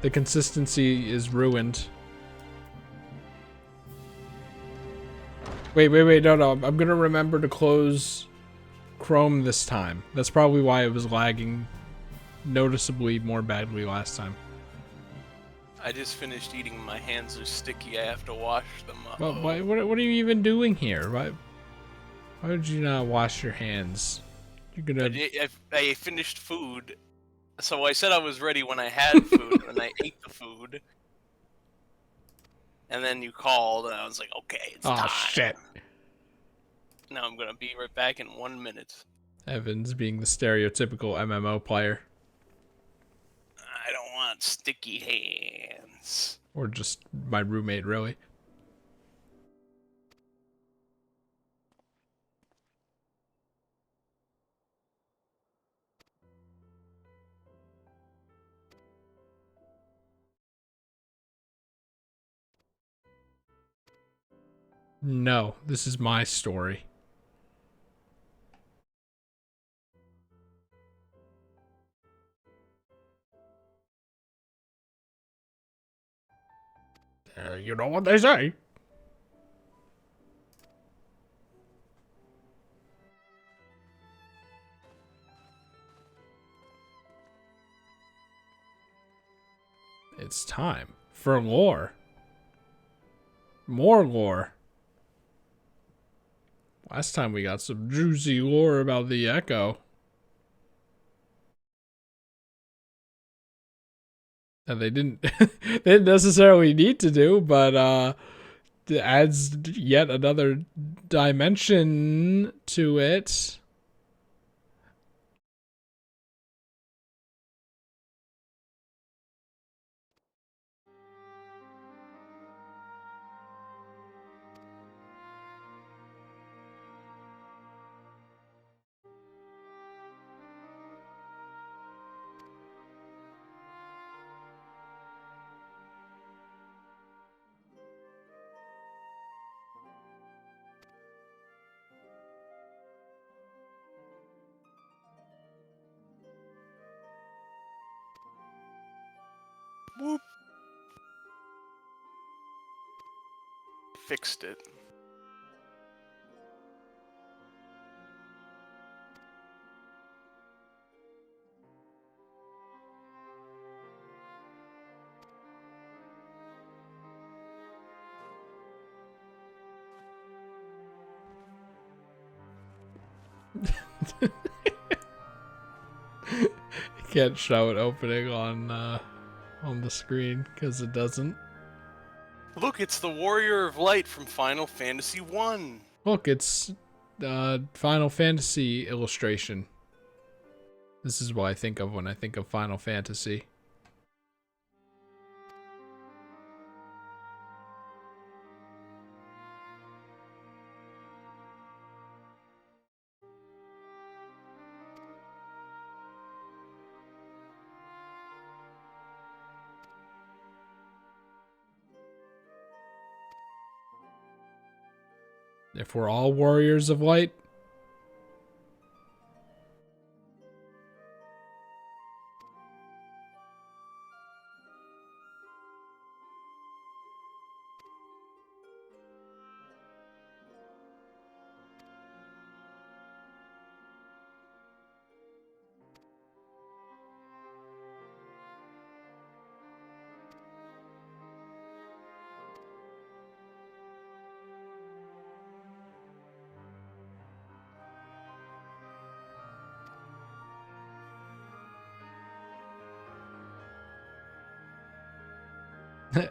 The consistency is ruined. Wait, no. I'm gonna remember to close Chrome this time. That's probably why it was lagging noticeably more badly last time. I just finished eating. My hands are sticky. I have to wash them up. Well, what are you even doing here? Why would you not wash your hands? You're gonna... I finished food. So I said I was ready when I had food, and I ate the food. And then you called, and I was like, okay, it's time. Oh, shit. Now I'm gonna be right back in 1 minute. Evans being the stereotypical MMO player. I don't want sticky hands. Or just my roommate, really. No, this is my story. You know what they say. It's time for lore. More lore. Last time we got some juicy lore about the Echo. And they didn't they didn't necessarily need to do, but it adds yet another dimension to it. Whoop. Fixed it. Can't show it opening on the screen because it doesn't. Look, it's the Warrior of Light from Final Fantasy 1. Look, it's Final Fantasy illustration. This is what I think of when I think of Final Fantasy. If we're all warriors of light,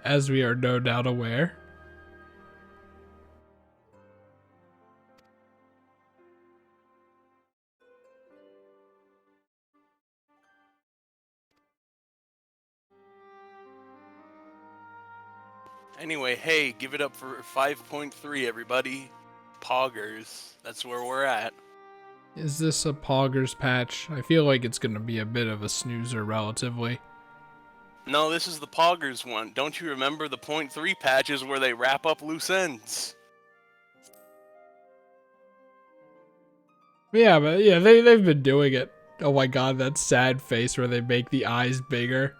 as we are no doubt aware. Anyway, hey, give it up for 5.3, everybody. Poggers. That's where we're at. Is this a Poggers patch? I feel like it's going to be a bit of a snoozer relatively. No, this is the Poggers one. Don't you remember the .3 patches where they wrap up loose ends? Yeah, but yeah, they've been doing it. Oh my god, that sad face where they make the eyes bigger.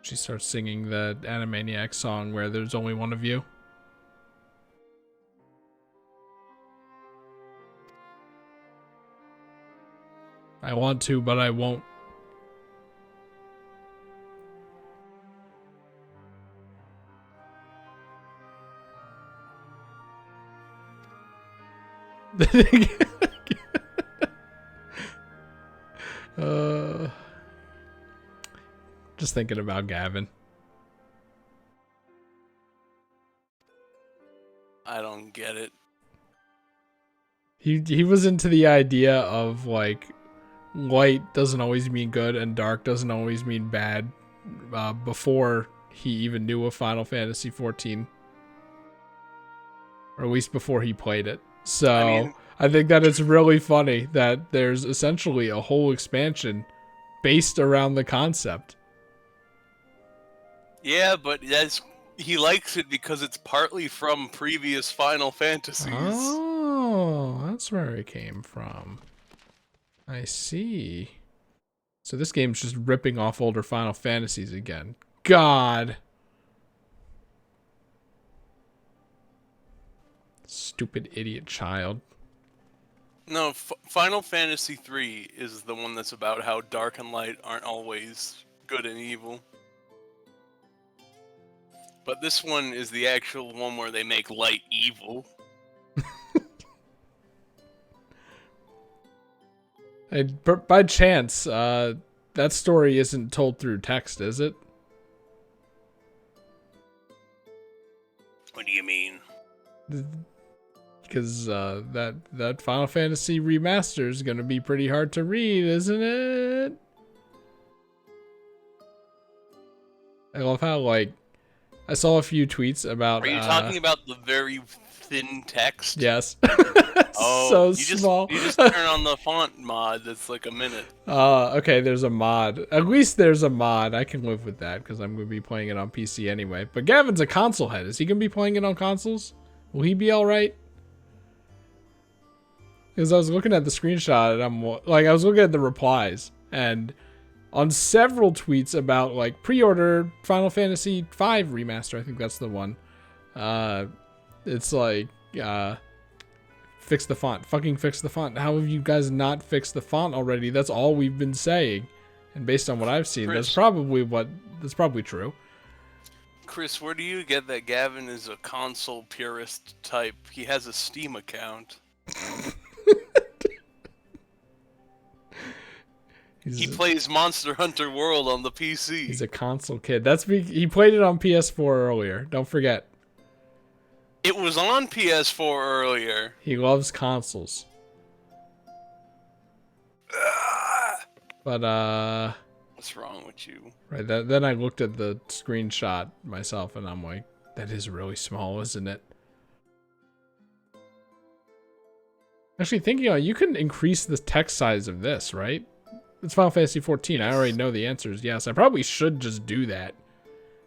She starts singing the Animaniacs song where there's only one of you. I want to, but I won't. Just thinking about Gavin. I don't get it. He was into the idea of like light doesn't always mean good and dark doesn't always mean bad before he even knew of Final Fantasy 14. Or at least before he played it. So I think that it's really funny that there's essentially a whole expansion based around the concept. Yeah, but he likes it because it's partly from previous Final Fantasies. Oh, that's where it came from. I see. So this game's just ripping off older Final Fantasies again. God. Stupid idiot child. No, Final Fantasy 3 is the one that's about how dark and light aren't always good and evil. But this one is the actual one where they make light evil. By chance, that story isn't told through text, is it? What do you mean? Because that Final Fantasy remaster is going to be pretty hard to read, isn't it? I love how, like, I saw a few tweets about... Are you talking about the very thin text? Yes. Oh, so small. You just turn on the font mod that's like a minute. Okay, there's a mod. At least there's a mod. I can live with that because I'm going to be playing it on PC anyway. But Gavin's a console head. Is he going to be playing it on consoles? Will he be alright? Because I was looking at the screenshot and I was looking at the replies and on several tweets about like pre-order Final Fantasy V remaster, I think that's the one. It's like fix the font, fucking fix the font. How have you guys not fixed the font already? That's all we've been saying, and based on what I've seen, Chris, that's probably true. Chris, where do you get that Gavin is a console purist type? He has a Steam account. He plays Monster Hunter World on the PC. He's a console kid. He played it on PS4 earlier. Don't forget. It was on PS4 earlier. He loves consoles. But what's wrong with you? Right. Then I looked at the screenshot myself, and I'm like, that is really small, isn't it? Actually, thinking on, you can increase the text size of this, right? It's Final Fantasy 14. I already know the answer is yes. I probably should just do that.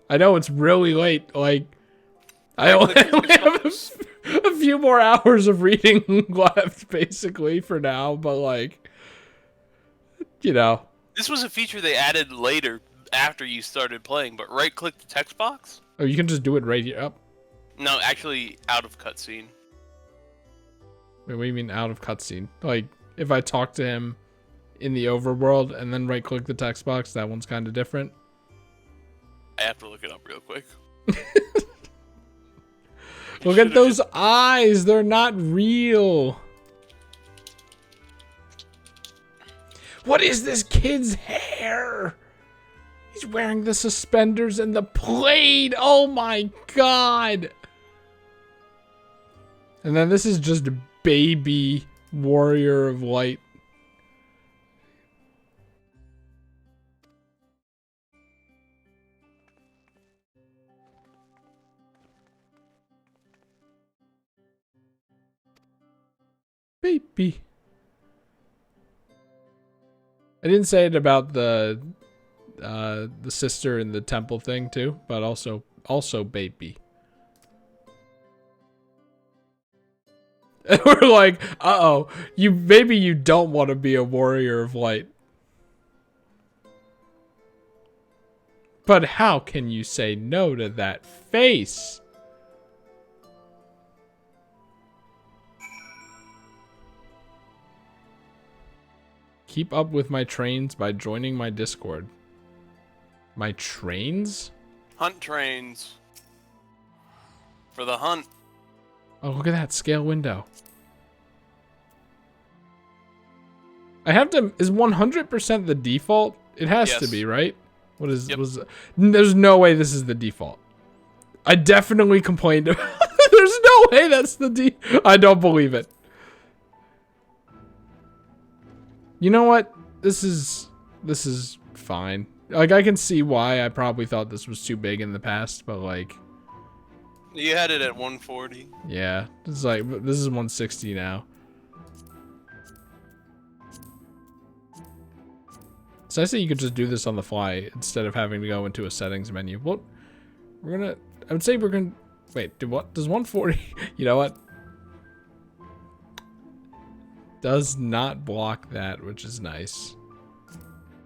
I know it's really late. Like, I only have a few more hours of reading left, basically, for now. But, like, you know. This was a feature they added later after you started playing, but right-click the text box. Oh, you can just do it right here. Oh. No, actually, out of cutscene. Wait, what do you mean out of cutscene? Like, if I talk to him in the overworld and then right-click the text box, that one's kind of different. I have to look it up real quick. Look at those eyes. They're not real. What is this kid's hair? He's wearing the suspenders and the plaid. Oh my god. And then this is just a baby warrior of light. Baby. I didn't say it about the sister in the temple thing too, but also baby. And we're like, uh-oh, maybe you don't want to be a warrior of light. But how can you say no to that face? Keep up with my trains by joining my Discord. My trains? Hunt trains. For the hunt. Oh, look at that scale window. I have to... Is 100% the default? It has to Yes. be, right? What is... Yep. There's no way this is the default. I definitely complained about... There's no way that's the I don't believe it. You know what? This is fine. Like, I can see why I probably thought this was too big in the past, but like... You had it at 140. Yeah, it's like, this is 160 now. So I say you could just do this on the fly instead of having to go into a settings menu. Well, I would say we're gonna, wait, does 140, you know what? Does not block that, which is nice.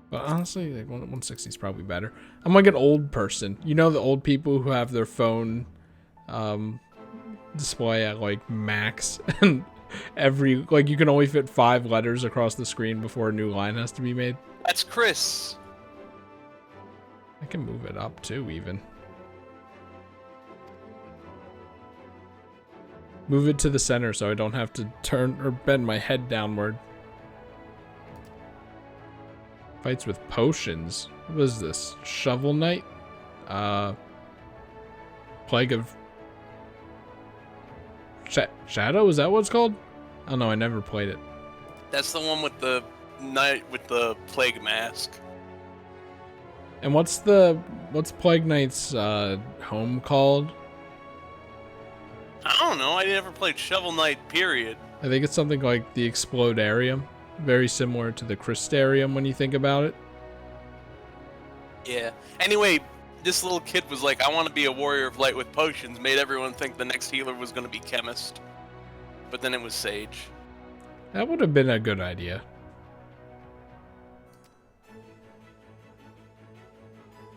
But honestly, like 160 is probably better. I'm like an old person. You know the old people who have their phone display at like max and like you can only fit 5 letters across the screen before a new line has to be made. That's Chris. I can move it up too, even. Move it to the center so I don't have to turn or bend my head downward. Fights with potions. What is this? Shovel Knight? Plague of Shadow? Is that what it's called? Oh no, I never played it. That's the one with the knight with the plague mask. And what's Plague Knight's home called? I don't know. I never played Shovel Knight, period. I think it's something like the Explodarium. Very similar to the Crystarium when you think about it. Yeah. Anyway, this little kid was like, I want to be a warrior of light with potions. Made everyone think the next healer was going to be Chemist. But then it was Sage. That would have been a good idea.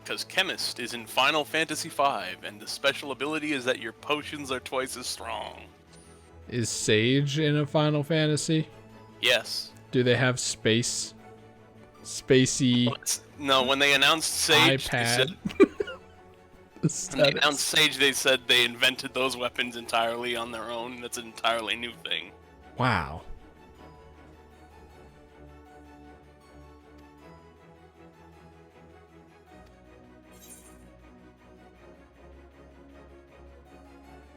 Because Chemist is in Final Fantasy V, and the special ability is that your potions are twice as strong. Is Sage in a Final Fantasy? Yes. Do they have spacey No, when they announced Sage, iPad? when they announced Sage, they said they invented those weapons entirely on their own. That's an entirely new thing. Wow.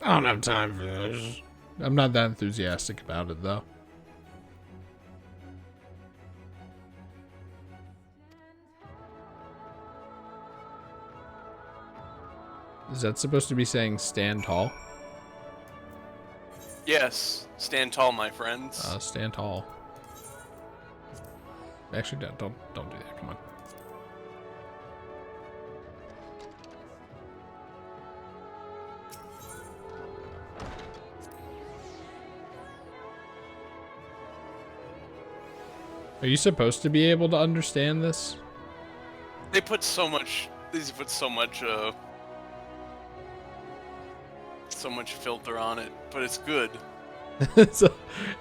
I don't have time for this. I'm not that enthusiastic about it, though. Is that supposed to be saying stand tall? Yes, stand tall, my friends. Stand tall. Actually, don't do that. Come on. Are you supposed to be able to understand this? They put so much. So much filter on it, but it's good. It's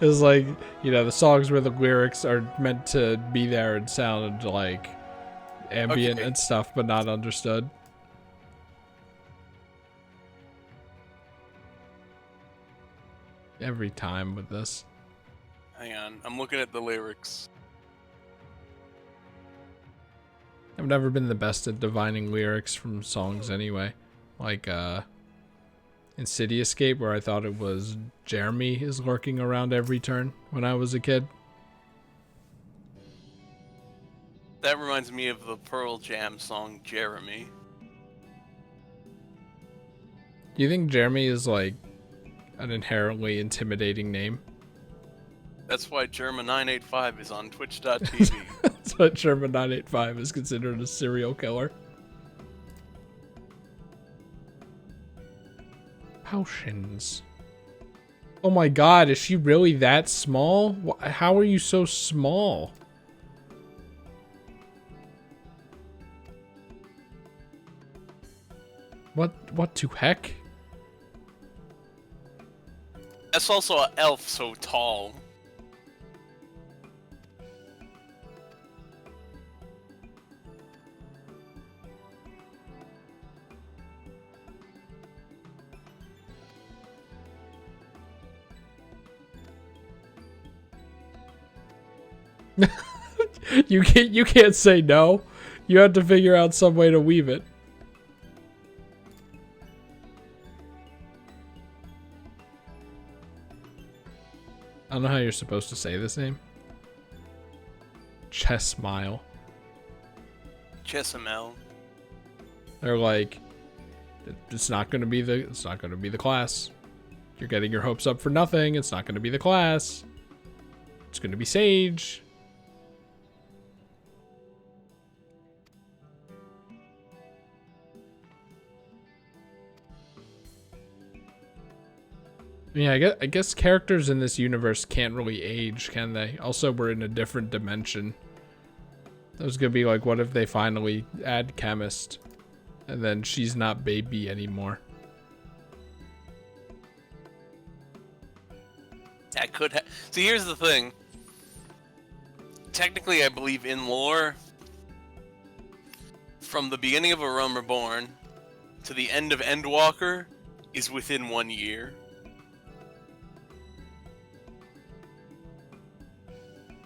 like, you know, the songs where the lyrics are meant to be there and sound like ambient and stuff, but not understood. Every time with this. Hang on, I'm looking at the lyrics. I've never been the best at divining lyrics from songs anyway. Like, in City Escape, where I thought it was Jeremy is lurking around every turn when I was a kid. That reminds me of the Pearl Jam song, Jeremy. Do you think Jeremy is, like, an inherently intimidating name? That's why Germa985 is on Twitch.tv. That's what Germa985 is considered a serial killer. Potions. Oh my god, is she really that small? How are you so small? What to heck? That's also an elf so tall. You can't say no. You have to figure out some way to weave it. I don't know how you're supposed to say this name. Chessmile. Chessamel. They're like, it's not gonna be the class. You're getting your hopes up for nothing. It's not gonna be the class. It's gonna be Sage. Yeah, I guess characters in this universe can't really age, can they? Also, we're in a different dimension. That was gonna be like, what if they finally add Chemist, and then she's not baby anymore? That could see, here's the thing. Technically, I believe in lore, from the beginning of A Realm Reborn to the end of Endwalker is within 1 year.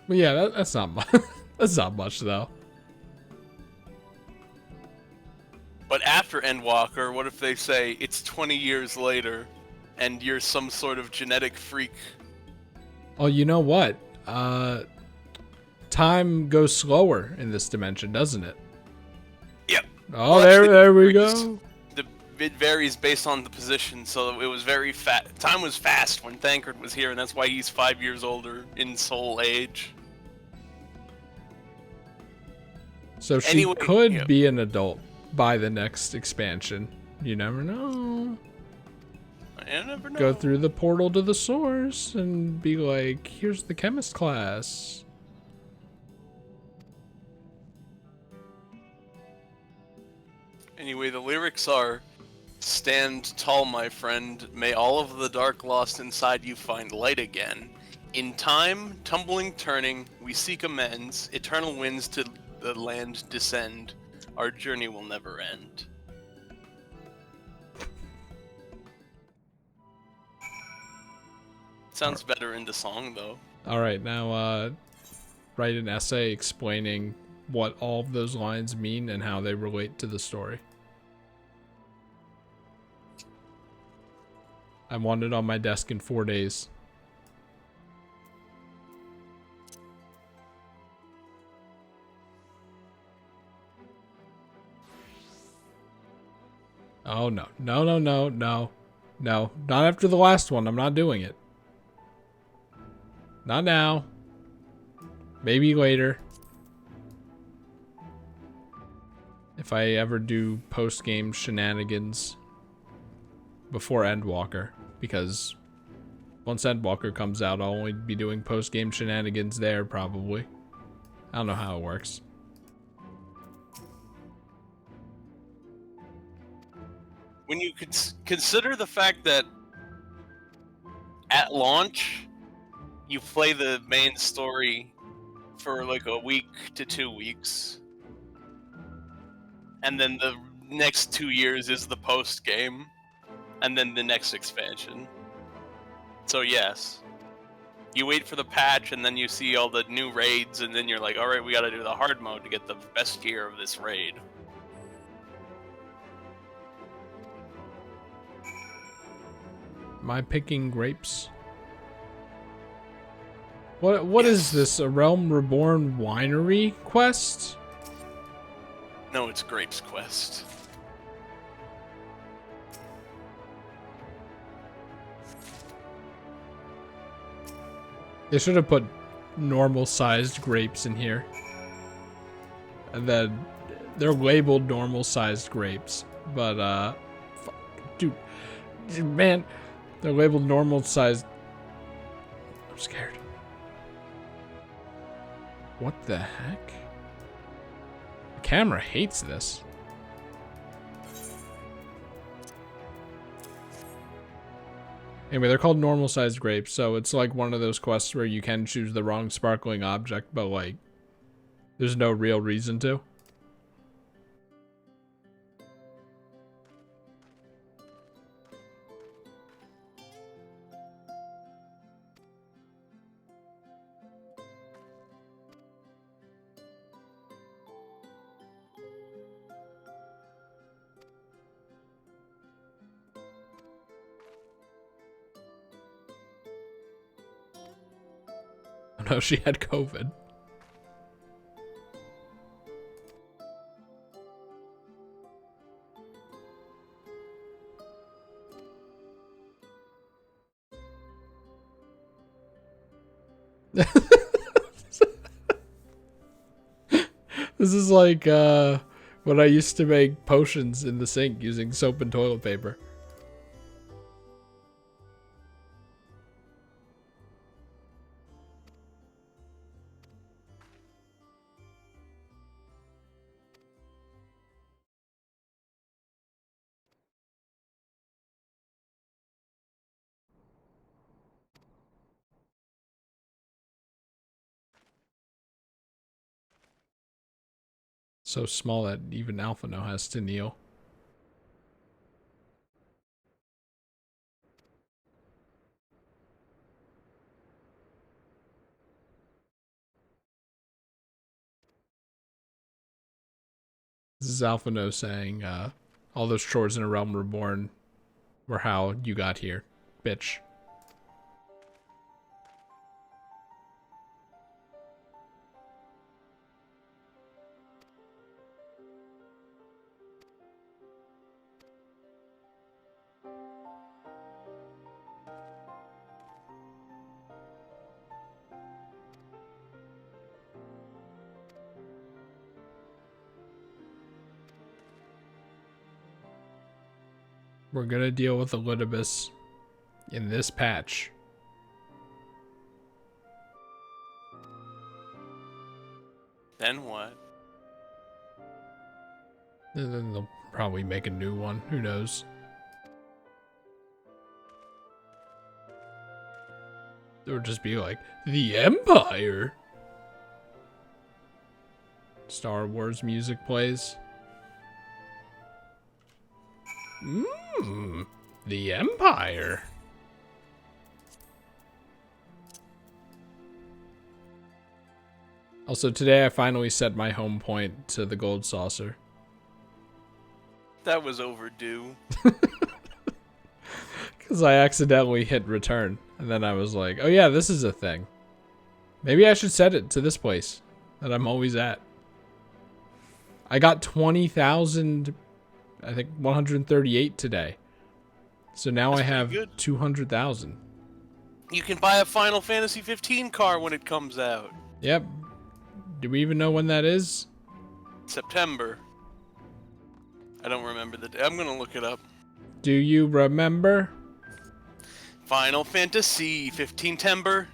But yeah, that's not much. That's not much though. But after Endwalker, what if they say it's 20 years later, and you're some sort of genetic freak? Oh, you know what? Time goes slower in this dimension, doesn't it? Yep. Oh, Well, actually, there we go. It varies based on the position, so it was very fast. Time was fast when Thancred was here, and that's why he's 5 years older in soul age. So she Anyway, could yeah. be an adult by the next expansion. You never know. I never know. Go through the portal to the source and be like, here's the chemist class. Anyway, the lyrics are, "Stand tall, my friend. May all of the dark lost inside you find light again. In time, tumbling, turning, we seek amends. Eternal winds to the land descend. Our journey will never end." Sounds better into song, though. All right, now write an essay explaining what all of those lines mean and how they relate to the story. I want it on my desk in 4 days. Oh, no. No, no, no, no. No. Not after the last one. I'm not doing it. Not now. Maybe later. If I ever do post-game shenanigans before Endwalker. Because once Endwalker comes out, I'll only be doing post-game shenanigans there, probably. I don't know how it works. When you consider the fact that at launch, you play the main story for like a week to 2 weeks, and then the next 2 years is the post game, and then the next expansion. So yes, you wait for the patch, and then you see all the new raids, and then you're like, all right, we gotta do the hard mode to get the best gear of this raid. Am I picking grapes? What is this? A Realm Reborn winery quest? No, it's Grape's Quest. They should have put normal-sized grapes in here. And then they're labeled normal-sized grapes, but dude, man, they're labeled normal-sized. I'm scared. What the heck? The camera hates this. Anyway, they're called normal-sized grapes, so it's like one of those quests where you can choose the wrong sparkling object, but like, there's no real reason to. Oh no, she had COVID. This is like when I used to make potions in the sink using soap and toilet paper. So small that even Alphino has to kneel. This is Alphino saying, all those chores in a realm reborn were how you got here, bitch. We're gonna deal with Elidibus in this patch. Then what? And then they'll probably make a new one. Who knows? It would just be like, the Empire! Star Wars music plays. The Empire. Also, today I finally set my home point to the gold saucer. That was overdue. Because I accidentally hit return. And then I was like, oh yeah, this is a thing. Maybe I should set it to this place that I'm always at. I got 20,000, I think 138 today. So now That's I have pretty good. 200,000. You can buy a Final Fantasy 15 car when it comes out. Yep. Do we even know when that is? September. I don't remember the day. I'm gonna look it up. Do you remember? Final Fantasy 15 Timber.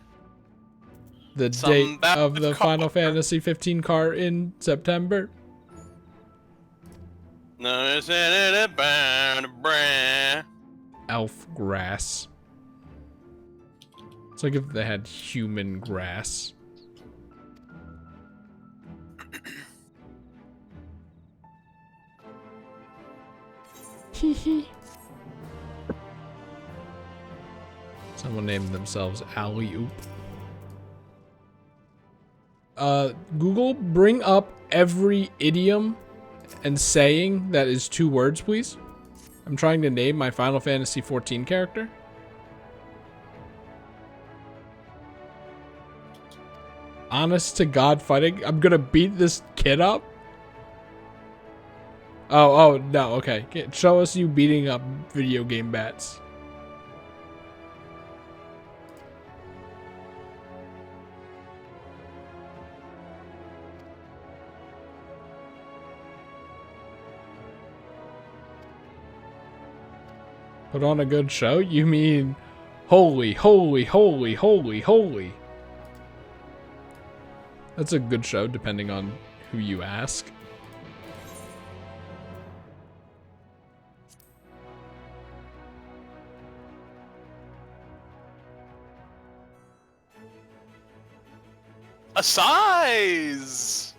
The Something date about of the the car. Final Fantasy 15 car in September? Elf grass. It's like if they had human grass. Someone named themselves Alley Oop. Google, bring up every idiom and saying that is 2 words, please. I'm trying to name my Final Fantasy 14 character. Honest to God fighting. I'm gonna beat this kid up. Oh, no, okay. Show us you beating up video game bats. Put on a good show? You mean holy, holy, holy, holy, holy. That's a good show, depending on who you ask. A size!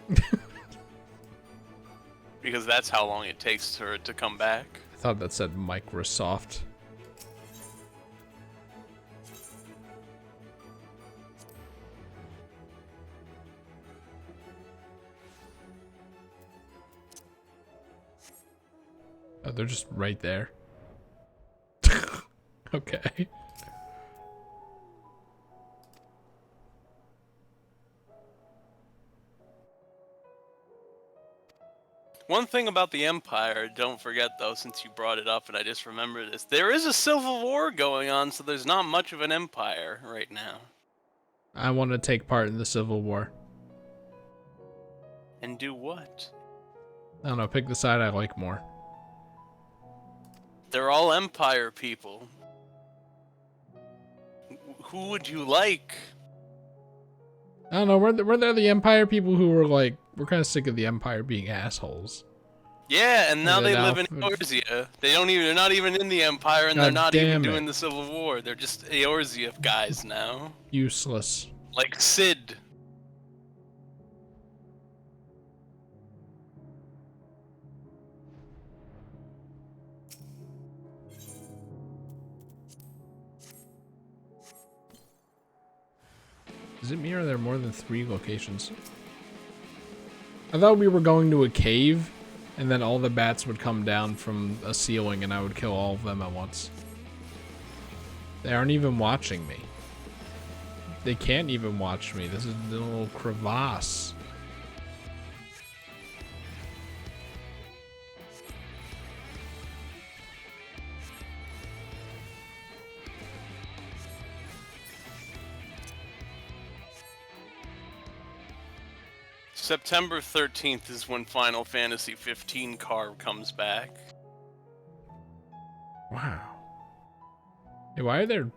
Because that's how long it takes for it to come back. I thought that said Microsoft. Oh, they're just right there. Okay. One thing about the Empire, don't forget though, since you brought it up and I just remembered this, there is a civil war going on, so there's not much of an empire right now. I want to take part in the Civil War. And do what? I don't know, pick the side I like more. They're all Empire people. Who would you like? I don't know, were there the Empire people who were like, we're kind of sick of the Empire being assholes? Yeah, and now And they then live in Eorzea. They're not even in the Empire, and they're not even doing the Civil War. They're just Eorzea guys now. Useless. Like Sid. Is it me or are there more than 3 locations? I thought we were going to a cave, and then all the bats would come down from a ceiling and I would kill all of them at once. They aren't even watching me. They can't even watch me. This is a little crevasse. September 13th is when Final Fantasy 15 car comes back. Wow. Hey, why are there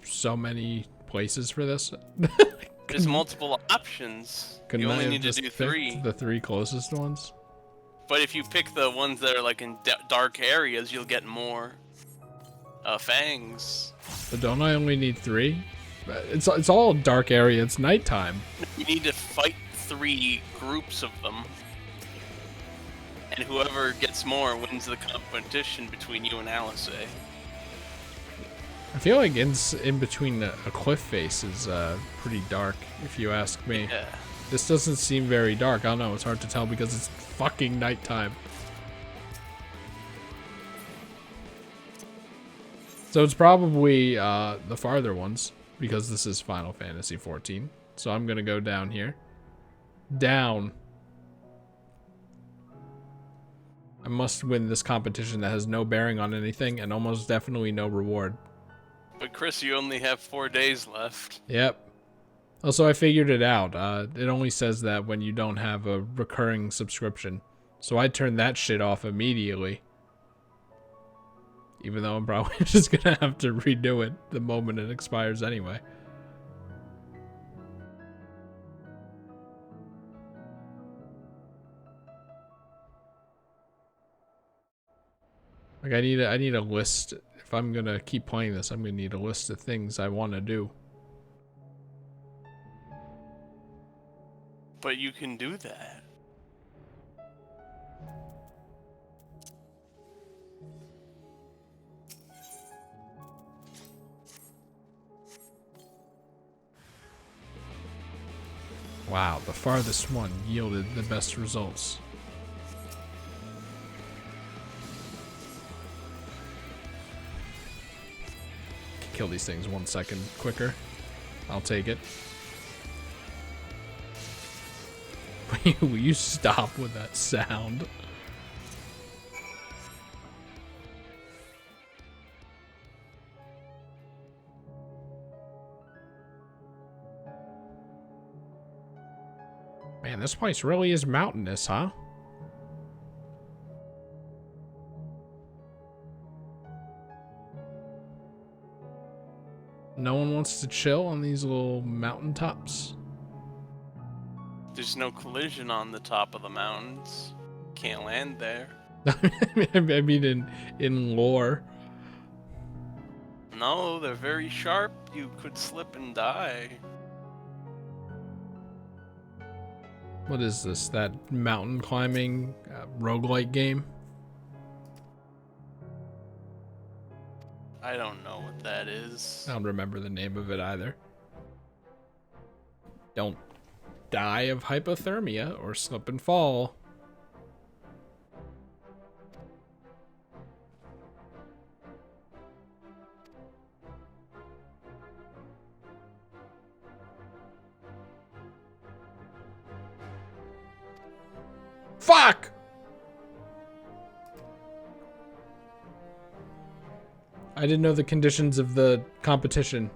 so many places for this? There's multiple options. You only need to do 3. The 3 closest ones. But if you pick the ones that are like in dark areas, you'll get more fangs. But don't I only need 3? It's all dark area. It's nighttime. You need to fight 3 groups of them. And whoever gets more wins the competition between you and Alice. I feel like in between a cliff face is pretty dark, if you ask me. Yeah. This doesn't seem very dark. I don't know. It's hard to tell because it's fucking nighttime. So it's probably the farther ones because this is Final Fantasy 14. So I'm gonna go down here. Down. I must win this competition that has no bearing on anything and almost definitely no reward. But Chris, you only have 4 days left. Yep. Also, I figured it out. It only says that when you don't have a recurring subscription. So I turned that shit off immediately. Even though I'm probably just gonna have to redo it the moment it expires anyway. Like I need a list. If I'm gonna keep playing this, I'm gonna need a list of things I want to do. But you can do that. Wow, the farthest one yielded the best results. Kill these things 1 second quicker. I'll take it. Will you stop with that sound? Man, this place really is mountainous, huh? No one wants to chill on these little mountaintops? There's no collision on the top of the mountains. Can't land there. I mean, in lore. No, they're very sharp. You could slip and die. What is this? That mountain climbing roguelike game? I don't know what that is. I don't remember the name of it either. Don't die of hypothermia or slip and fall. Fuck! I didn't know the conditions of the competition.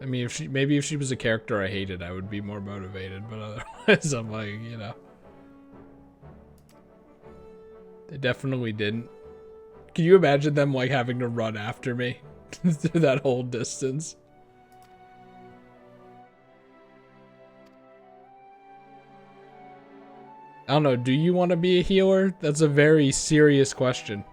I mean, if she was a character I hated, I would be more motivated, but otherwise I'm like, you know. They definitely didn't. Can you imagine them like having to run after me through that whole distance? I don't know, do you want to be a healer? That's a very serious question.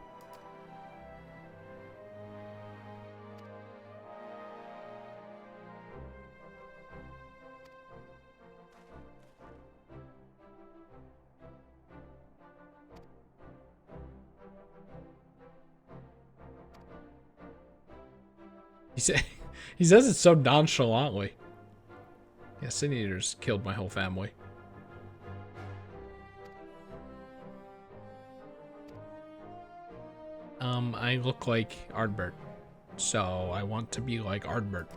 He says it so nonchalantly. Yeah, Sin Eaters killed my whole family. I look like Ardbert, so I want to be like Ardbert.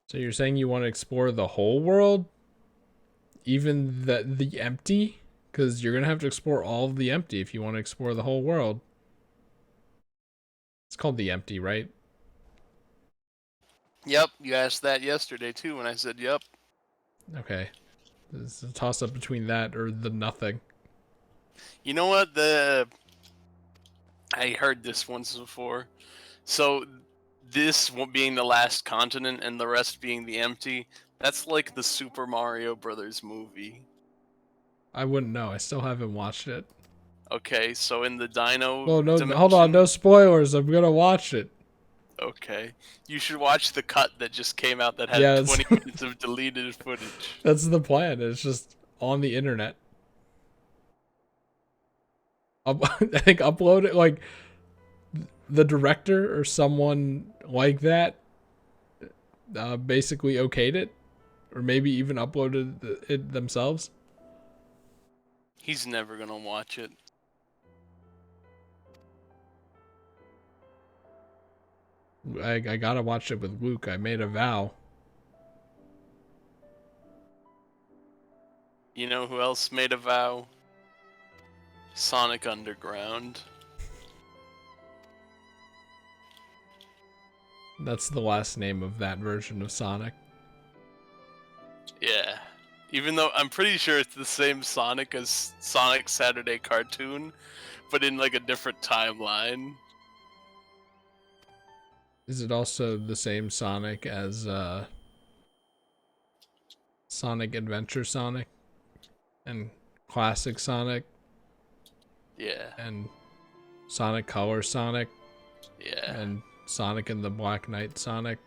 So you're saying you want to explore the whole world? Even the empty? Because you're going to have to explore all of the empty if you want to explore the whole world. It's called the empty, right? Yep, you asked that yesterday too when I said yep. Okay. It's a toss up between that or the nothing. You know what? I heard this once before. So this being the last continent and the rest being the empty, that's like the Super Mario Brothers movie. I wouldn't know. I still haven't watched it. Okay, so in the Dino Well, no, dimension, hold on. No spoilers. I'm going to watch it. Okay, you should watch the cut that just came out that had Yeah, 20 minutes of deleted footage. That's the plan. It's just on the internet. I think upload it, like the director or someone like that basically okayed it, or maybe even uploaded it themselves. He's never gonna watch it. I gotta watch it with Luke. I made a vow. You know who else made a vow? Sonic Underground. That's the last name of that version of Sonic. Yeah. Even though I'm pretty sure it's the same Sonic as Sonic Saturday Cartoon, but in like a different timeline. Is it also the same Sonic as Sonic Adventure Sonic and Classic Sonic Yeah. and Sonic Color Sonic Yeah. and Sonic and the Black Knight Sonic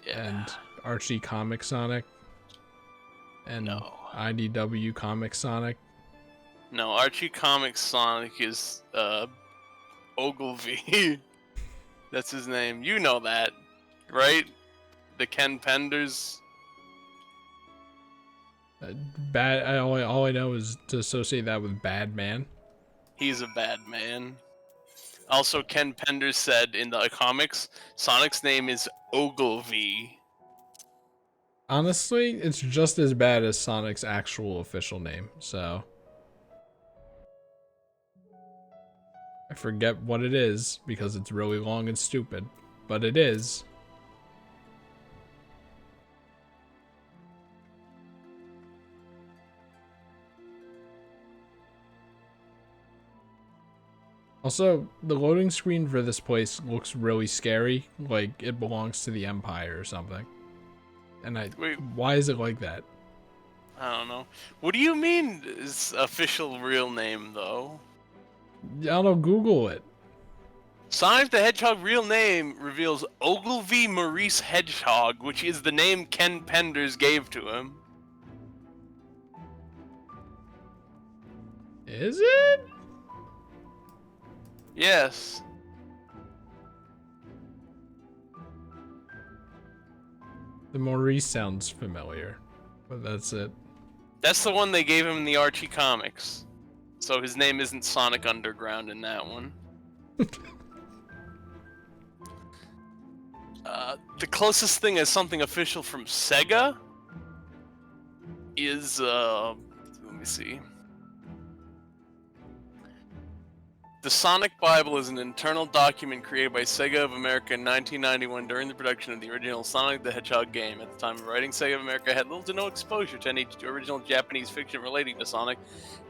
Yeah. and Archie Comic Sonic and No. IDW Comic Sonic? No, Archie Comics Sonic is Ogilvy. That's his name. You know that, right? The Ken Penders. Bad. All I know is to associate that with Bad Man. He's a bad man. Also, Ken Penders said in the comics, Sonic's name is Ogilvy. Honestly, it's just as bad as Sonic's actual official name. So I forget what it is because it's really long and stupid, but it is. Also, the loading screen for this place looks really scary, like it belongs to the Empire or something. And Wait, why is it like that? I don't know. What do you mean his official real name, though? I don't know, Google it. Sonic the Hedgehog real name reveals Ogilvy Maurice Hedgehog, which is the name Ken Penders gave to him. Is it? Yes. The Maurice sounds familiar, but that's it. That's the one they gave him in the Archie comics. So his name isn't Sonic Underground in that one. The closest thing as something official from Sega is, let me see. The Sonic Bible is an internal document created by Sega of America in 1991 during the production of the original Sonic the Hedgehog game. At the time of writing, Sega of America had little to no exposure to any original Japanese fiction relating to Sonic,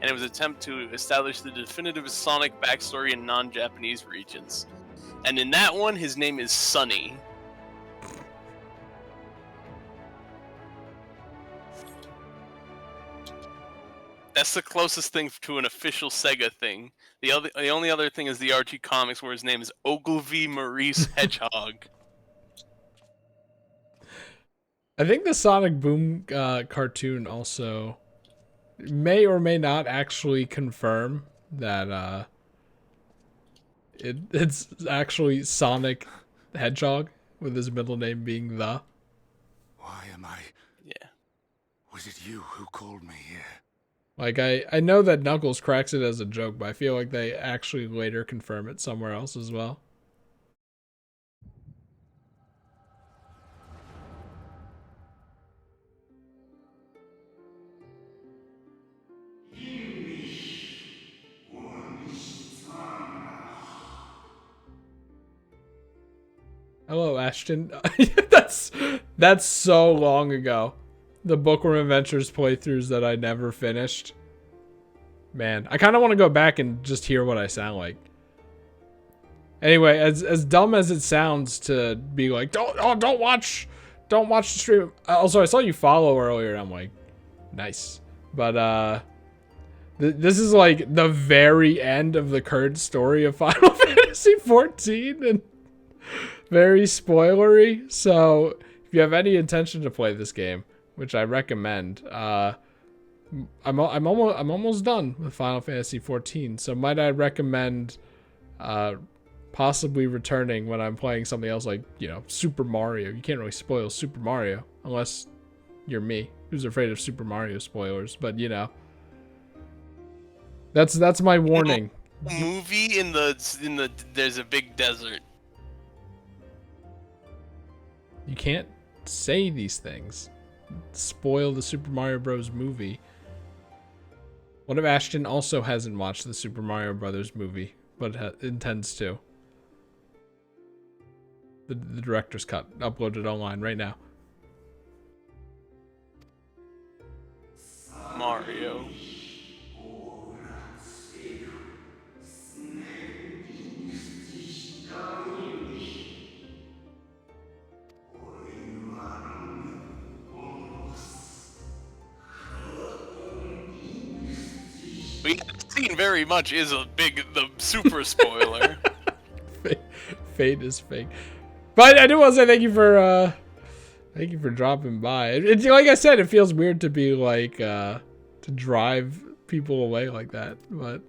and it was an attempt to establish the definitive Sonic backstory in non-Japanese regions. And in that one, his name is Sunny. That's the closest thing to an official Sega thing. The only other thing is the Archie comics, where his name is Ogilvy Maurice Hedgehog. I think the Sonic Boom cartoon also may or may not actually confirm that it's actually Sonic Hedgehog, with his middle name being the. Why am I? Yeah. Was it you who called me here? Like, I know that Knuckles cracks it as a joke, but I feel like they actually later confirm it somewhere else as well. Hello, Ashton. That's so long ago. The Bookworm Adventures playthroughs that I never finished. Man, I kind of want to go back and just hear what I sound like. Anyway, as dumb as it sounds to be like, don't watch the stream. Also, I saw you follow earlier, and I'm like, nice. But this is like the very end of the current story of Final Fantasy 14, and very spoilery. So if you have any intention to play this game, which I recommend, I'm almost done with Final Fantasy 14. So might I recommend possibly returning when I'm playing something else, like, you know, Super Mario. You can't really spoil Super Mario unless you're me, who's afraid of Super Mario spoilers. But you know, that's my warning. Movie in the there's a big desert. You can't say these things. Spoil the Super Mario Bros. Movie. What if Ashton also hasn't watched the Super Mario Brothers movie, but intends to? The director's cut, uploaded online right now. Mario. The scene very much is the super spoiler. Fate is fake. But I do want to say thank you for dropping by. It's like I said, it feels weird to be like to drive people away like that, but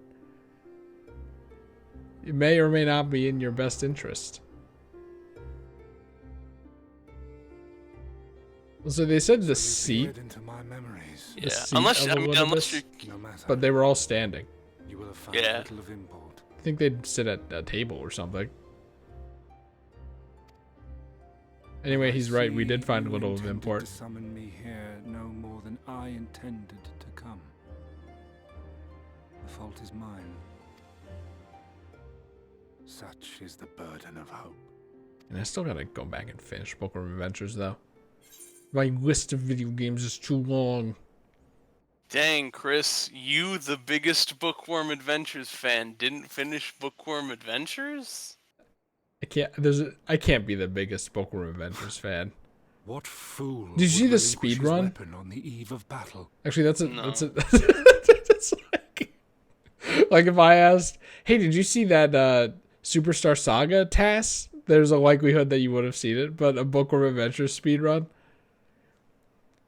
it may or may not be in your best interest. So they said the seat. Into my memories. Yeah, seat unless of unless you. No matter. But they were all standing. You will have found Yeah. little of import. I think they'd sit at a table or something. Anyway, he's right. We did find a little of import. To summon me here no more than I intended to come. The fault is mine. Such is the burden of hope. And I still gotta go back and finish Bookworm Adventures, though. My list of video games is too long. Dang, Chris, you, the biggest Bookworm Adventures fan, didn't finish Bookworm Adventures? I can't be the biggest Bookworm Adventures fan. What fool Did you see would the relinquish speed his run? weapon on the eve of battle? Actually, that's No. it's like if I asked, "Hey, did you see that Superstar Saga task?" There's a likelihood that you would have seen it, but a Bookworm Adventures speed run.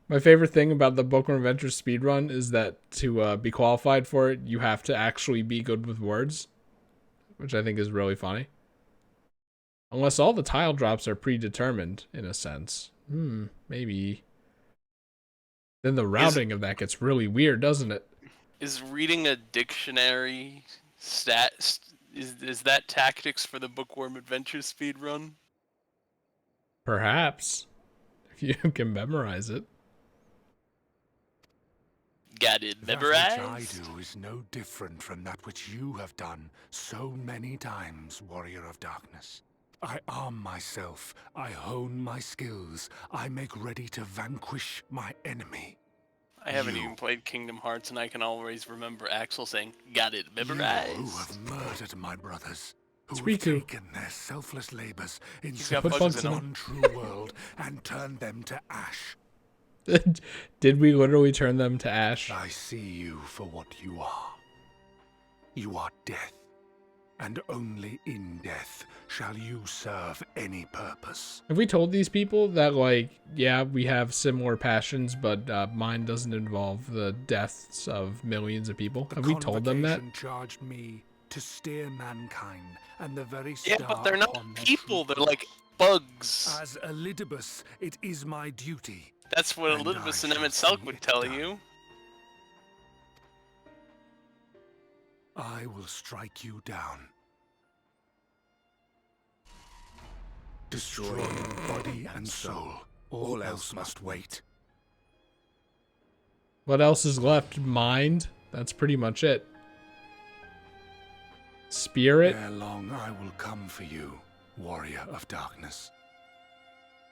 My favorite thing about the Bookworm Adventures speedrun is that to be qualified for it, you have to actually be good with words, which I think is really funny. Unless all the tile drops are predetermined, in a sense. Maybe. Then the routing of that gets really weird, doesn't it? Is reading a dictionary is that tactics for the Bookworm Adventures speedrun? Perhaps. If you can memorize it. Got it That memorized? which I do is no different from that which you have done so many times, Warrior of Darkness. I arm myself, I hone my skills, I make ready to vanquish my enemy. I haven't You. even played Kingdom Hearts, and I can always remember Axel saying, "Got it You memorized." who have murdered my brothers, who It's have Riku. taken their selfless labors in He's got search bugs of in an him. untrue world and turned them to ash. Did we literally turn them to ash? I see you for what you are. You are death, and only in death shall you serve any purpose. Have we told these people that, like, yeah, we have similar passions, but mine doesn't involve the deaths of millions of people? The Have we told them that? convocation charged me to steer mankind and the very Yeah, star but they're not upon their people, true they're like course. bugs. As Elidibus, it is my duty. That's what and Elidibus I and shall Emmett Selk see would it tell done. you. I will strike you down. Destroying body and soul. All else must wait. What else is left? Mind? That's pretty much it. Spirit? Ere long I will come for you, Warrior of Darkness.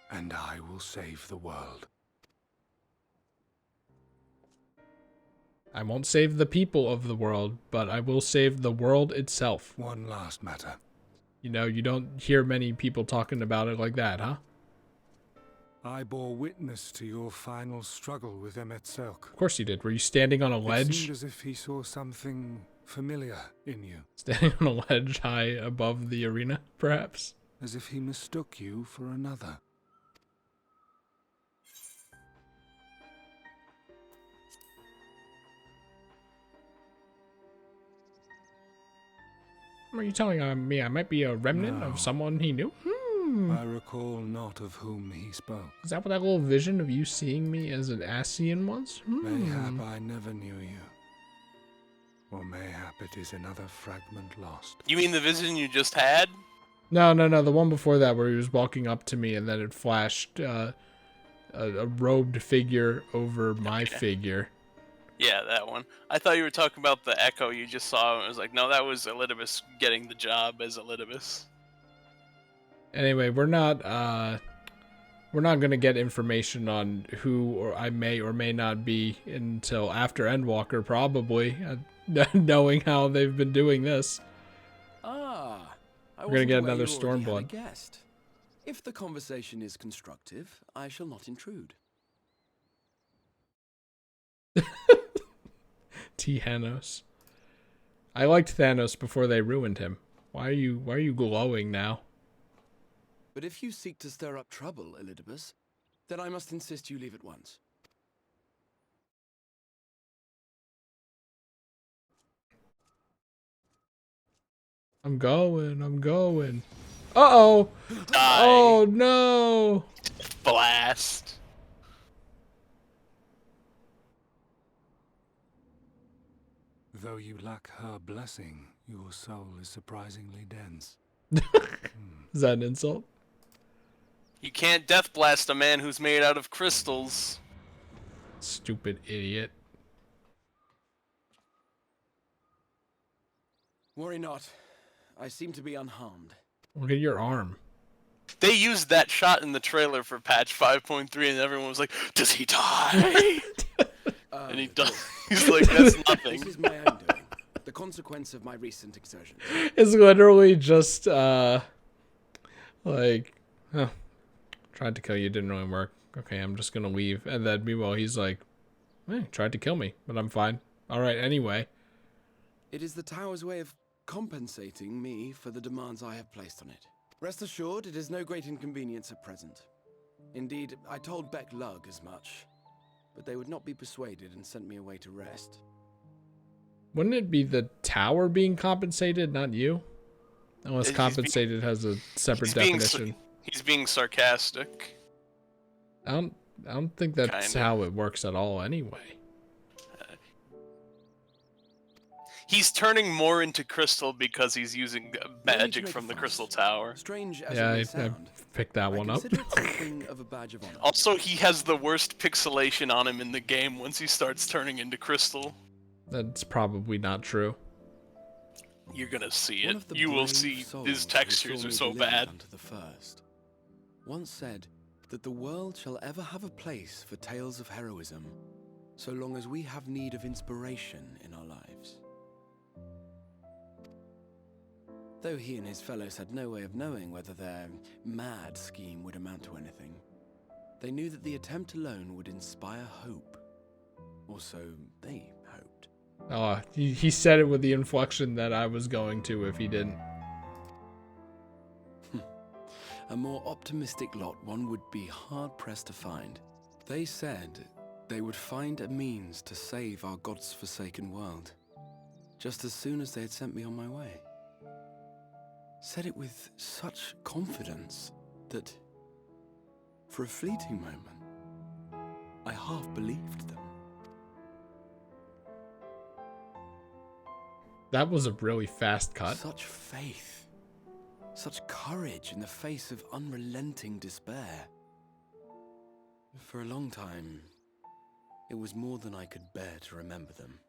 And I will save the world. I won't save the people of the world, but I will save the world itself. One last matter. You know, you don't hear many people talking about it like that, huh? I bore witness to your final struggle with Emmett Selk. Of course you did. Were you standing on a It ledge? seemed as if he saw something familiar in you. Standing on a ledge high above the arena, perhaps? As if he mistook you for another. Are you telling me I might be a remnant No. of someone he knew? I recall not of whom he spoke. Is that what that little vision of you seeing me as an Asian was? Mayhap I never knew you. Or mayhap it is another fragment lost. You mean the vision you just had? No. The one before that where he was walking up to me and then it flashed a robed figure over my figure. Yeah, that one. I thought you were talking about the echo you just saw, and I was like, no, that was Elidibus getting the job as Elidibus. Anyway, we're not gonna get information on who or I may or may not be until after Endwalker, probably. Knowing how they've been doing this. Ah, We're gonna get another Stormblood. Guest. If the conversation is constructive, I shall not intrude. T. Thanos. I liked Thanos before they ruined him. Why are you glowing now? But if you seek to stir up trouble, Elidibus, then I must insist you leave at once. I'm going. Uh-oh! Die. Oh, no! Blast. Though you lack her blessing, your soul is surprisingly dense. Is that an insult? You can't death blast a man who's made out of crystals. Stupid idiot. Worry not. I seem to be unharmed. Look at your arm. They used that shot in the trailer for patch 5.3, and everyone was like, "Does he die?" And he does. He's like, "That's nothing." This is my own doing. The consequence of my recent exertions. It's literally just like, oh, tried to kill you, didn't really work. Okay, I'm just gonna leave. And then meanwhile he's like, hey, tried to kill me, but I'm fine. All right, anyway. It is the tower's way of compensating me for the demands I have placed on it. Rest assured, it is no great inconvenience at present. Indeed, I told Beck Lug as much, but they would not be persuaded and sent me away to rest. Wouldn't it be the tower being compensated, not you? Unless compensated has a separate definition. He's being sarcastic. I don't think that's how it works at all anyway. He's turning more into crystal because he's using magic from the crystal tower. Strange as Yeah, it may I sound, picked that one up. consider it something of a badge of honor. Also, he has the worst pixelation on him in the game once he starts turning into crystal. That's probably not true. You're gonna see One it. of the You will brave see souls his who textures saw are me so delivered bad. unto the first once said that the world shall ever have a place for tales of heroism, so long as we have need of inspiration in our lives. Though he and his fellows had no way of knowing whether their mad scheme would amount to anything, they knew that the attempt alone would inspire hope. Or so they hoped. Oh, he said it with the inflection that I was going to if he didn't. A more optimistic lot one would be hard-pressed to find. They said they would find a means to save our God's forsaken world, just as soon as they had sent me on my way. Said it with such confidence that, for a fleeting moment, I half believed them. That was a really fast cut. Such faith, such courage in the face of unrelenting despair. For a long time, it was more than I could bear to remember them.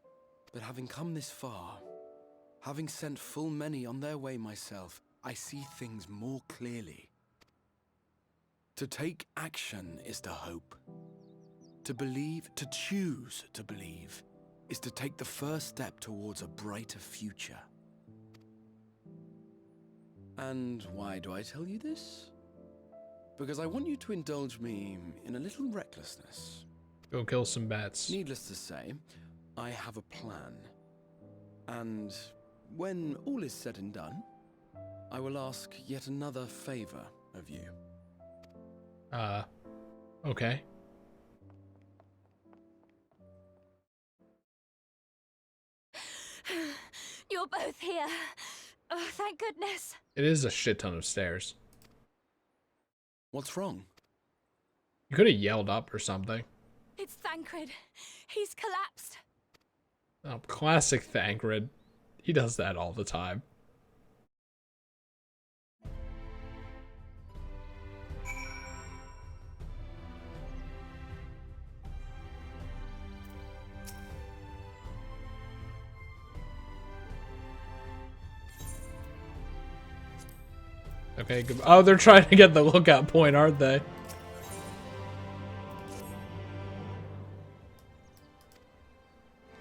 But having come this far, having sent full many on their way myself, I see things more clearly. To take action is to hope. To believe, to choose to believe, is to take the first step towards a brighter future. And why do I tell you this? Because I want you to indulge me in a little recklessness. Go kill some bats. Needless to say, I have a plan. And when all is said and done, I will ask yet another favor of you. Okay. You're both here. Oh, thank goodness. It is a shit ton of stairs. What's wrong? You could have yelled up or something. It's Thancred. He's collapsed. Oh, classic Thancred. He does that all the time. Okay, good. Oh, they're trying to get the lookout point, aren't they?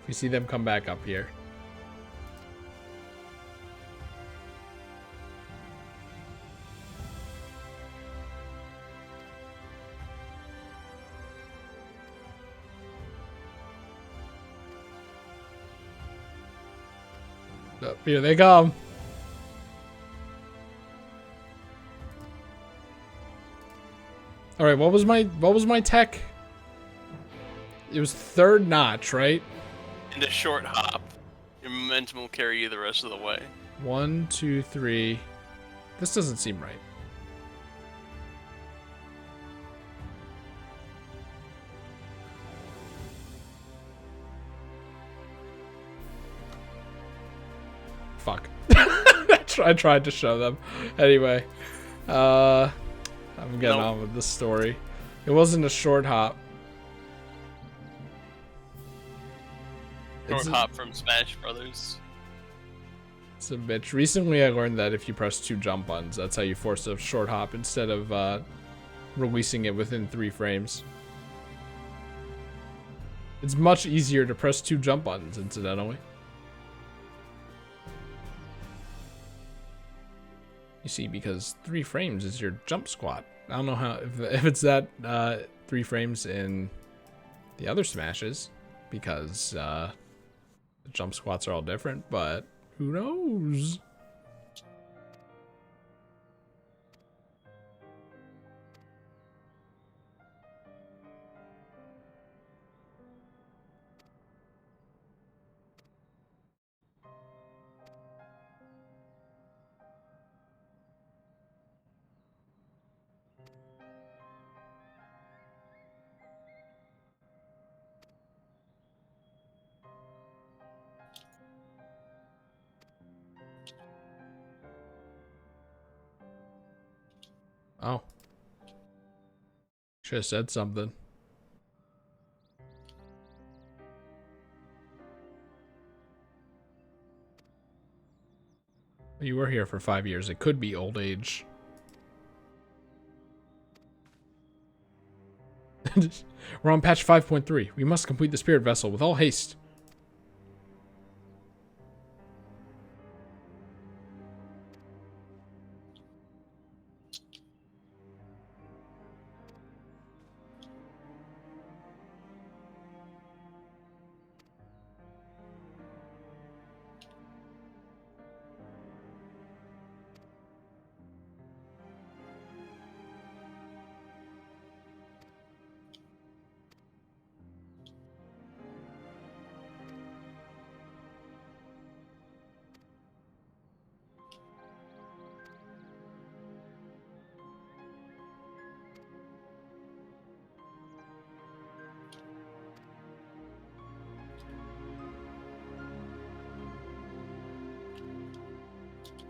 We see them come back up here. Oh, here they come. All right, what was my tech? It was third notch, right? And a short hop. Your momentum will carry you the rest of the way. 1, 2, 3. This doesn't seem right. Fuck. I tried to show them. Anyway, I'm getting on with the story. It wasn't a short hop. Short hop from Smash Brothers. It's a bitch. Recently, I learned that if you press 2 jump buttons, that's how you force a short hop instead of releasing it within 3 frames. It's much easier to press 2 jump buttons, incidentally. You see, because 3 frames is your jump squat. I don't know how if it's that 3 frames in the other smashes, because the jump squats are all different, but who knows? Oh. Should have said something. You were here for 5 years. It could be old age. We're on patch 5.3. We must complete the spirit vessel with all haste.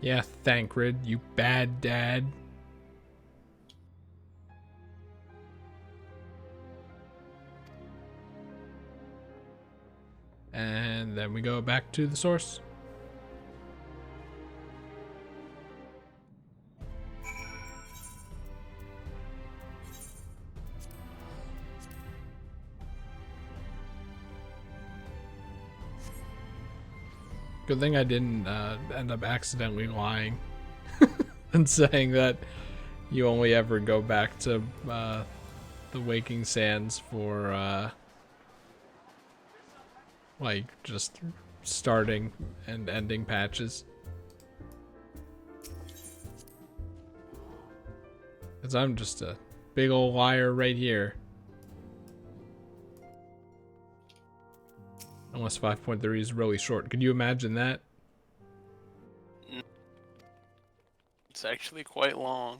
Yeah, Thancred, you bad dad. And then we go back to the source. Good thing I didn't end up accidentally lying and saying that you only ever go back to the Waking Sands for like just starting and ending patches. Because I'm just a big old liar right here. Unless 5.3 is really short. Could you imagine that? It's actually quite long.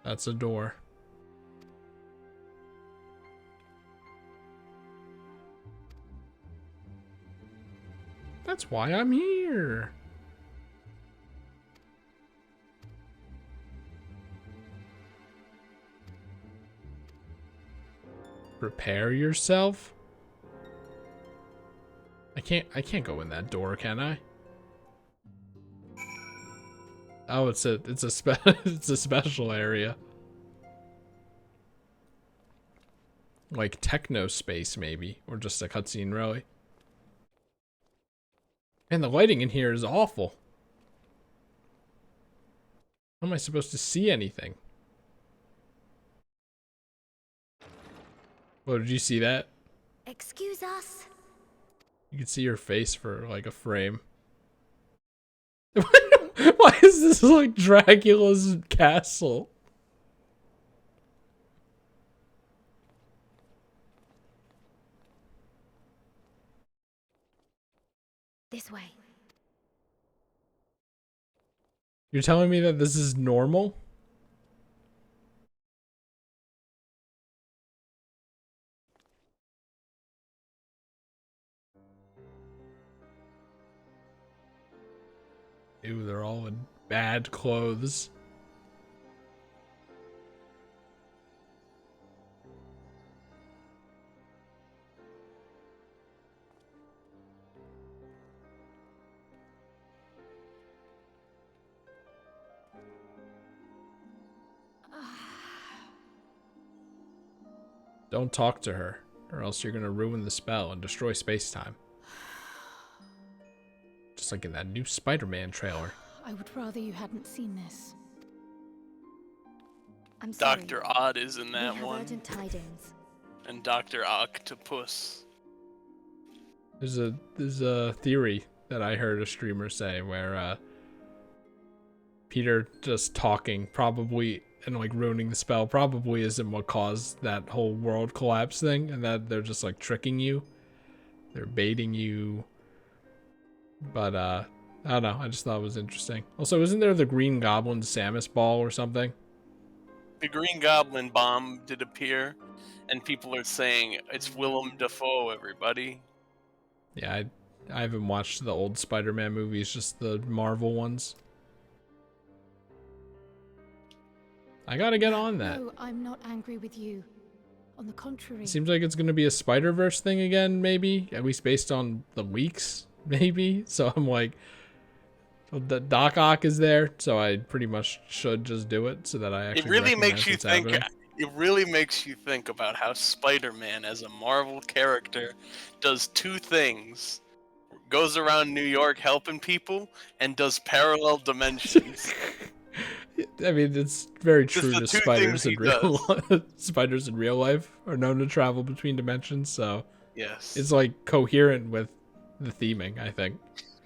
That's a door. That's why I'm here. Prepare yourself? I can't go in that door, can I? Oh, it's a it's a special area. Like techno space maybe, or just a cutscene really. And the lighting in here is awful. How am I supposed to see anything? Oh, did you see that? Excuse us. You can see your face for like a frame. Why is this like Dracula's castle? This way. You're telling me that this is normal? Ew, they're all in bad clothes. Don't talk to her, or else you're gonna ruin the spell and destroy space-time. Just like in that new Spider-Man trailer. I would rather you hadn't seen this. I'm sorry. Dr. Odd is in We that have one. urgent tidings. And Dr. Octopus. There's a theory that I heard a streamer say where Peter just talking probably and like ruining the spell probably isn't what caused that whole world collapse thing, and that they're just like tricking you. They're baiting you. But I don't know. I just thought it was interesting. Also, isn't there the Green Goblin Samus ball or something? The Green Goblin bomb did appear, and people are saying it's Willem Dafoe, everybody. Yeah, I haven't watched the old Spider-Man movies, just the Marvel ones. I gotta get on that. No, I'm not angry with you. On the contrary. It seems like it's gonna be a Spider-Verse thing again, maybe? At least based on the leaks, maybe? So I'm like, so the Doc Ock is there, so I pretty much should just do it so that I actually It really recognize makes you what's think. happening. It really makes you think about how Spider-Man, as a Marvel character, does two things: goes around New York helping people, and does parallel dimensions. I mean, it's very Just true the to two spiders things in he real spiders in real life are known to travel between dimensions, so Yes. it's like coherent with the theming, I think.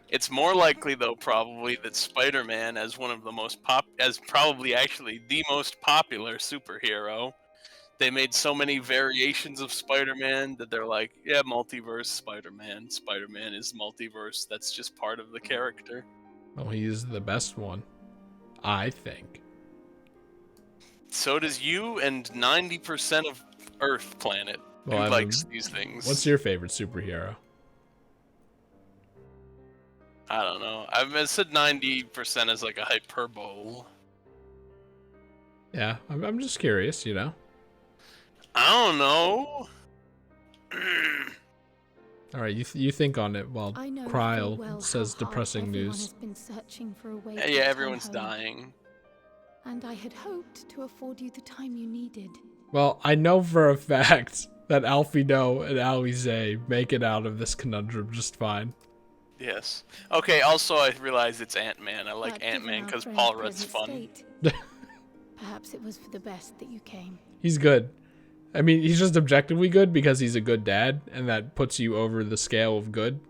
It's more likely, though, probably that Spider-Man, as one of the most as probably actually the most popular superhero, they made so many variations of Spider-Man that they're like, yeah, multiverse Spider-Man. Spider-Man is multiverse. That's just part of the character. Well, he's the best one, I think. So does you and 90% of Earth planet who Well, Evan, likes these things. what's your favorite superhero? I don't know. I said 90% as like a hyperbole. Yeah, I'm just curious, you know. I don't know. All right, you think on it while I know full Kryl well says how hard depressing everyone news. has been searching for a way to Yeah, return everyone's home, dying. and I had hoped to afford you the time you needed. Well, I know for a fact that Alfino and Alize make it out of this conundrum just fine. Yes. Okay, also I realize it's Ant-Man. I like But given Ant-Man our because friend's Paul Rudd's present fun. state, perhaps it was for the best that you came. He's good. I mean, he's just objectively good because he's a good dad, and that puts you over the scale of good.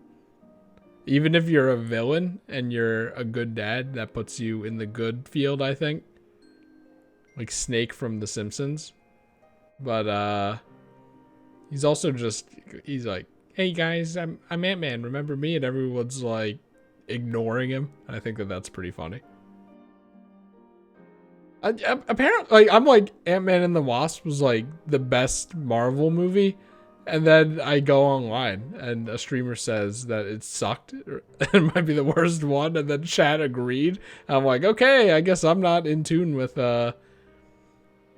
Even if you're a villain and you're a good dad, that puts you in the good field, I think. Like Snake from The Simpsons. But he's also just, he's like, hey guys, I'm Ant-Man, remember me? And everyone's like ignoring him. And I think that that's pretty funny. Apparently, like, I'm like, Ant-Man and the Wasp was like the best Marvel movie, and then I go online and a streamer says that it sucked. It might be the worst one, and then chat agreed. I'm like, okay, I guess I'm not in tune with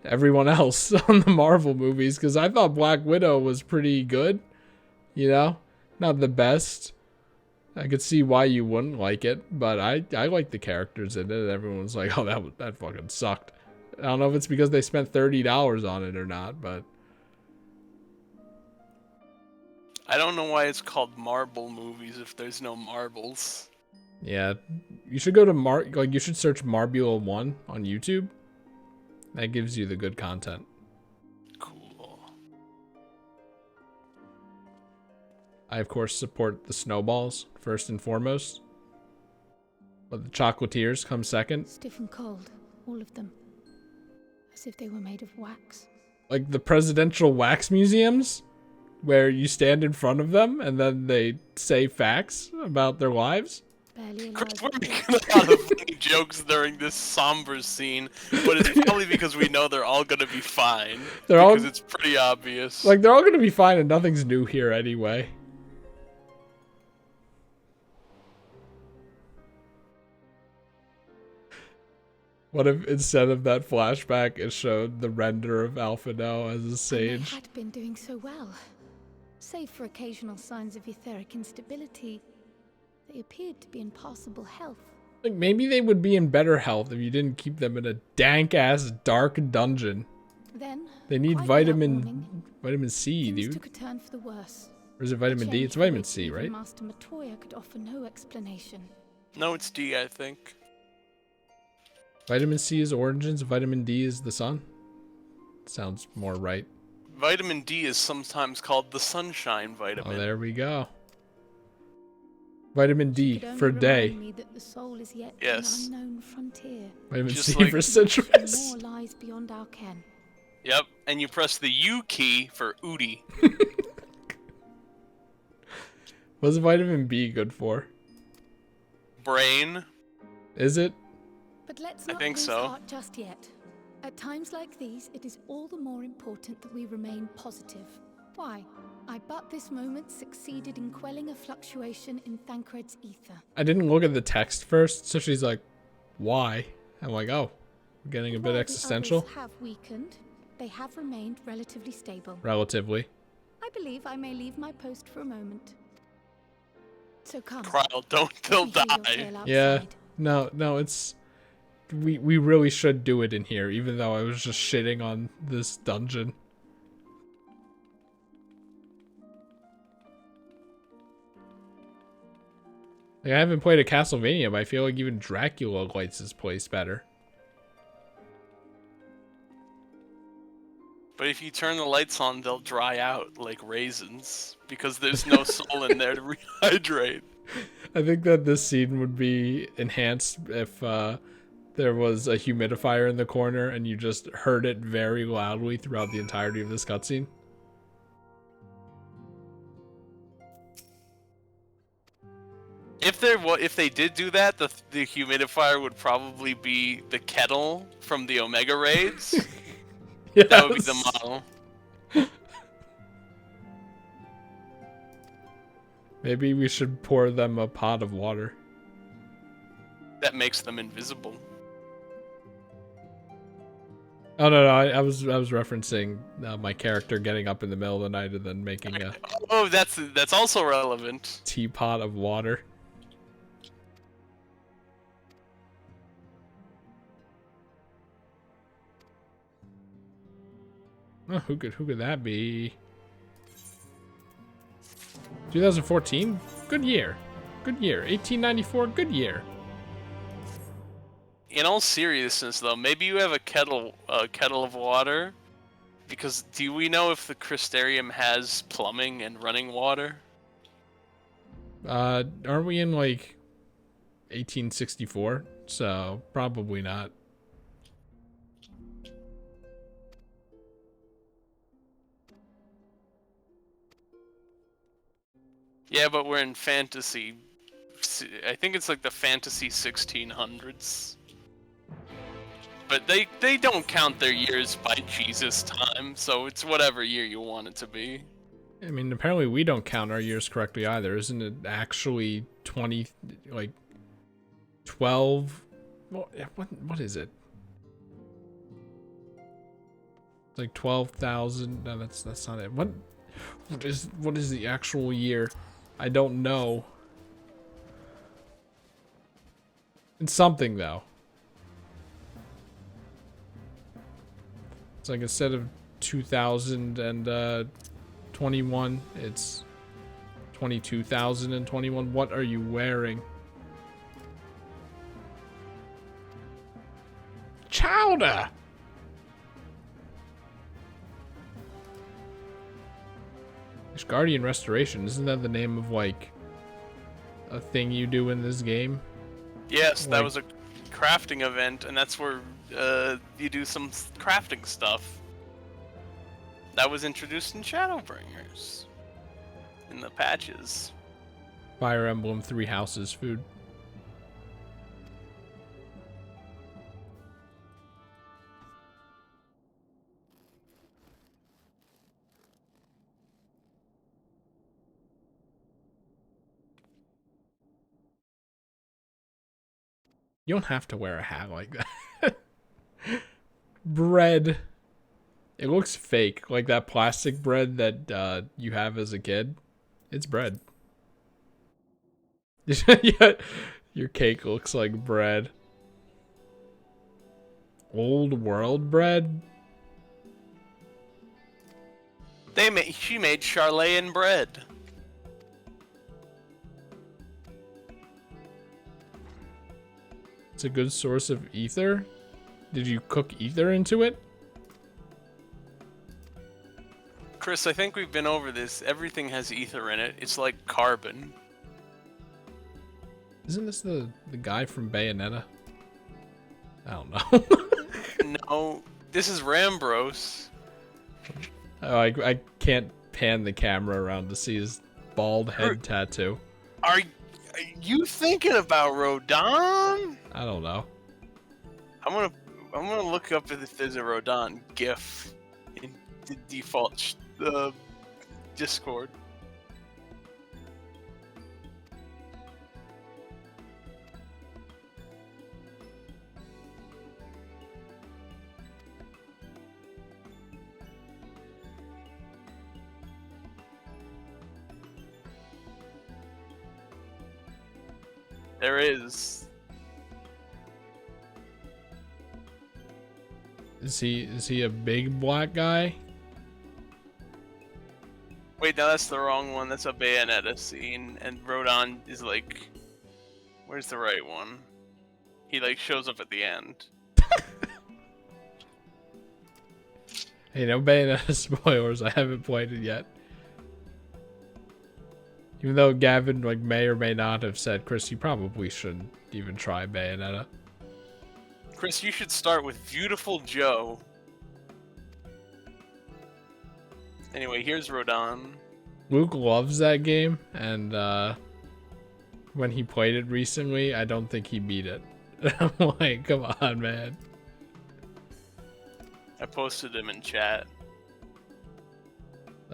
everyone else on the Marvel movies, because I thought Black Widow was pretty good, you know, not the best. I could see why you wouldn't like it, but I like the characters in it. Everyone's like, oh, that fucking sucked. I don't know if it's because they spent $30 on it or not, but I don't know why it's called Marble movies if there's no marbles. yeah, you should go to you should search Marbula 1 on YouTube. That gives you the good content. Cool. I, of course, support the Snowballs, first and foremost. But the Chocolatiers come second. Stiff and cold, all of them. As if they were made of wax. Like the presidential wax museums, where you stand in front of them and then they say facts about their lives. Barely alive. Chris, we're making a lot of funny jokes during this somber scene, but it's probably because we know they're all gonna be fine. Because it's pretty obvious. Like, they're all gonna be fine and nothing's new here anyway. What if instead of that flashback, it showed the render of Alphino as a And sage? they had been doing so well. Save for occasional signs of etheric instability, they appeared to be in passable health. Like, maybe they would be in better health if you didn't keep them in a dank-ass dark dungeon. Then They need quite without warning, vitamin C, things dude. took a turn for the worse. Or is it vitamin D? Change It's for vitamin which C, even right? Master Matoya could offer no explanation. No, it's D, I think. Vitamin C is origins, vitamin D is the sun. Sounds more right. Vitamin D is sometimes called the sunshine vitamin. Oh, there we go. Vitamin She D could only for day. remind me that the soul is yet Yes. an unknown frontier. Vitamin Just C like- for And citrus. more lies beyond our ken. Yep, and you press the U key for Udi. What's vitamin B good for? Brain. Is it? But let's I not think lose so. heart just yet. At times like these, it is all the more important that we remain positive. Why? I but this moment succeeded in quelling a fluctuation in Thancred's ether. I didn't look at the text first, so she's like, why? I'm like, oh, we're getting a bit While existential. The others have weakened, they have remained relatively stable. Relatively. I believe I may leave my post for a moment. So come. Trial, don't, let they'll me hear your die. tale Yeah. outside. No, it's... We really should do it in here, even though I was just shitting on this dungeon. Like, I haven't played a Castlevania, but I feel like even Dracula likes this place better. But if you turn the lights on, they'll dry out like raisins because there's no soul in there to rehydrate. I think that this scene would be enhanced if there was a humidifier in the corner and you just heard it very loudly throughout the entirety of this cutscene. If they did do that, the humidifier would probably be the kettle from the Omega raids. Yes. That would be the model. Maybe we should pour them a pot of water. That makes them invisible. Oh no, I was referencing my character getting up in the middle of the night and then making a Oh, that's also relevant. teapot of water. Oh, who could that be? 2014, good year. Good year. 1894, good year. In all seriousness, though, maybe you have a kettle of water, because do we know if the Crystarium has plumbing and running water? Aren't we in like 1864? So probably not. Yeah, but we're in fantasy. I think it's like the fantasy 1600s. But they don't count their years by Jesus time, so it's whatever year you want it to be. I mean, apparently we don't count our years correctly either. Isn't it actually 20, like 12? What is it? It's like 12,000. No, that's not it. What is the actual year? I don't know. It's something though. It's like instead of 2021, it's 22,021. What are you wearing? Chowder! There's Guardian Restoration. Isn't that the name of, like, a thing you do in this game? Yes, that Like- was a crafting event, and that's where you do some crafting stuff. That was introduced in Shadowbringers. In the patches. Fire Emblem Three Houses food. You don't have to wear a hat like that. Bread. It looks fake, like that plastic bread that you have as a kid. It's bread. Yeah, your cake looks like bread. Old world bread? She made Charlatan bread. It's a good source of ether. Did you cook ether into it? Chris, I think we've been over this. Everything has ether in it. It's like carbon. Isn't this the guy from Bayonetta? I don't know. No, this is Rambros. Oh, I can't pan the camera around to see his bald head tattoo. Are you thinking about Rodon? I don't know. I'm gonna look up if there's a Rodon GIF in the default Discord. There is. Is he a big black guy? Wait, no, that's the wrong one. That's a Bayonetta scene, and Rodon is like, where's the right one? He like shows up at the end. Hey, no Bayonetta spoilers. I haven't played it yet. Even though Gavin like may or may not have said, Chris, you probably shouldn't even try Bayonetta. Chris, you should start with Beautiful Joe. Anyway, here's Rodon. Luke loves that game, and when he played it recently, I don't think he beat it. I'm like, come on, man. I posted him in chat.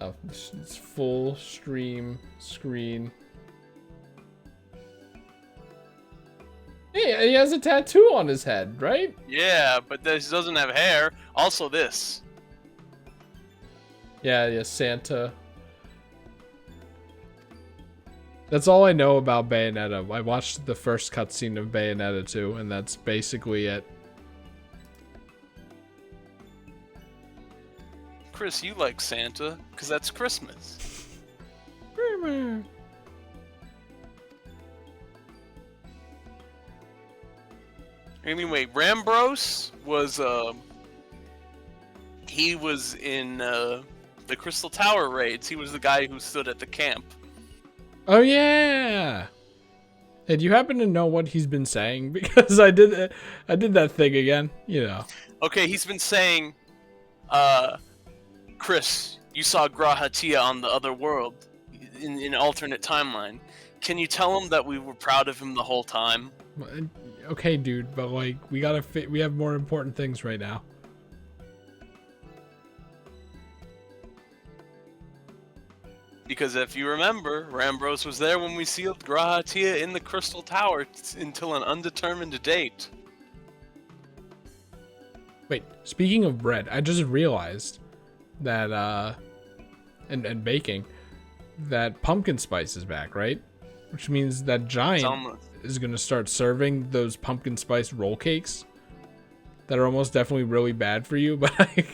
Oh, it's full stream screen. Hey, he has a tattoo on his head, right? Yeah, but this doesn't have hair. Also this. Yeah, Santa. That's all I know about Bayonetta. I watched the first cutscene of Bayonetta 2, and that's basically it. Chris, you like Santa, because that's Christmas. Anyway, Rambros was, he was in, the Crystal Tower raids. He was the guy who stood at the camp. Oh, yeah! Hey, do you happen to know what he's been saying? Because I did that thing again, you know. Okay, he's been saying, Chris, you saw Grahatia on the other world, in an alternate timeline. Can you tell him that we were proud of him the whole time? Okay, dude, but like, we have more important things right now. Because if you remember, Rambros was there when we sealed Grahatia in the Crystal Tower until an undetermined date. Wait, speaking of bread, I just realized that, and baking, that pumpkin spice is back, right? Which means that Giant is going to start serving those pumpkin spice roll cakes that are almost definitely really bad for you, but I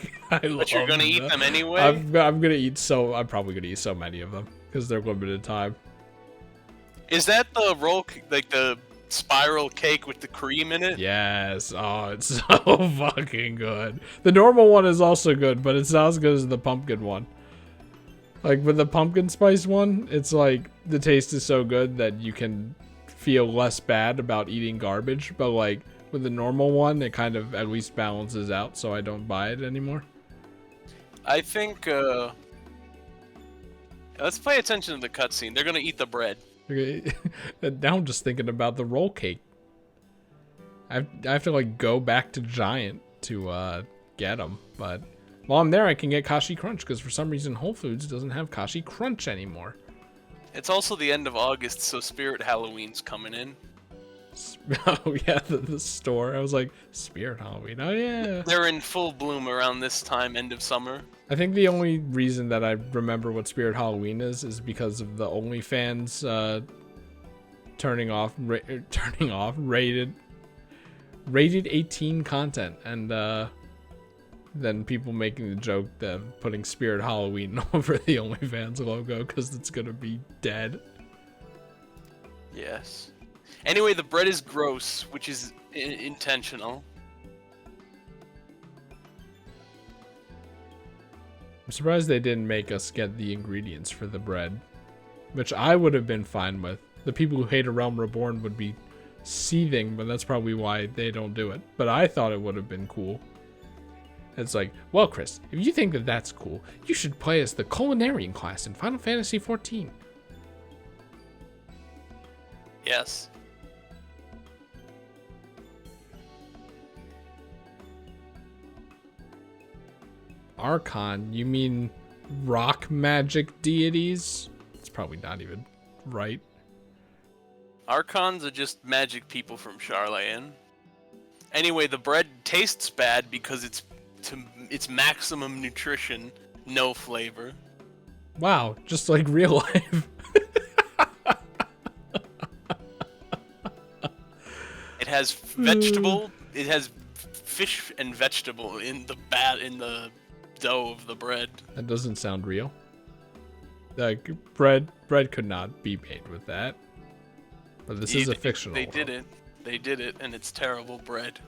love But you're going to eat them anyway? I'm probably going to eat so many of them because they're limited time. Is that the roll, like the spiral cake with the cream in it? Yes. Oh, it's so fucking good. The normal one is also good, but it's not as good as the pumpkin one. Like with the pumpkin spice one, it's like the taste is so good that you can feel less bad about eating garbage, but like with the normal one, it kind of at least balances out, so I don't buy it anymore. I think, let's pay attention to the cutscene. They're gonna eat the bread. Okay. Now I'm just thinking about the roll cake. I have to like go back to Giant to get them, but while I'm there, I can get Kashi Crunch because for some reason Whole Foods doesn't have Kashi Crunch anymore. It's also the end of August, so Spirit Halloween's coming in. Oh yeah, the store. I was like, Spirit Halloween. Oh yeah. They're in full bloom around this time, end of summer. I think the only reason that I remember what Spirit Halloween is because of the OnlyFans turning off rated 18 content, and than people making the joke that putting Spirit Halloween over the OnlyFans logo because it's gonna be dead. Yes. Anyway, the bread is gross, which is intentional. I'm surprised they didn't make us get the ingredients for the bread, which I would have been fine with. The people who hate A Realm Reborn would be seething, but that's probably why they don't do it. But I thought it would have been cool. It's like, well, Chris, if you think that that's cool, you should play as the culinarian class in Final Fantasy XIV. Yes. Archon, you mean rock magic deities? It's probably not even right. Archons are just magic people from Charlayan. Anyway, the bread tastes bad because it's maximum nutrition, no flavor. Wow, just like real life. It has vegetable. It has fish and vegetable in the dough of the bread. That doesn't sound real. Like bread could not be made with that. But this is a fictional. They did it. They did it, and it's terrible bread.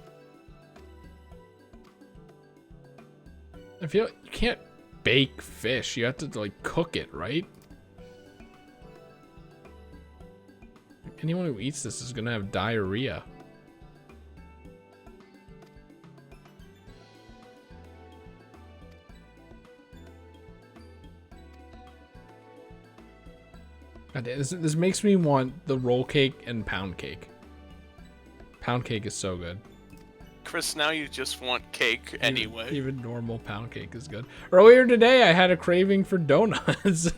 I feel you can't bake fish. You have to like cook it, right? Anyone who eats this is gonna have diarrhea. God, this makes me want the roll cake and pound cake. Pound cake is so good. Chris, now you just want cake anyway. Even normal pound cake is good. Earlier today, I had a craving for donuts.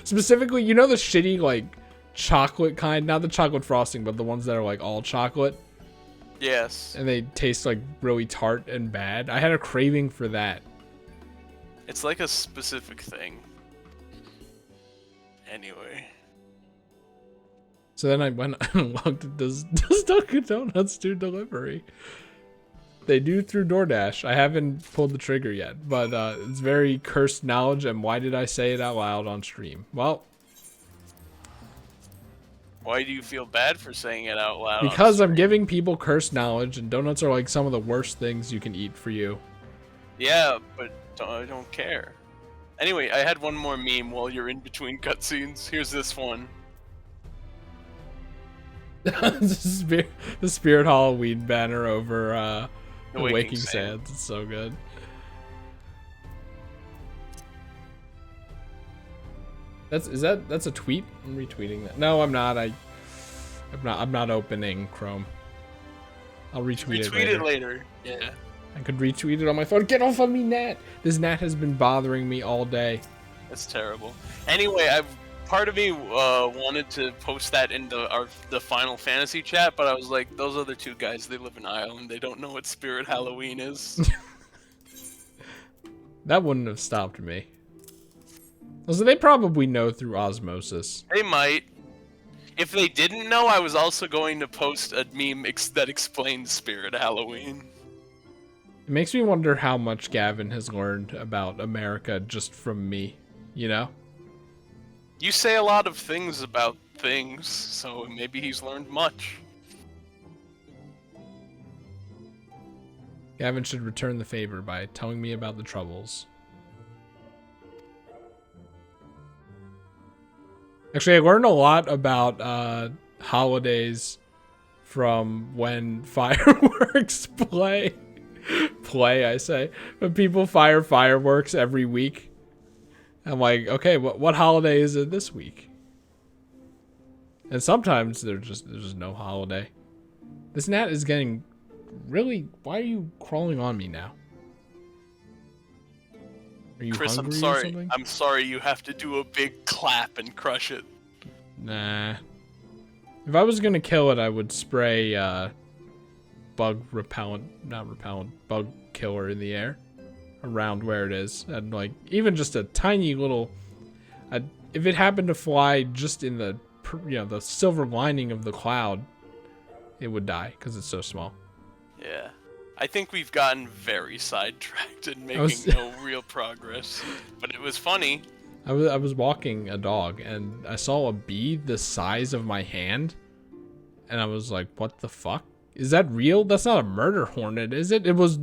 Specifically, you know the shitty, like, chocolate kind? Not the chocolate frosting, but the ones that are, like, all chocolate? Yes. And they taste, like, really tart and bad. I had a craving for that. It's like a specific thing. Anyway. So then I went and looked at does Dunkin' Donuts do delivery? They do through DoorDash. I haven't pulled the trigger yet, but it's very cursed knowledge, and why did I say it out loud on stream? Well, why do you feel bad for saying it out loud? because I'm giving people cursed knowledge, and donuts are like some of the worst things you can eat for you. Yeah, but I don't care. Anyway, I had one more meme while you're in between cutscenes. Here's this one. The Spirit Halloween banner over the Waking Sands. Sands. It's so good. That's a tweet? I'm retweeting that. No, I'm not. I'm not opening Chrome. I'll retweet it later. Yeah. I could retweet it on my phone. Get off of me, Nat! This Nat has been bothering me all day. That's terrible. Anyway, part of me wanted to post that in the Final Fantasy chat, but I was like, those other two guys, they live in Ireland. They don't know what Spirit Halloween is. That wouldn't have stopped me. Also, they probably know through osmosis. They might. If they didn't know, I was also going to post a meme that explains Spirit Halloween. It makes me wonder how much Gavin has learned about America just from me, you know? You say a lot of things about things, so maybe he's learned much. Gavin should return the favor by telling me about the troubles. Actually, I learned a lot about holidays from when fireworks play, I say. When people fire fireworks every week. I'm like, okay, what holiday is it this week? And sometimes there's just no holiday. This Nat is getting really... Why are you crawling on me now? Are you Chris, hungry I'm sorry. or something? I'm sorry you have to do a big clap and crush it. Nah. If I was gonna kill it, I would spray bug killer in the air around where it is, and like even just a tiny little, if it happened to fly just in the the silver lining of the cloud, it would die because it's so small. Yeah. I think we've gotten very sidetracked and making was- no real progress. But it was funny. I was walking a dog and I saw a bee the size of my hand, and I was like, "What the fuck? Is that real? That's not a murder hornet, is it?" It was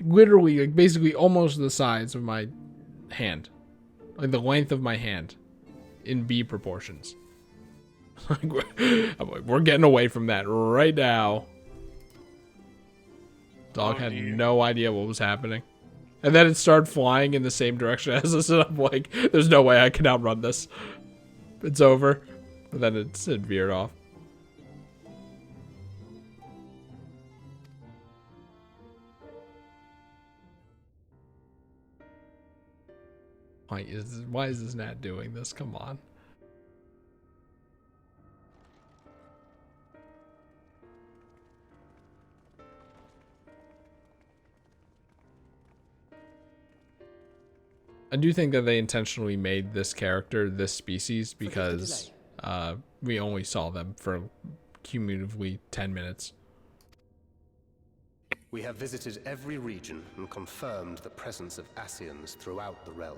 literally, like, basically almost the size of my hand, like the length of my hand, in bee proportions. I'm like, we're getting away from that right now. Dog had no idea what was happening. And then it started flying in the same direction as us, and I'm like, there's no way I can outrun this. It's over. And then it veered off. Why is this gnat doing this? Come on. I do think that they intentionally made this character this species because we only saw them for cumulatively 10 minutes. We have visited every region and confirmed the presence of Ascians throughout the realm.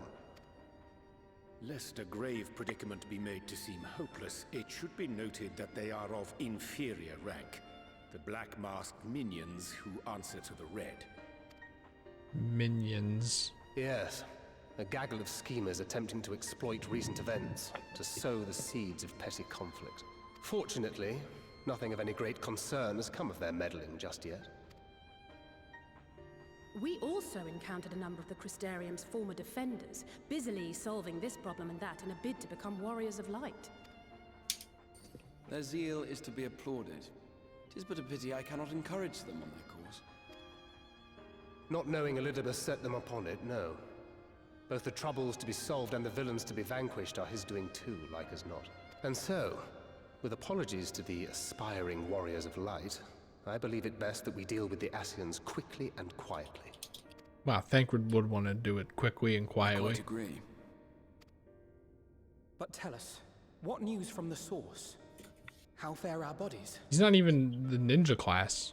Lest a grave predicament be made to seem hopeless, it should be noted that they are of inferior rank. The black-masked minions who answer to the red. Minions. Yes, a gaggle of schemers attempting to exploit recent events to sow the seeds of petty conflict. Fortunately, nothing of any great concern has come of their meddling just yet. We also encountered a number of the Crystarium's former defenders, busily solving this problem and that in a bid to become warriors of light. Their zeal is to be applauded. 'Tis but a pity I cannot encourage them on their cause. Not knowing Elidibus set them upon it, no. Both the troubles to be solved and the villains to be vanquished are his doing too, like as not. And so, with apologies to the aspiring warriors of light, I believe it best that we deal with the Ascians quickly and quietly. Wow, Thancred would want to do it quickly and I quietly. quite agree. But tell us, what news from the source? How fare our bodies? He's not even the ninja class.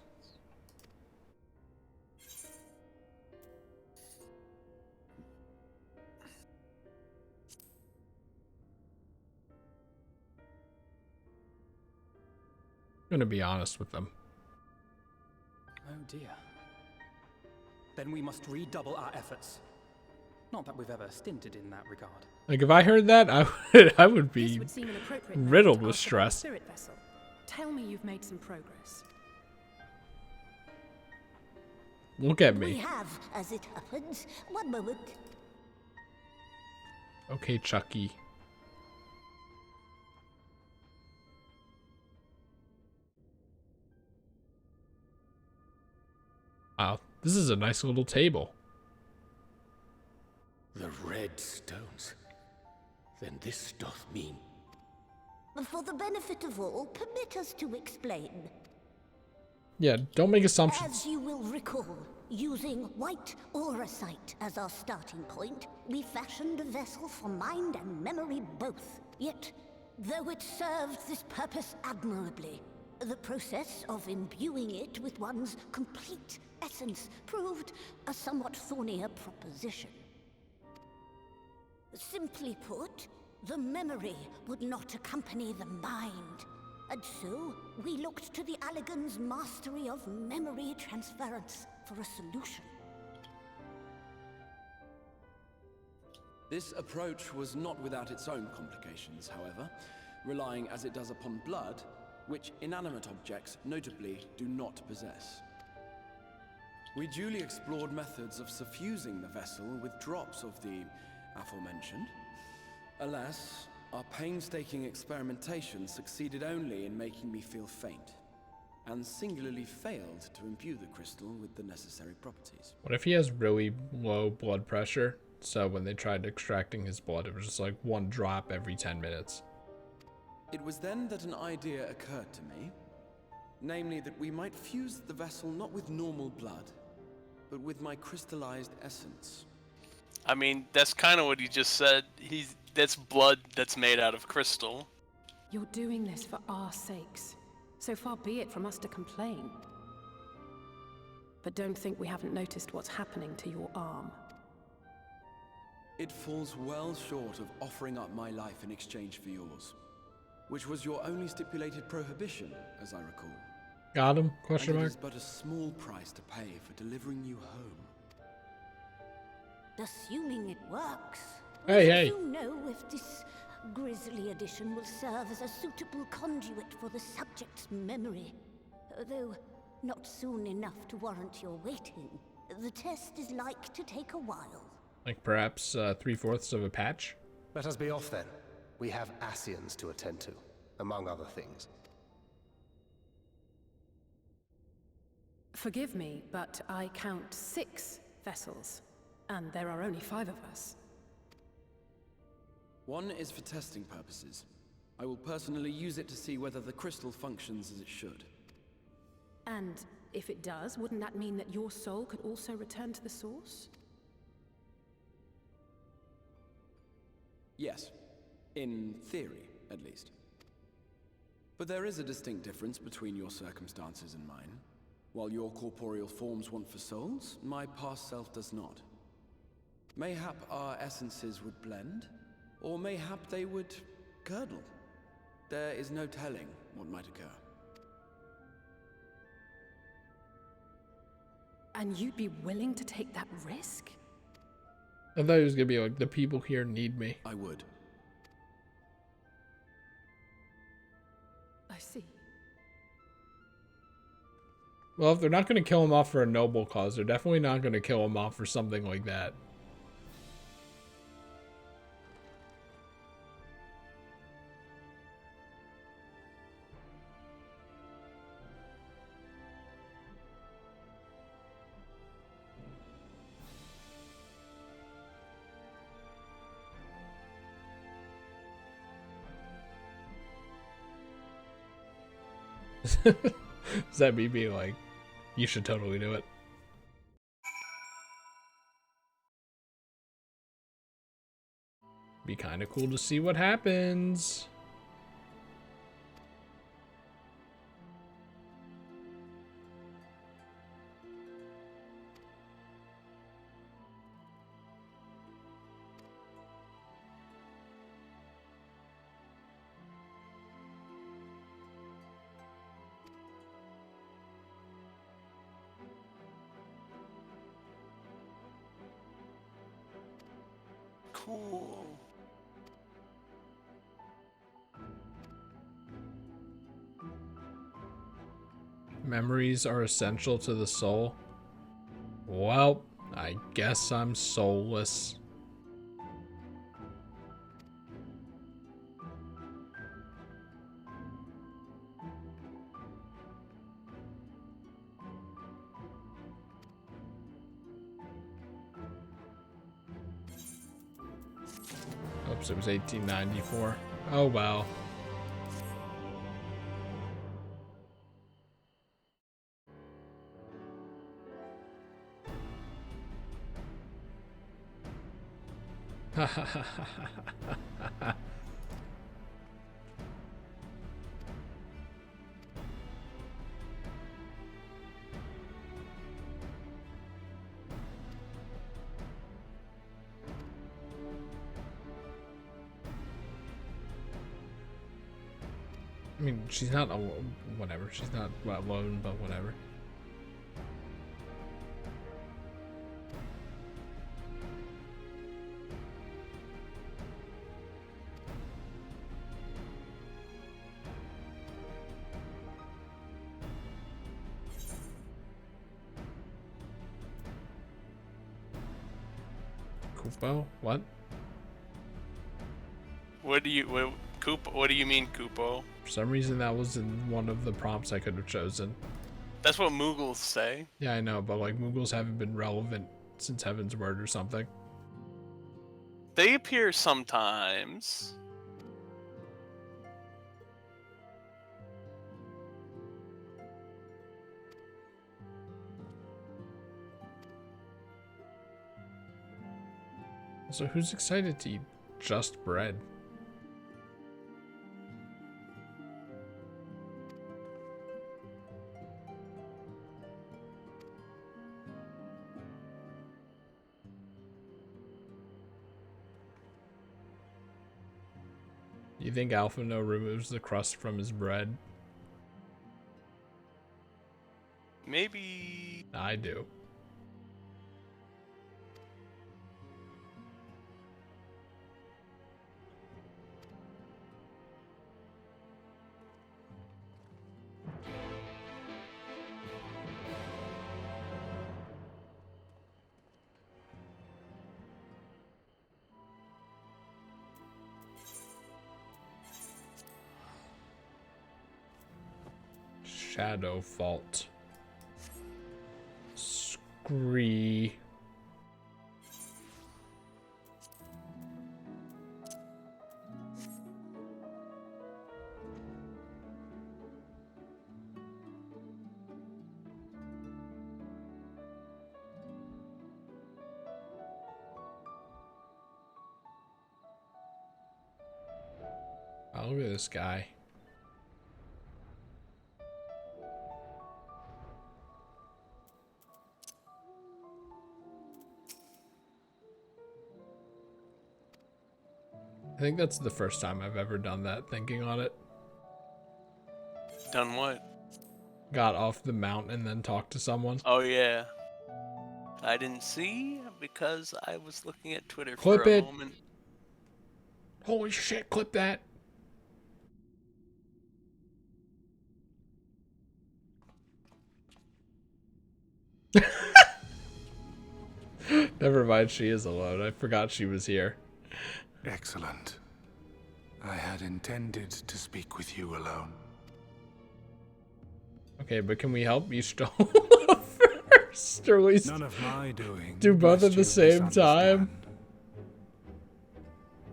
I'm gonna be honest with them. Oh dear. Then we must redouble our efforts. Not that we've ever stinted in that regard. Like, if I heard that, I would This be would seem an appropriate moment riddled to with ask about the stress. Spirit vessel. Tell me you've made some progress. Look at We me. have, as it happens. One moment. Okay, Chucky. Wow, this is a nice little table. The red stones. Then this doth mean... For the benefit of all, permit us to explain. Yeah, don't make assumptions. As you will recall, using white auracite as our starting point, we fashioned a vessel for mind and memory both. Yet, though it served this purpose admirably, the process of imbuing it with one's complete essence proved a somewhat thornier proposition. Simply put, the memory would not accompany the mind. And so, we looked to the Allegan's mastery of memory transference for a solution. This approach was not without its own complications, however, relying as it does upon blood, which inanimate objects notably do not possess. We duly explored methods of suffusing the vessel with drops of the aforementioned. Alas, our painstaking experimentation succeeded only in making me feel faint, and singularly failed to imbue the crystal with the necessary properties. What if he has really low blood pressure? So when they tried extracting his blood, it was just like one drop every 10 minutes. It was then that an idea occurred to me, namely that we might fuse the vessel not with normal blood, but with my crystallized essence. I mean, that's kind of what he just said. That's blood that's made out of crystal. You're doing this for our sakes. So far be it from us to complain. But don't think we haven't noticed what's happening to your arm. It falls well short of offering up my life in exchange for yours, which was your only stipulated prohibition, as I recall. Got him? Question and mark. it is but a small price to pay for delivering you home. Assuming it works, Hey, we hey. soon know if this grisly addition will serve as a suitable conduit for the subject's memory. Though not soon enough to warrant your waiting. The test is like to take a while. Like perhaps 3/4 of a patch? Let us be off then. We have Ascians to attend to, among other things. Forgive me, but I count 6 vessels, and there are only 5 of us. One is for testing purposes. I will personally use it to see whether the crystal functions as it should. And if it does, wouldn't that mean that your soul could also return to the source? Yes. In theory, at least. But there is a distinct difference between your circumstances and mine. While your corporeal forms want for souls, my past self does not. Mayhap our essences would blend, or mayhap they would curdle. There is no telling what might occur. And you'd be willing to take that risk? I thought it was gonna be like, the people here need me. I would. I see. Well, if they're not gonna kill him off for a noble cause, they're definitely not gonna kill him off for something like that. Does that me being like, you should totally do it? Be kind of cool to see what happens. Cool. Memories are essential to the soul. Well, I guess I'm soulless. Oops, it was 1894. Oh well. I mean, she's not alone, whatever. She's not alone, but whatever. Kupo? What? What do you mean, Kupo? For some reason, that was in one of the prompts I could have chosen. That's what Moogles say. Yeah, I know, but like Moogles haven't been relevant since Heaven's Word or something. They appear sometimes. So who's excited to eat just bread? Do you think Alphino removes the crust from his bread? Maybe. I do. Shadow Fault. Scree. Oh, look at this guy. I think that's the first time I've ever done that, thinking on it. Done what? Got off the mount and then talked to someone. Oh, yeah. I didn't see because I was looking at Twitter Clip for a it. moment. Holy shit, clip that. Never mind, she is alone. I forgot she was here. Excellent. I had intended to speak with you alone. Okay, but can we help you stall first? Or at least None of my doing. do both at the lest you same time? misunderstand.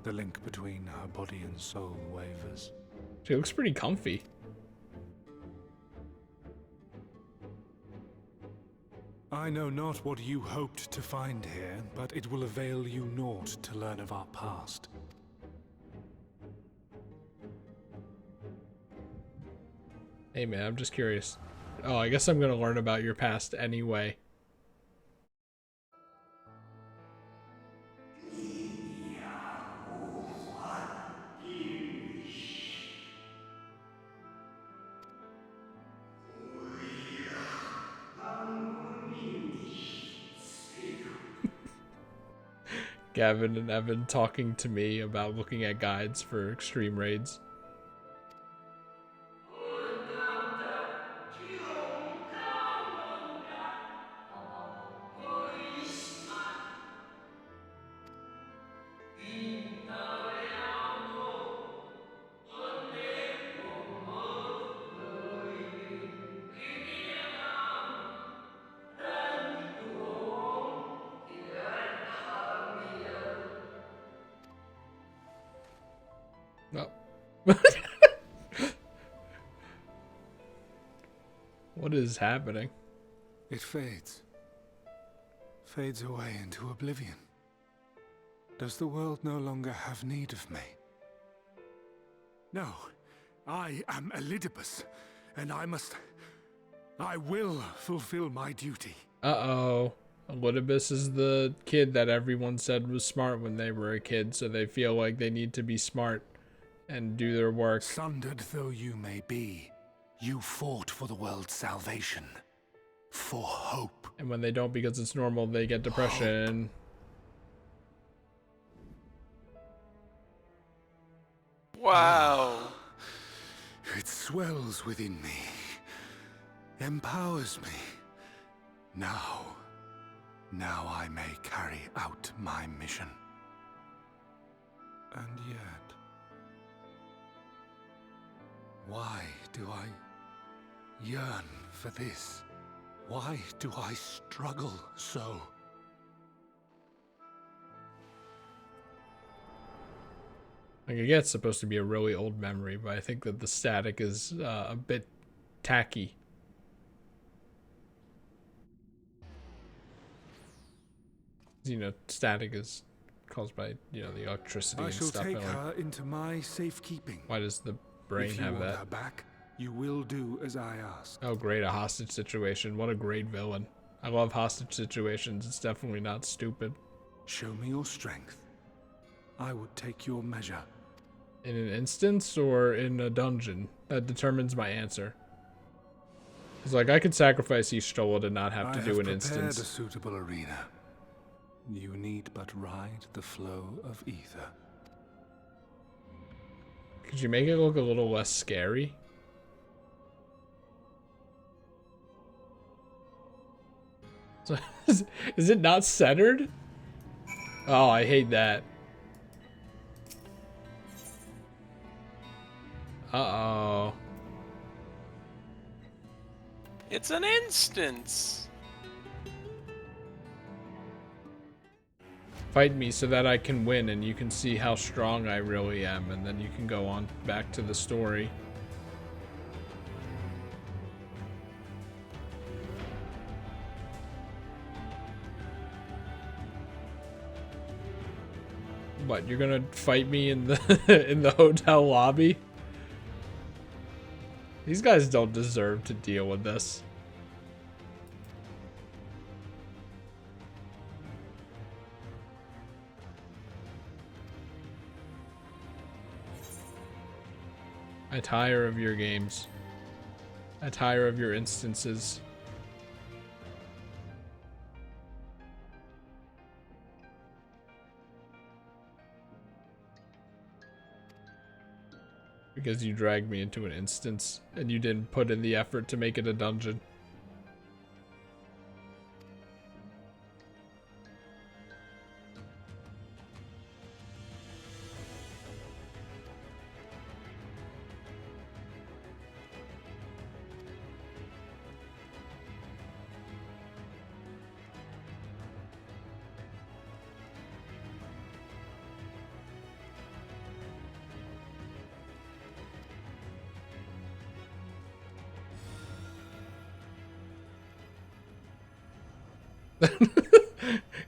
The link between her body and soul wavers. She looks pretty comfy. I know not what you hoped to find here, but it will avail you naught to learn of our past. Hey man, I'm just curious. Oh, I guess I'm gonna learn about your past anyway. Gavin and Evan talking to me about looking at guides for extreme raids. No. What is happening? It fades. Fades away into oblivion. Does the world no longer have need of me? No. I am Elidibus, and I will fulfill my duty. Uh-oh. Elidibus is the kid that everyone said was smart when they were a kid, so they feel like they need to be smart and do their work. Sundered though you may be, you fought for the world's salvation. For hope. And when they don't because it's normal, they get depression. Wow. It swells within me. Empowers me. Now I may carry out my mission. And yet, why do I yearn for this? Why do I struggle so? Like, I get it's supposed to be a really old memory, but I think that the static is a bit tacky. You know, static is caused by, you know, the electricity and stuff. I shall take her into my safekeeping. Why does the brain if you have want that? her back, you will do as I ask. Oh, great, a hostage situation. What a great villain. I love hostage situations. It's definitely not stupid. Show me your strength. I would take your measure. In an instance or in a dungeon? That determines my answer. It's like I could sacrifice Y'shtola to not have to do an instance. I have prepared a suitable arena. You need but ride the flow of ether. Could you make it look a little less scary? So, is it not centered? Oh, I hate that. Uh-oh. It's an instance. Fight me so that I can win and you can see how strong I really am, and then you can go on back to the story. What, you're gonna fight me in the in the hotel lobby? These guys don't deserve to deal with this. I tire of your games. I tire of your instances. Because you dragged me into an instance and you didn't put in the effort to make it a dungeon.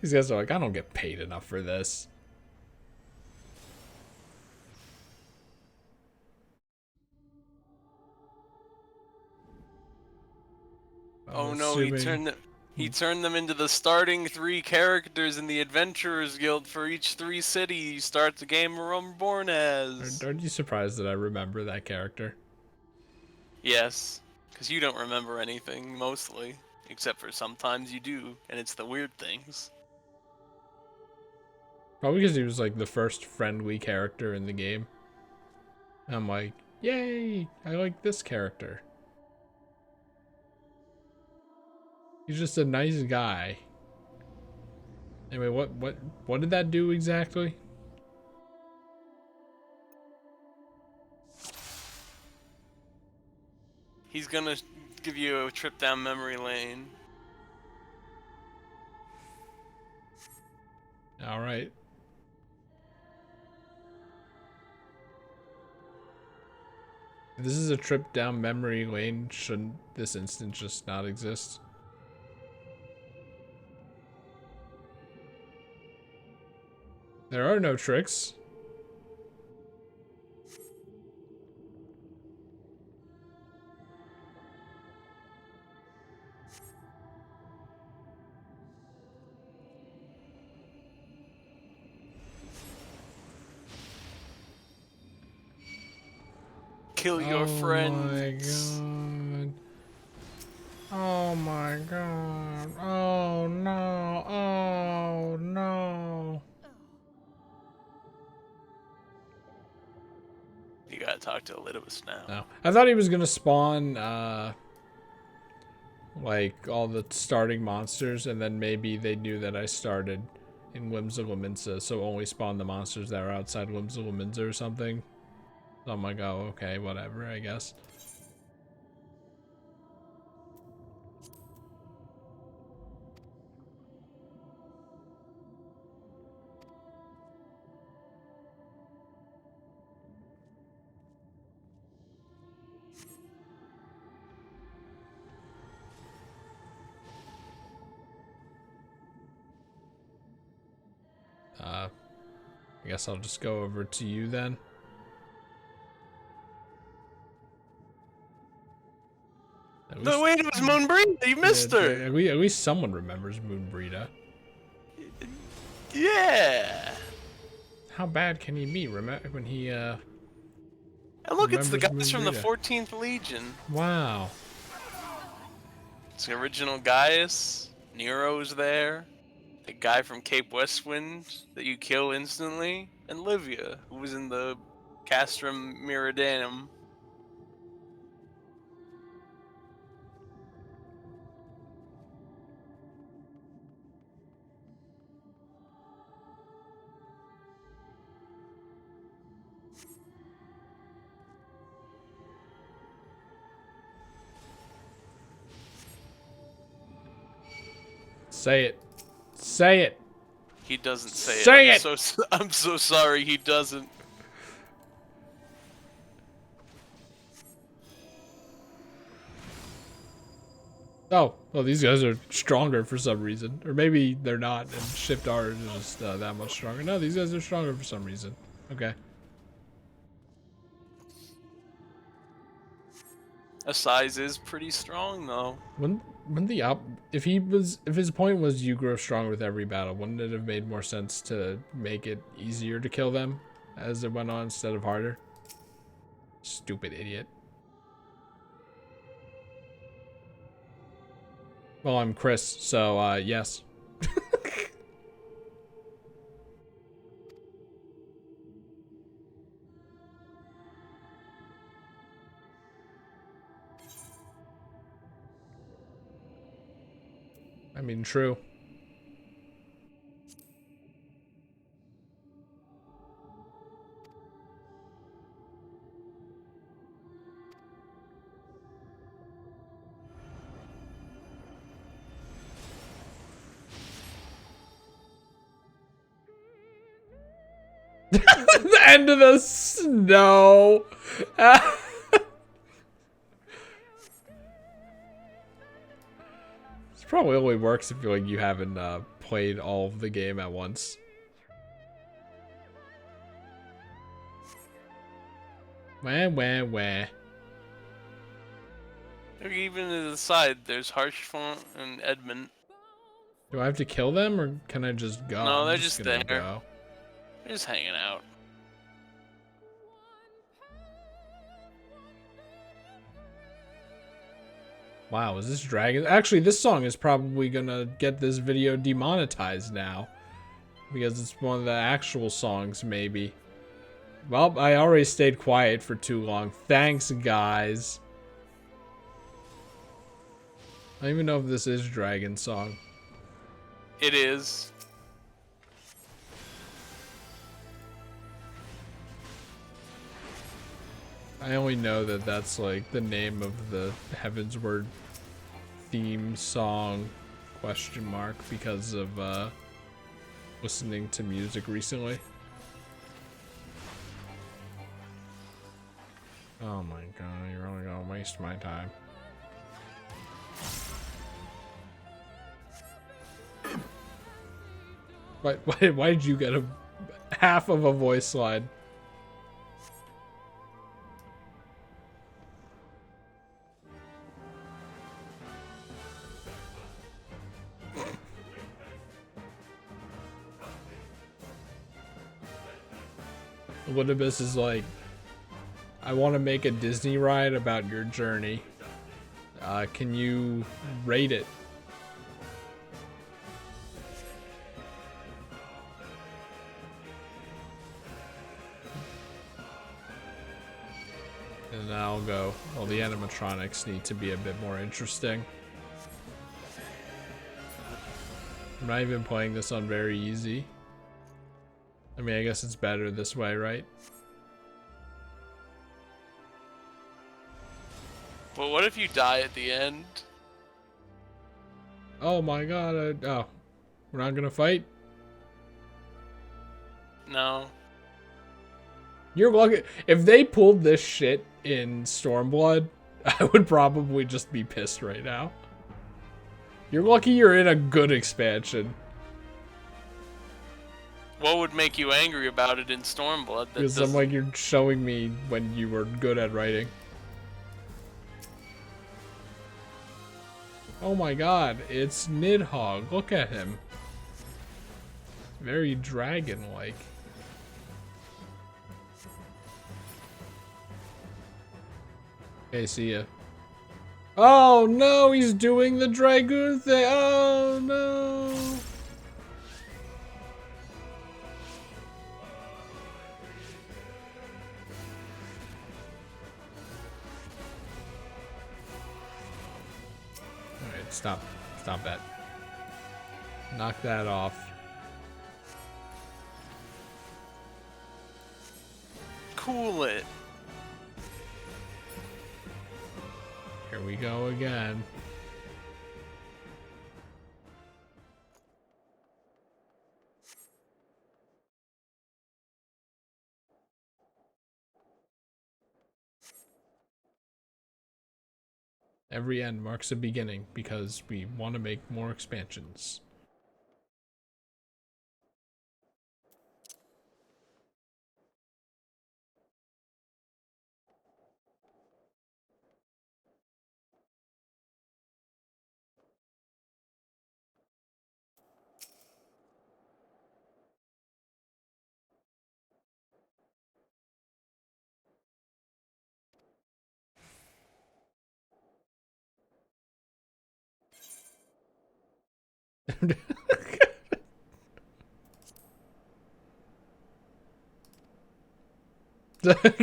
These guys are like, I don't get paid enough for this. Oh no, he turned them into the starting 3 characters in the Adventurers Guild for each 3 cities you start the game reborn as. Aren't you surprised that I remember that character? Yes, because you don't remember anything, mostly. Except for sometimes you do, and it's the weird things. Probably because he was like the first friendly character in the game. I'm like, yay, I like this character. He's just a nice guy. Anyway, what did that do exactly? He's gonna give you a trip down memory lane. All right. If this is a trip down memory lane, shouldn't this instance just not exist? There are no tricks. Kill your friends. Oh my god. Oh no. Oh no. You gotta talk to Elidibus now. No. I thought he was gonna spawn like all the starting monsters, and then maybe they knew that I started in Whimsical, so only spawn the monsters that are outside Whimsical or something. So I'm like, oh, okay, whatever, I guess. I guess I'll just go over to you then. No, wait, it was Moonbreed. You missed her. At least someone remembers Moonbreeda. Yeah. How bad can he be? Remember when he And look, it's the Remembers guys from the Moon 14th Legion. Wow. It's the original Gaius. Nero's there. The guy from Cape Westwind that you kill instantly. And Livia, who was in the Castrum Meridianum. Say it. Say it. He doesn't say, Say it. it! I'm so sorry he doesn't. Oh, well, these guys are stronger for some reason. Or maybe they're not, and Shift R is just that much stronger. No, these guys are stronger for some reason. Okay. A size is pretty strong, though. If his point was you grow stronger with every battle, wouldn't it have made more sense to make it easier to kill them as it went on instead of harder? Stupid idiot. Well, I'm Chris, so yes. I mean, true. The end of the snow. This probably only works if you haven't played all of the game at once. Wah. Look, even to the side, there's Harshfont and Edmund. Do I have to kill them or can I just go? No, they're I'm just gonna there. go. They're just hanging out. Wow, is this dragon? Actually, this song is probably gonna get this video demonetized now. Because it's one of the actual songs, maybe. Well, I already stayed quiet for too long. Thanks, guys. I don't even know if this is Dragon Song. It is. I only know that that's like the name of the Heavensward theme song question mark because of listening to music recently. Oh my god, you're only gonna waste my time. Why did you get a half of a voice slide? Elidibus is like, I want to make a Disney ride about your journey. Can you rate it? And I'll go, well, the animatronics need to be a bit more interesting. I'm not even playing this on very easy. I mean, I guess it's better this way, right? But what if you die at the end? Oh my god, oh. We're not gonna fight? No. You're lucky. If they pulled this shit in Stormblood, I would probably just be pissed right now. You're lucky you're in a good expansion. What would make you angry about it in Stormblood? Because I'm like, you're showing me when you were good at writing. Oh my god, it's Nidhogg. Look at him. Very dragon-like. Okay, see ya. Oh no, he's doing the Dragoon thing. Oh no. Alright, stop. Stop that. Knock that off. Cool it. Here we go again. Every end marks a beginning because we want to make more expansions.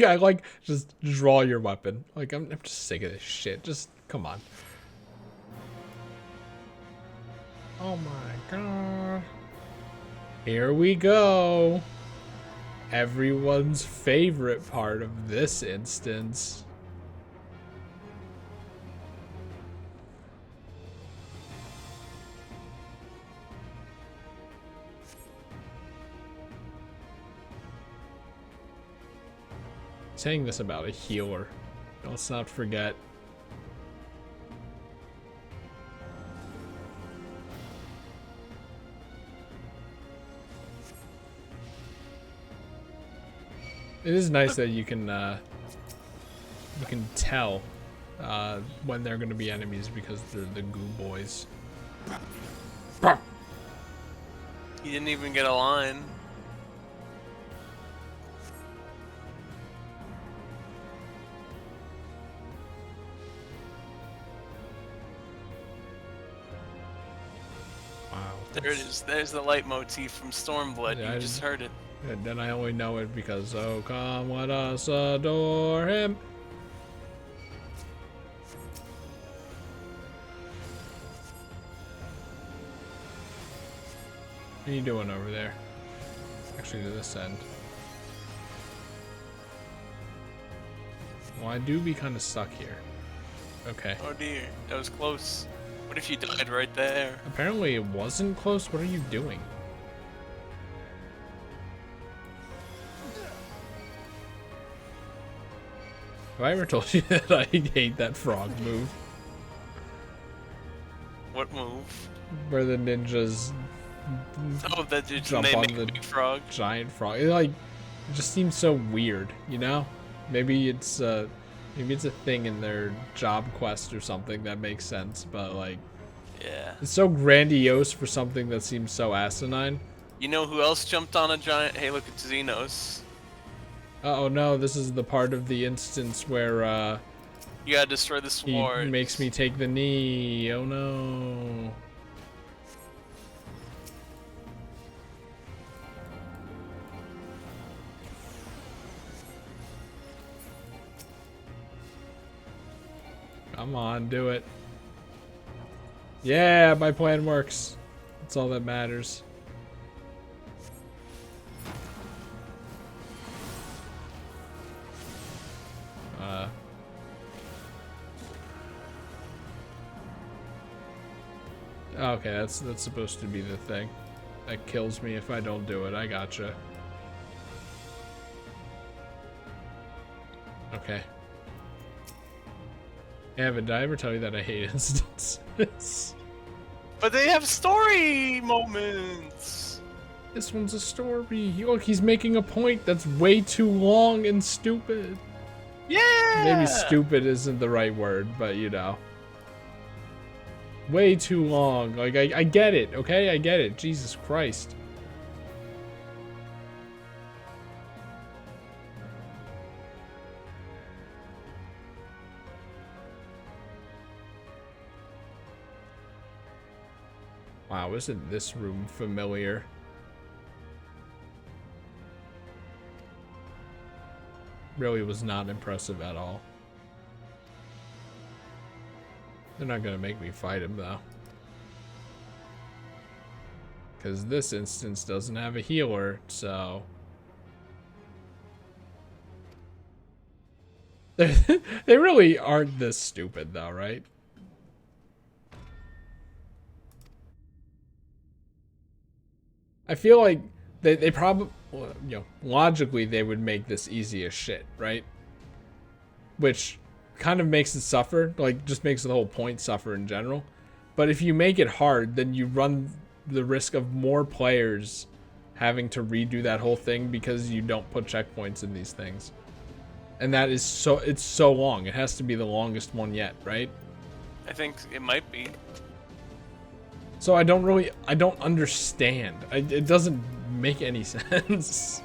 I like just draw your weapon. Like I'm just sick of this shit. Just come on. Oh my god. Here we go. Everyone's favorite part of this instance. Saying this about a healer. Let's not forget. It is nice that you can tell when they're going to be enemies because they're the goo boys. He didn't even get a line. Wow. There it is. There's the leitmotif from Stormblood. Yeah, You just heard it. And then I only know it because, oh, come let us adore him. What are you doing over there? Actually, to this end. Well, I do be kind of stuck here. Okay. Oh dear, that was close. What if you died right there? Apparently it wasn't close. What are you doing? Have I ever told you that I hate that frog move? What move? Where the ninjas Oh, that dude jump they on make the a big frog. giant frog. It just seems so weird, you know? Maybe it's a thing in their job quest or something that makes sense, but like, Yeah. it's so grandiose for something that seems so asinine. You know who else jumped on a giant? Hey, look at Xenos. Oh no, this is the part of the instance where You gotta destroy the he sword. makes me take the knee. Oh no. Come on, do it. Yeah, my plan works. That's all that matters. Okay, that's supposed to be the thing. That kills me if I don't do it. I gotcha. Okay. Evan, did I ever tell you that I hate instances? But they have story moments. This one's a story. Look, he's making a point that's way too long and stupid. Yeah. Maybe stupid isn't the right word, but you know. Way too long. Like, I get it, okay? I get it. Jesus Christ. Wow, isn't this room familiar? Really was not impressive at all. They're not gonna make me fight him though. Because this instance doesn't have a healer, so... They really aren't this stupid though, right? I feel like they probably, you know, logically they would make this easy as shit, right? Which kind of makes it suffer, like just makes the whole point suffer in general. But if you make it hard, then you run the risk of more players having to redo that whole thing because you don't put checkpoints in these things. And that is so, it's so long. It has to be the longest one yet, right? I think it might be. So I don't understand. It doesn't make any sense.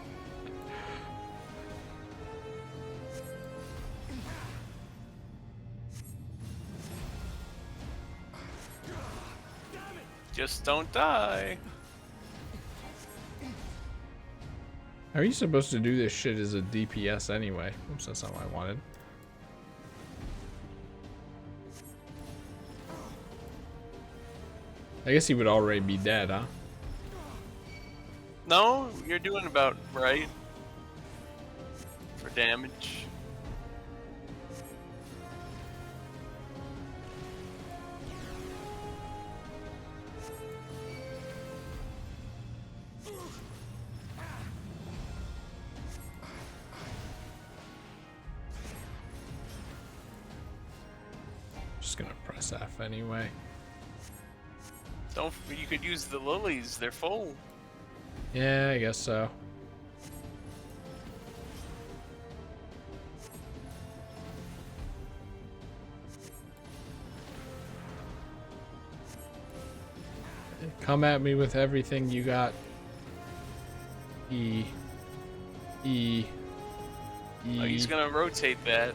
Just don't die. How are you supposed to do this shit as a DPS anyway? Oops, that's not what I wanted. I guess he would already be dead, huh? No, you're doing about right. For damage. Just gonna press F anyway. Don't. You could use the lilies. They're full. Yeah, I guess so. Come at me with everything you got. E. E. E. Oh, he's gonna rotate that.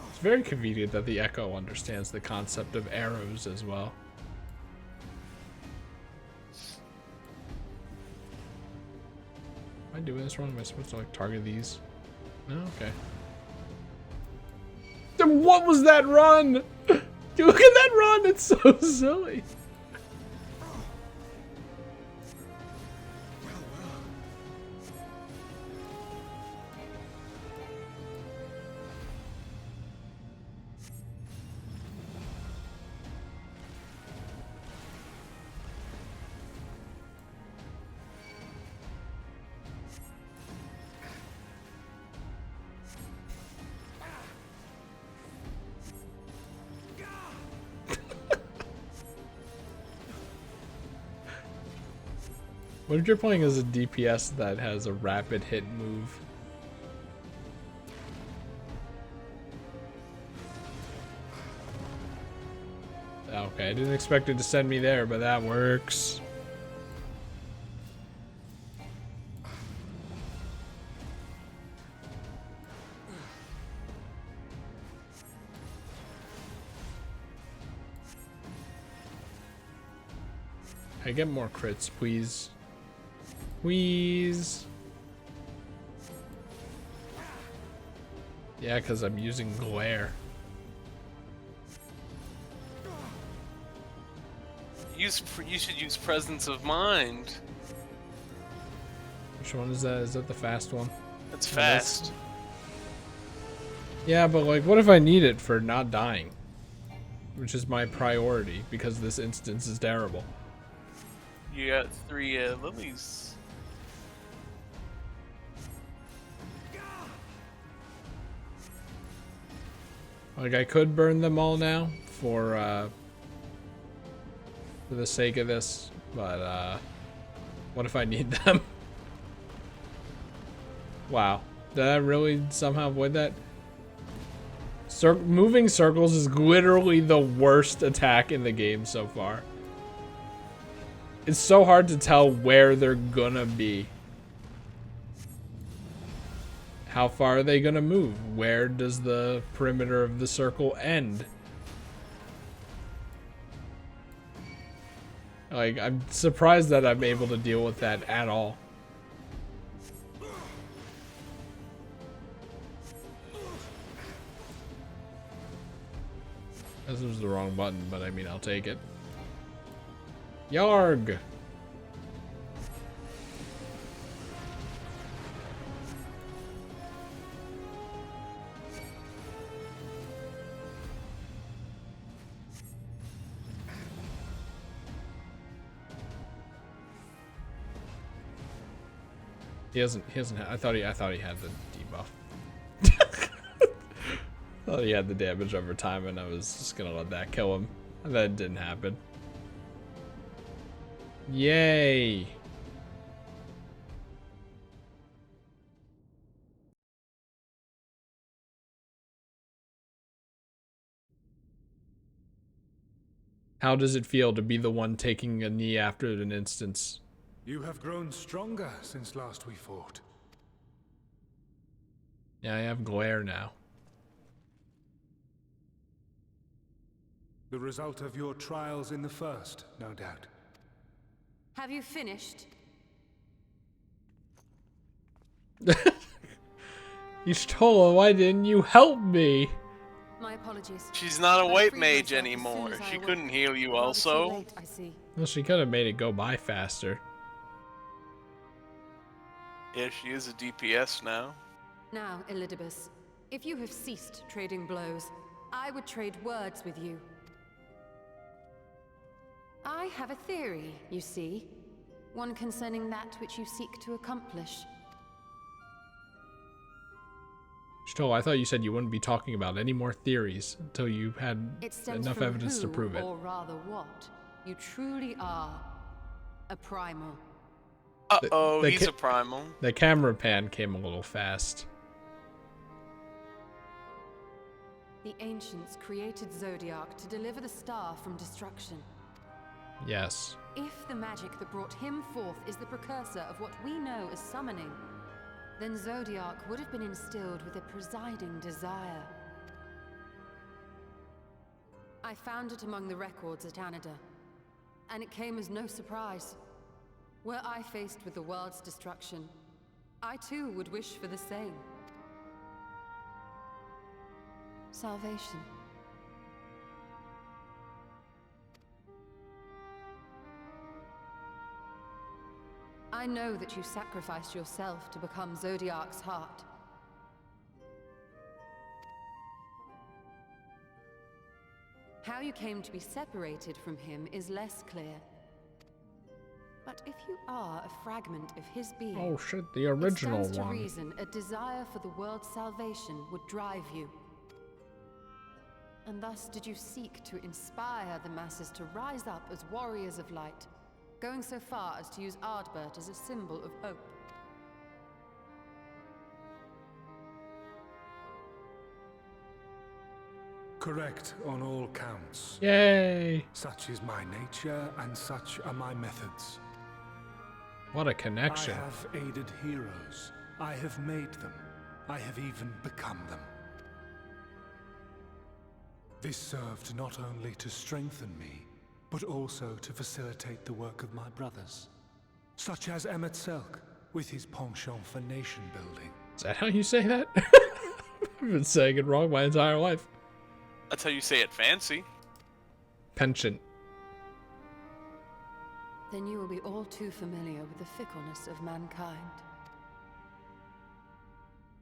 It's very convenient that the Echo understands the concept of arrows as well. Am I doing this wrong? Am I supposed to like target these? No, okay. Then what was that run? Dude, look at that run! It's so silly. What if you're playing as a DPS that has a rapid hit move? Okay, I didn't expect it to send me there, but that works. I get more crits, please. Please. Yeah, because I'm using glare. You should use presence of mind. Which one is that? Is that the fast one? That's fast. Yeah, but like, what if I need it for not dying? Which is my priority, because this instance is terrible. You got 3 lilies. Like, I could burn them all now for the sake of this, but what if I need them? Wow, did I really somehow avoid that? Moving circles is literally the worst attack in the game so far. It's so hard to tell where they're gonna be. How far are they gonna move? Where does the perimeter of the circle end? Like, I'm surprised that I'm able to deal with that at all. This was the wrong button, but I mean, I'll take it. Yarg! He hasn't, I thought he had the debuff. I thought he had the damage over time and I was just gonna let that kill him. And that didn't happen. Yay! How does it feel to be the one taking a knee after an instance? You have grown stronger since last we fought. Yeah, I have glare now. The result of your trials in the first, no doubt. Have you finished? You stole it. Why didn't you help me? My apologies. She's not a I white freed mage myself as soon anymore. as I She awoke. couldn't heal you Rather too also. late, I see. Well, she could have made it go by faster. Yeah, she is a DPS now. Now, Elidibus, if you have ceased trading blows, I would trade words with you. I have a theory, you see. One concerning that which you seek to accomplish. Stoll, I thought you said you wouldn't be talking about any more theories until you had It stems enough from evidence to who, prove it. or rather what, you truly are. A primal. Uh-oh, the he's ca- a primal. The camera pan came a little fast. The ancients created Zodiac to deliver the star from destruction. Yes. If the magic that brought him forth is the precursor of what we know as summoning, then Zodiac would have been instilled with a presiding desire. I found it among the records at Anida, and it came as no surprise. Were I faced with the world's destruction, I too would wish for the same. Salvation. I know that you sacrificed yourself to become Zodiac's heart. How you came to be separated from him is less clear. But if you are a fragment of his being, Oh shit, the original it stands to one. reason a desire for the world's salvation would drive you. And thus did you seek to inspire the masses to rise up as warriors of light, going so far as to use Ardbert as a symbol of hope. Correct on all counts. Yay! Such is my nature, and such are my methods. What a connection. I have aided heroes. I have made them. I have even become them. This served not only to strengthen me, but also to facilitate the work of my brothers, such as Emmett Selk, with his penchant for nation building. Is that how you say that? I've been saying it wrong my entire life. That's how you say it fancy. Penchant. Then you will be all too familiar with the fickleness of mankind.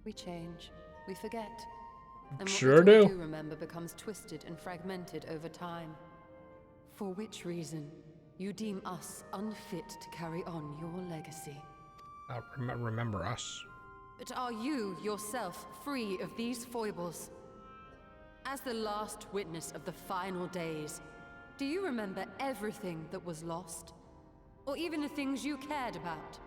We change, we forget, and Sure what little do. we do remember becomes twisted and fragmented over time. For which reason, you deem us unfit to carry on your legacy. Remember us. But are you, yourself, free of these foibles? As the last witness of the final days, do you remember everything that was lost? Or even the things you cared about?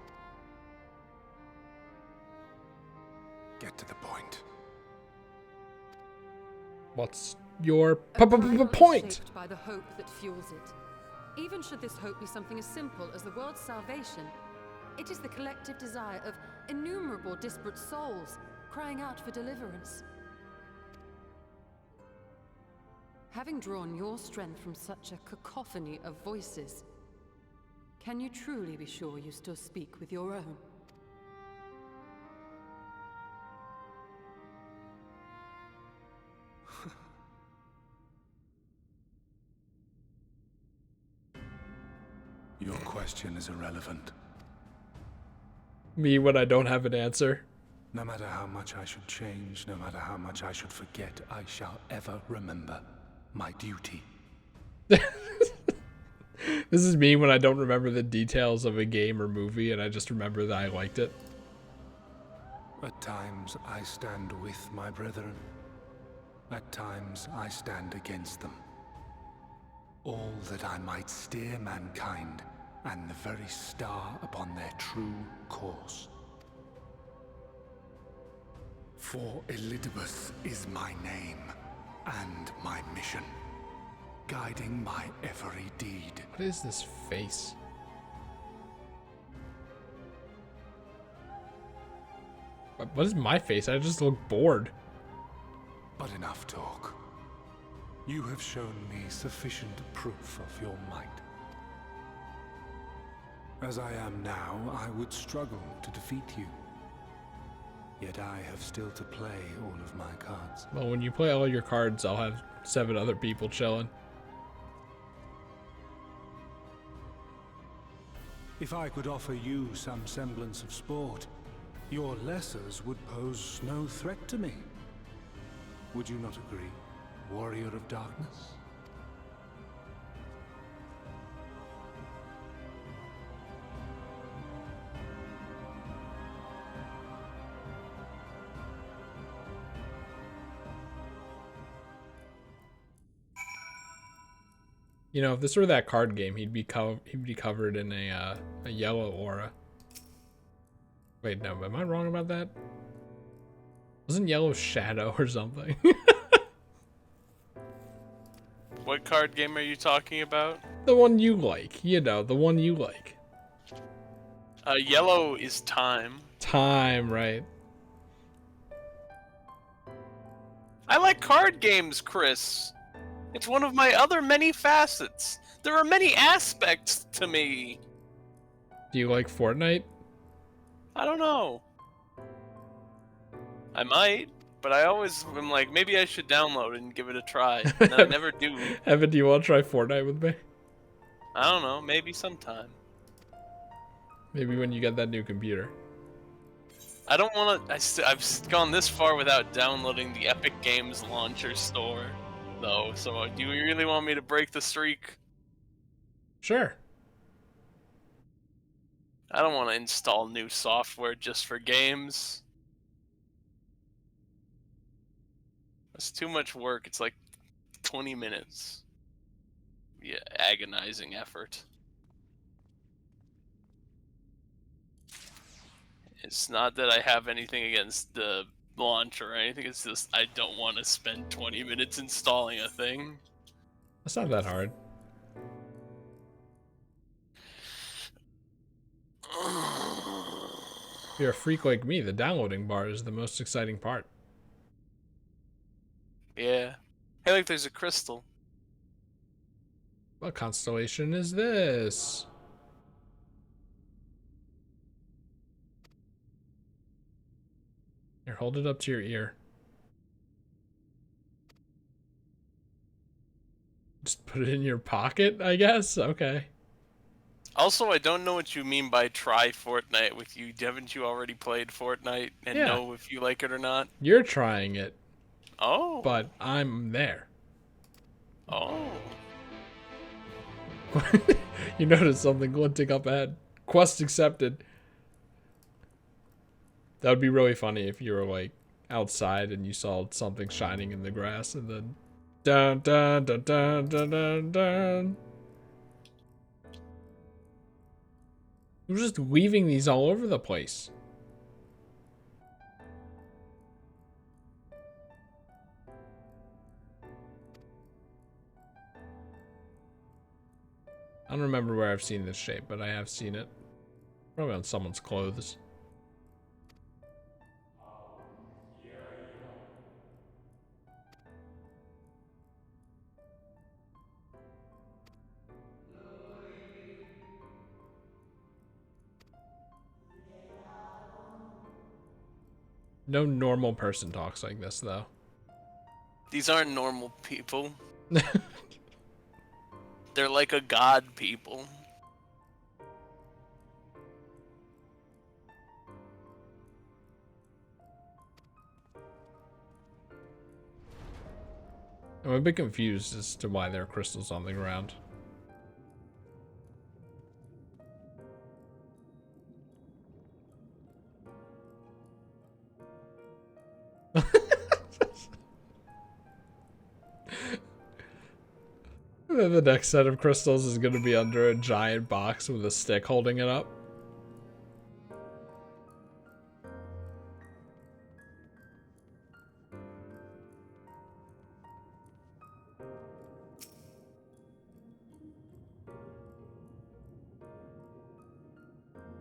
Get to the point. What's your A primal is point? shaped by the hope that fuels it. Even should this hope be something as simple as the world's salvation, it is the collective desire of innumerable disparate souls crying out for deliverance. Having drawn your strength from such a cacophony of voices, can you truly be sure you still speak with your own? Your question is irrelevant. Me when I don't have an answer. No matter how much I should change, no matter how much I should forget, I shall ever remember my duty. This is me when I don't remember the details of a game or movie and I just remember that I liked it. At times I stand with my brethren. At times I stand against them. All that I might steer mankind and the very star upon their true course. For Elidibus is my name and my mission, guiding my every deed. What is this face? What is my face? I just look bored. But enough talk. You have shown me sufficient proof of your might. As I am now, I would struggle to defeat you. Yet I have still to play all of my cards. Well, when you play all your cards, I'll have 7 other people chilling. If I could offer you some semblance of sport, your lessers would pose no threat to me. Would you not agree, warrior of darkness? You know, if this were that card game, he'd be covered in a yellow aura. Wait, no, am I wrong about that? Wasn't yellow shadow or something? What card game are you talking about? The one you like, you know, the one you like. Yellow is time. Time, right? I like card games, Chris. It's one of my other many facets. There are many aspects to me. Do you like Fortnite? I don't know. I might, but I always am like, maybe I should download it and give it a try. And I never do. Evan, do you want to try Fortnite with me? I don't know, maybe sometime. Maybe when you get that new computer. I don't want to. I've gone this far without downloading the Epic Games Launcher store, though. So, do you really want me to break the streak? Sure. I don't want to install new software just for games. It's too much work. It's like 20 minutes. Yeah, agonizing effort. It's not that I have anything against the launcher or anything, it's just I don't want to spend 20 minutes installing a thing. That's not that hard. If you're a freak like me, the downloading bar is the most exciting part. Yeah. Hey, look, there's a crystal. What constellation is this? Here, hold it up to your ear. Just put it in your pocket, I guess? Okay. Also, I don't know what you mean by try Fortnite with you. Haven't you already played Fortnite and Yeah. know if you like it or not? You're trying it. Oh. But I'm there. Oh. You noticed something glinting up ahead. Quest accepted. That would be really funny if you were like outside and you saw something shining in the grass and then dun dun dun dun dun dun dun. We're just leaving these all over the place. I don't remember where I've seen this shape, but I have seen it. Probably on someone's clothes. No normal person talks like this, though. These aren't normal people. They're like a god people. I'm a bit confused as to why there are crystals on the ground. Then the next set of crystals is going to be under a giant box with a stick holding it up.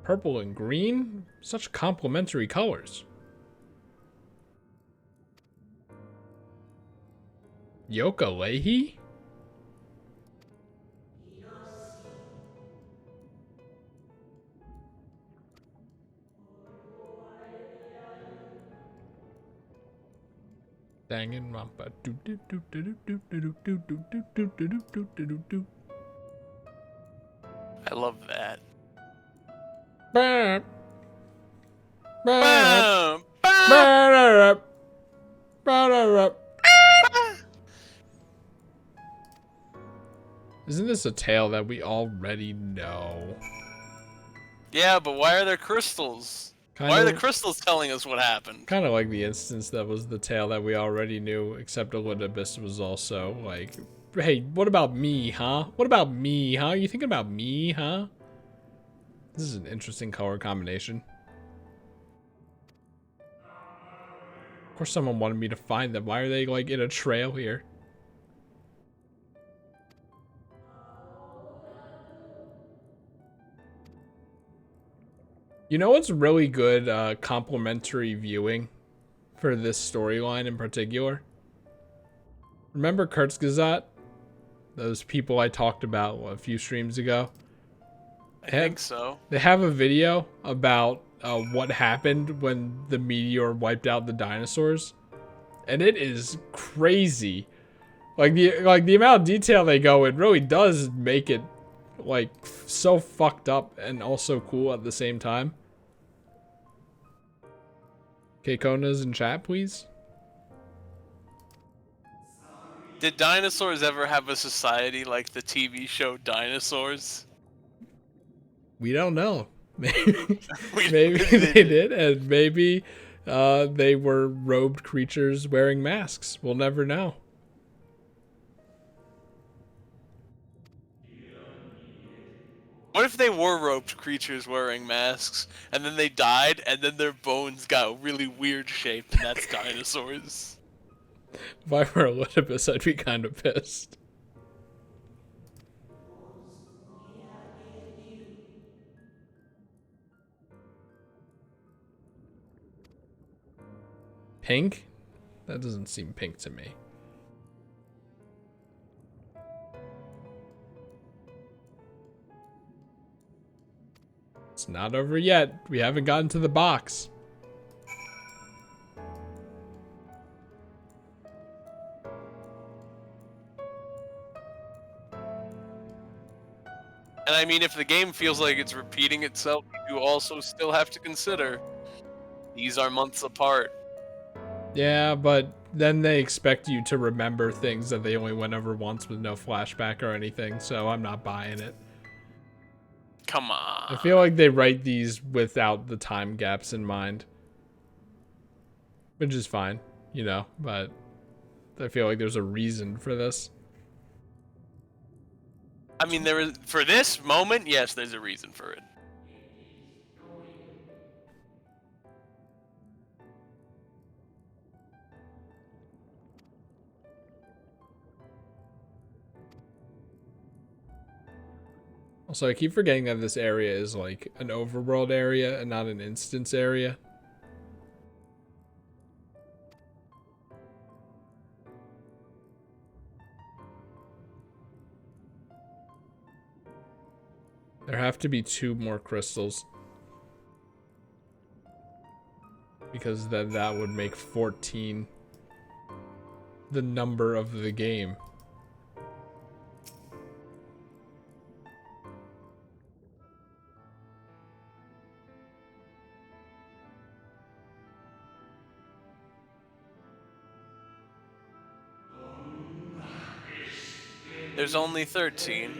Purple and green? Such complementary colors. Yooka-Laylee? Dangin' Rampa. I love that. Bam. Bam! Bam! Isn't this a tale that we already know? Yeah, but why are there crystals? Why are the crystals telling us what happened? Kind of like the instance that was the tale that we already knew, except Elidibus was also like, hey, what about me, huh? What about me, huh? You thinking about me, huh? This is an interesting color combination. Of course someone wanted me to find them. Why are they like in a trail here? You know what's really good complementary viewing for this storyline in particular? Remember Kurzgesagt? Those people I talked about a few streams ago? I think so. They have a video about what happened when the meteor wiped out the dinosaurs. And it is crazy. Like the amount of detail they go in really does make it like so fucked up and also cool at the same time. Okay, Kona's in chat, please. Did dinosaurs ever have a society like the TV show Dinosaurs? We don't know. Maybe, maybe they did, and maybe they were robed creatures wearing masks. We'll never know. What if they were roped creatures wearing masks, and then they died, and then their bones got really weird shaped, and that's dinosaurs? If I were Elidibus, I'd be kind of pissed. Pink? That doesn't seem pink to me. It's not over yet. We haven't gotten to the box. And I mean, if the game feels like it's repeating itself, you also still have to consider these are months apart. Yeah, but then they expect you to remember things that they only went over once with no flashback or anything, so I'm not buying it. Come on. I feel like they write these without the time gaps in mind. Which is fine, you know, but I feel like there's a reason for this. I mean, there is, for this moment, yes, there's a reason for it. Also, I keep forgetting that this area is like an overworld area and not an instance area. There have to be 2 more crystals. because then that would make 14 the number of the game. There's only 13.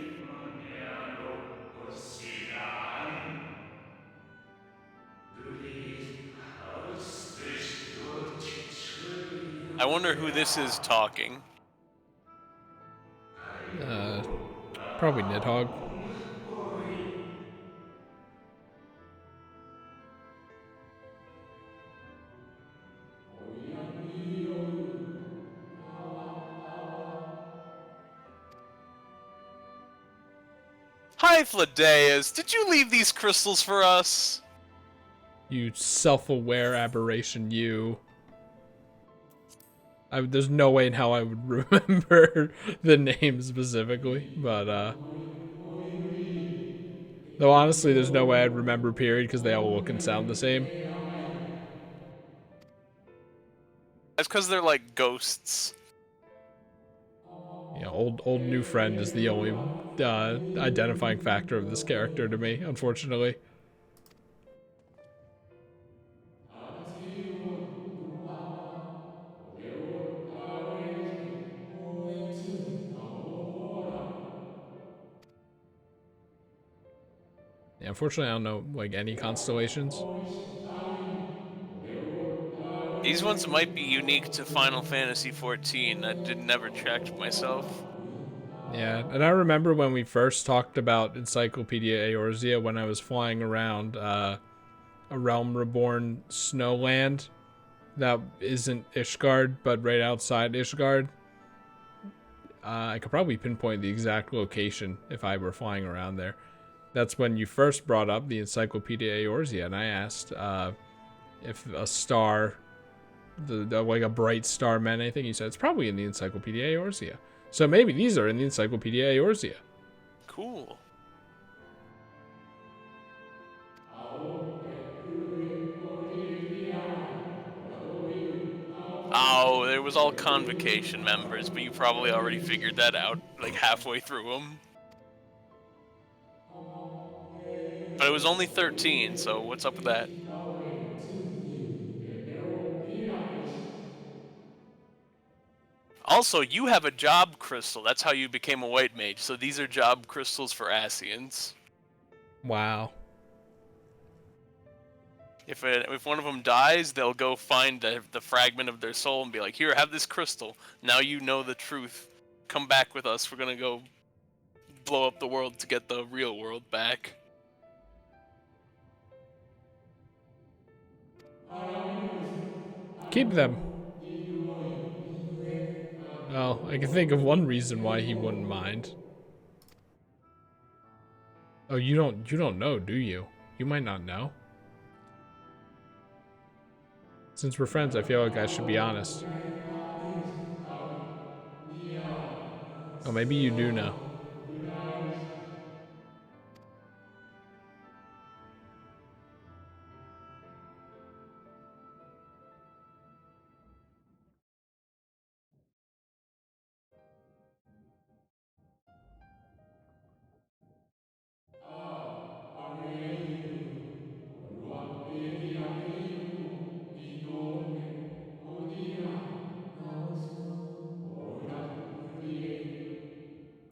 I wonder who this is talking. Probably Nidhogg. Hi, Fladeus. Did you leave these crystals for us? You self-aware aberration, you. There's no way in how I would remember the name specifically, but though honestly, there's no way I'd remember period because they all look and sound the same. That's because they're like ghosts. You know, old new friend is the only identifying factor of this character to me, unfortunately. Yeah, unfortunately, I don't know like any constellations. These ones might be unique to Final Fantasy XIV. I never checked myself. Yeah, and I remember when we first talked about Encyclopedia Eorzea when I was flying around a Realm Reborn snowland that isn't Ishgard, but right outside Ishgard. I could probably pinpoint the exact location if I were flying around there. That's when you first brought up the Encyclopedia Eorzea, and I asked if a star, like a bright star, meant anything. You said it's probably in the Encyclopedia Eorzea. So maybe these are in the Encyclopedia Eorzea. Cool. Oh, there was all Convocation members, but you probably already figured that out, like halfway through them. But it was only 13, so what's up with that? Also, you have a job crystal. That's how you became a white mage. So these are job crystals for Ascians. Wow. If one of them dies, they'll go find the fragment of their soul and be like, here, have this crystal. Now you know the truth. Come back with us. We're going to go blow up the world to get the real world back. Keep them. Well, I can think of one reason why he wouldn't mind. Oh, you don't know, do you? You might not know. Since we're friends, I feel like I should be honest. Oh, maybe you do know.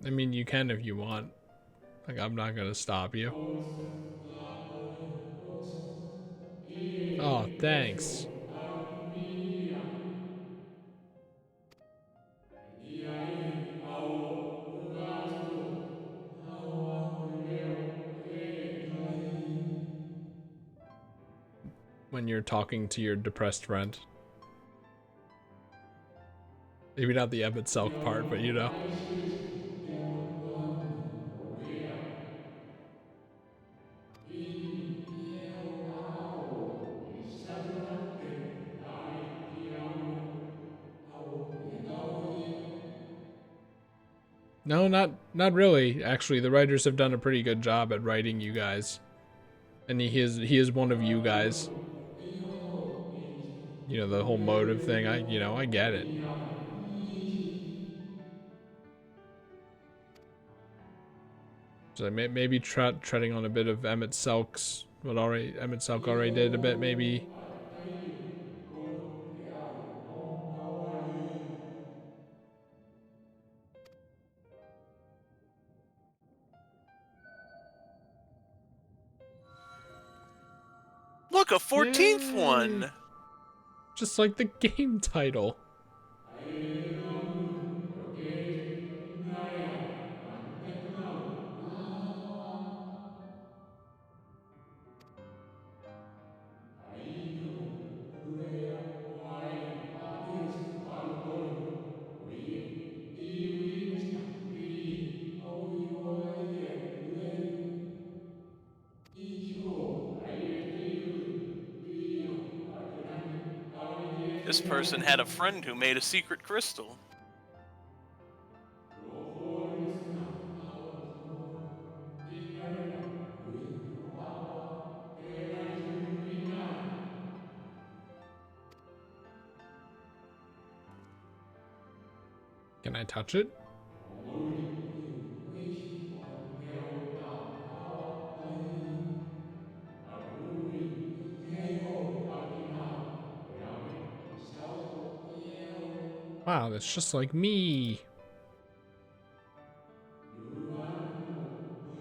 I mean, you can if you want. Like, I'm not gonna stop you. Oh, thanks. When you're talking to your depressed friend. Maybe not the Emmett Selk part, but you know. No, not really. Actually, the writers have done a pretty good job at writing you guys. And he is one of you guys. you know, the whole motive thing. I get it. So maybe treading on a bit of Emmett Selk's Emmett Selk already did a bit, maybe. Look, a 14th Yay. one. Just like the game title. This person had a friend who made a secret crystal. Can I touch it? Wow, that's just like me.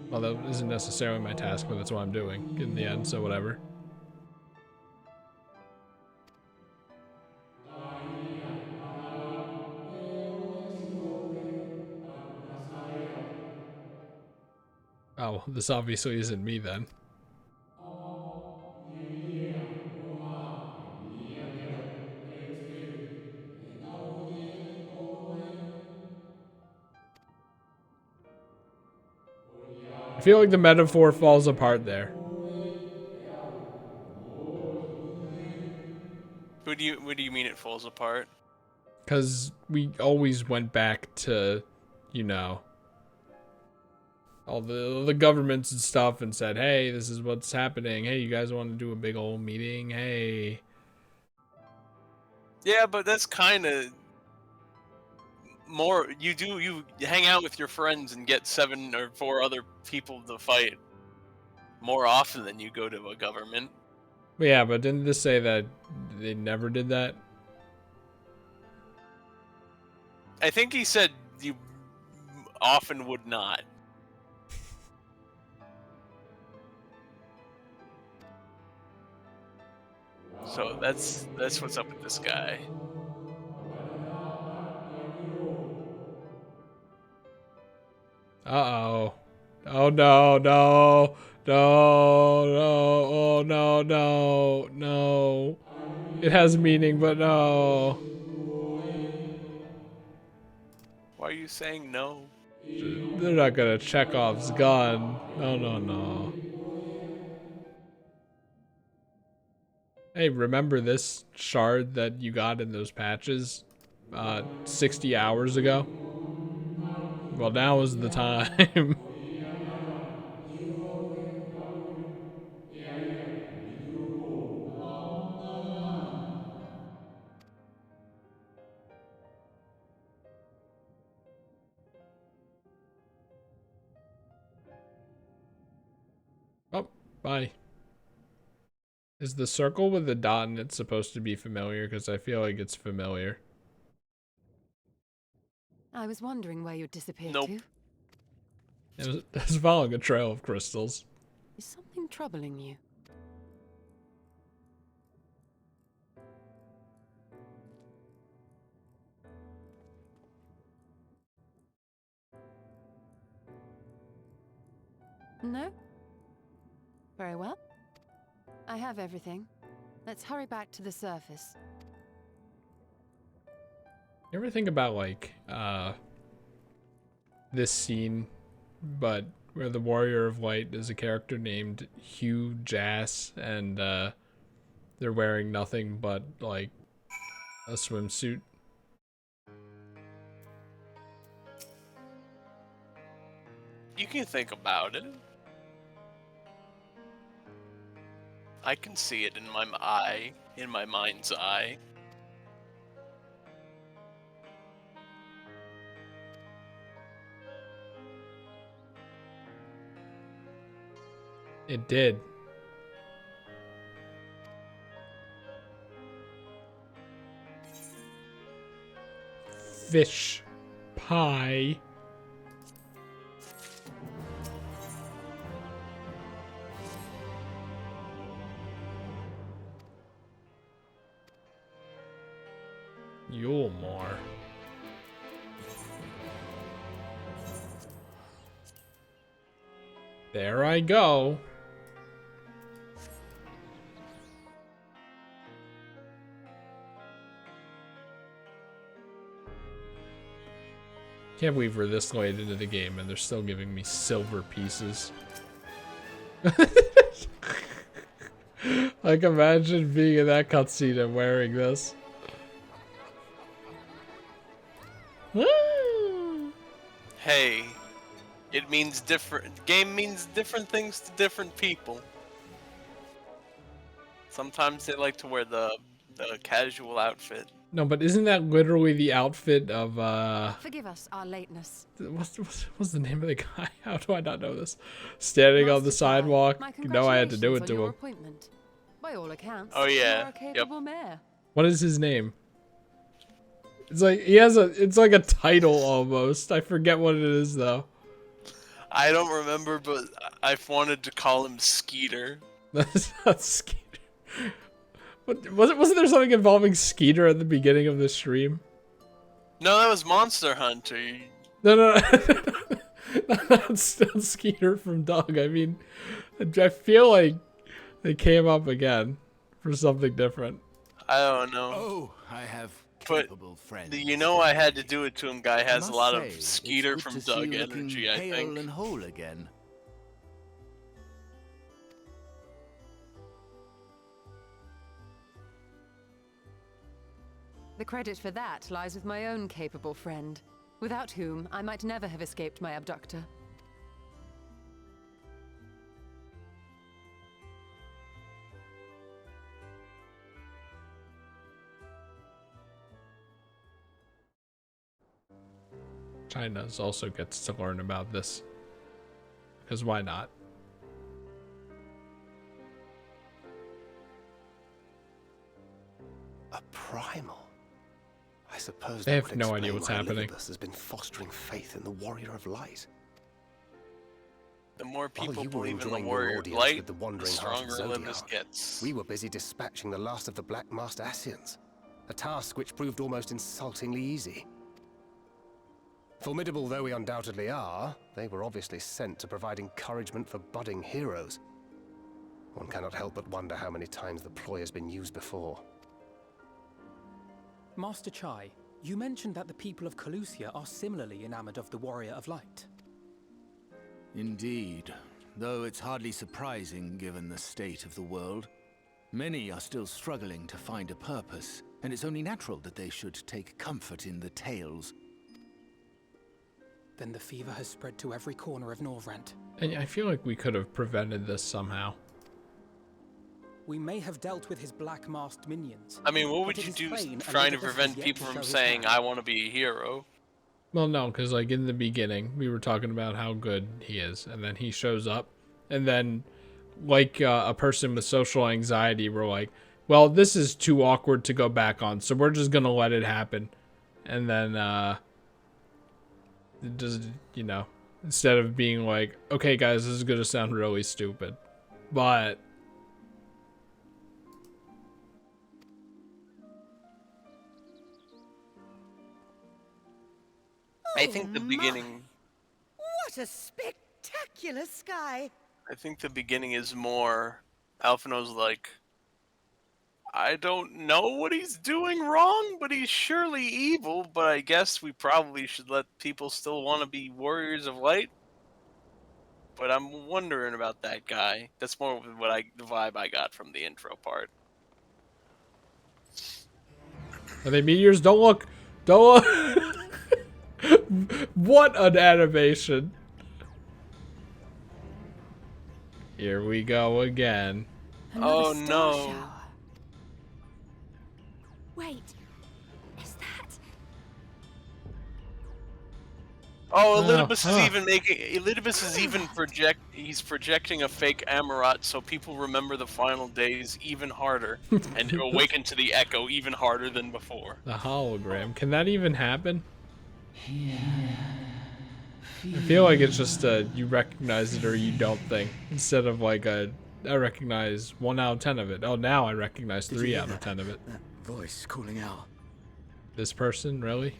Well, that isn't necessarily my task, but that's what I'm doing in the end, so whatever. Oh, this obviously isn't me then. I feel like the metaphor falls apart there. What do you mean it falls apart? Because we always went back to, you know, all the governments and stuff and said, hey, this is what's happening. Hey, you guys want to do a big old meeting? Hey. Yeah, but that's kind of more. You hang out with your friends and get 7 or 4 other people to fight more often than you go to a government. But yeah, but didn't this say that they never did that? I think he said you often would not. So that's what's up with this guy. Uh-oh. Oh, no, no, no, no, oh, no, no, no. It has meaning, but no. Why are you saying no? They're not gonna Chekhov's gun. No, no, no. Hey, remember this shard that you got in those patches 60 hours ago? Well, now is the time. Oh, bye. Is the circle with the dot in it supposed to be familiar? Because I feel like it's familiar. I was wondering where you'd disappeared Nope. to. It was following a trail of crystals. Is something troubling you? No? Very well. I have everything. Let's hurry back to the surface. You ever think about like this scene, but where the Warrior of Light is a character named Hugh Jass, and they're wearing nothing but like a swimsuit? You can think about it. I can see it in my eye, in my mind's eye. It did. Fish pie. Yulmore. There I go. Can't believe we're this late into the game and they're still giving me silver pieces. Like, imagine being in that cutscene and wearing this. Hey, it means different. Game means different things to different people. Sometimes they like to wear the casual outfit. No, but isn't that literally the outfit of Forgive us our lateness. what's the name of the guy? How do I not know this? Standing on the sidewalk. You know I had to do it to him. Appointment. By all accounts, Oh yeah. you're a capable mayor. What is his name? It's like he has it's like a title almost. I forget what it is though. I don't remember, but I've wanted to call him Skeeter. That's not Skeeter. Wasn't there something involving Skeeter at the beginning of the stream? No, that was Monster Hunter. No. Not Skeeter from Doug. I mean, I feel like they came up again for something different. I don't know. Oh, I have capable friends. You know I had to do it to him. Guy has I a must lot say, of Skeeter it's good from to see Doug you looking energy, I pale think. and whole again. The credit for that lies with my own capable friend, without whom I might never have escaped my abductor. China also gets to learn about this. Because why not? A primal? I suppose They that have would no idea explain what's why happening. Elidibus has been fostering faith in the Warrior of Light. The more While people you were believe in the enjoying your Warrior of audience Light, with the the wandering heart of stronger Elidibus Zodiac, gets. we were busy dispatching the last of the Black Master Ascians, a task which proved almost insultingly easy. Formidable though we undoubtedly are, they were obviously sent to provide encouragement for budding heroes. One cannot help but wonder how many times the ploy has been used before. Master Chai, you mentioned that the people of Calusia are similarly enamored of the Warrior of Light. Indeed, though it's hardly surprising given the state of the world. Many are still struggling to find a purpose, and it's only natural that they should take comfort in the tales. Then the fever has spread to every corner of Norvrant. And I feel like we could have prevented this somehow. We may have dealt with his black-masked minions. I mean, what would but it you is do plain trying to Elidibus has prevent yet people to from show his saying, hand. I want to be a hero? Well, no, because like in the beginning, we were talking about how good he is, and then he shows up, and then like a person with social anxiety, we're like, well, this is too awkward to go back on, so we're just gonna let it happen. And then it just, you know, instead of being like, okay guys, this is gonna sound really stupid, but I think the beginning. What a spectacular sky! I think the beginning is more. Alphino's like, I don't know what he's doing wrong, but he's surely evil. But I guess we probably should let people still want to be warriors of light. But I'm wondering about that guy. That's more what the vibe I got from the intro part. are they meteors? Don't look. Don't look. What an animation. Here we go again. Another Oh, star no. shower. Wait, is that? Oh, Oh, Elidibus is huh. even making. Elidibus is even He's projecting a fake Amarat, so people remember the final days even harder, and awaken to the echo even harder than before. The hologram. Can that even happen? I feel like it's just you recognize it or you don't thing, instead of like I recognize 1 out of 10 of it. Oh, now I recognize 3 out of 10 of it. That voice calling out. This person, really?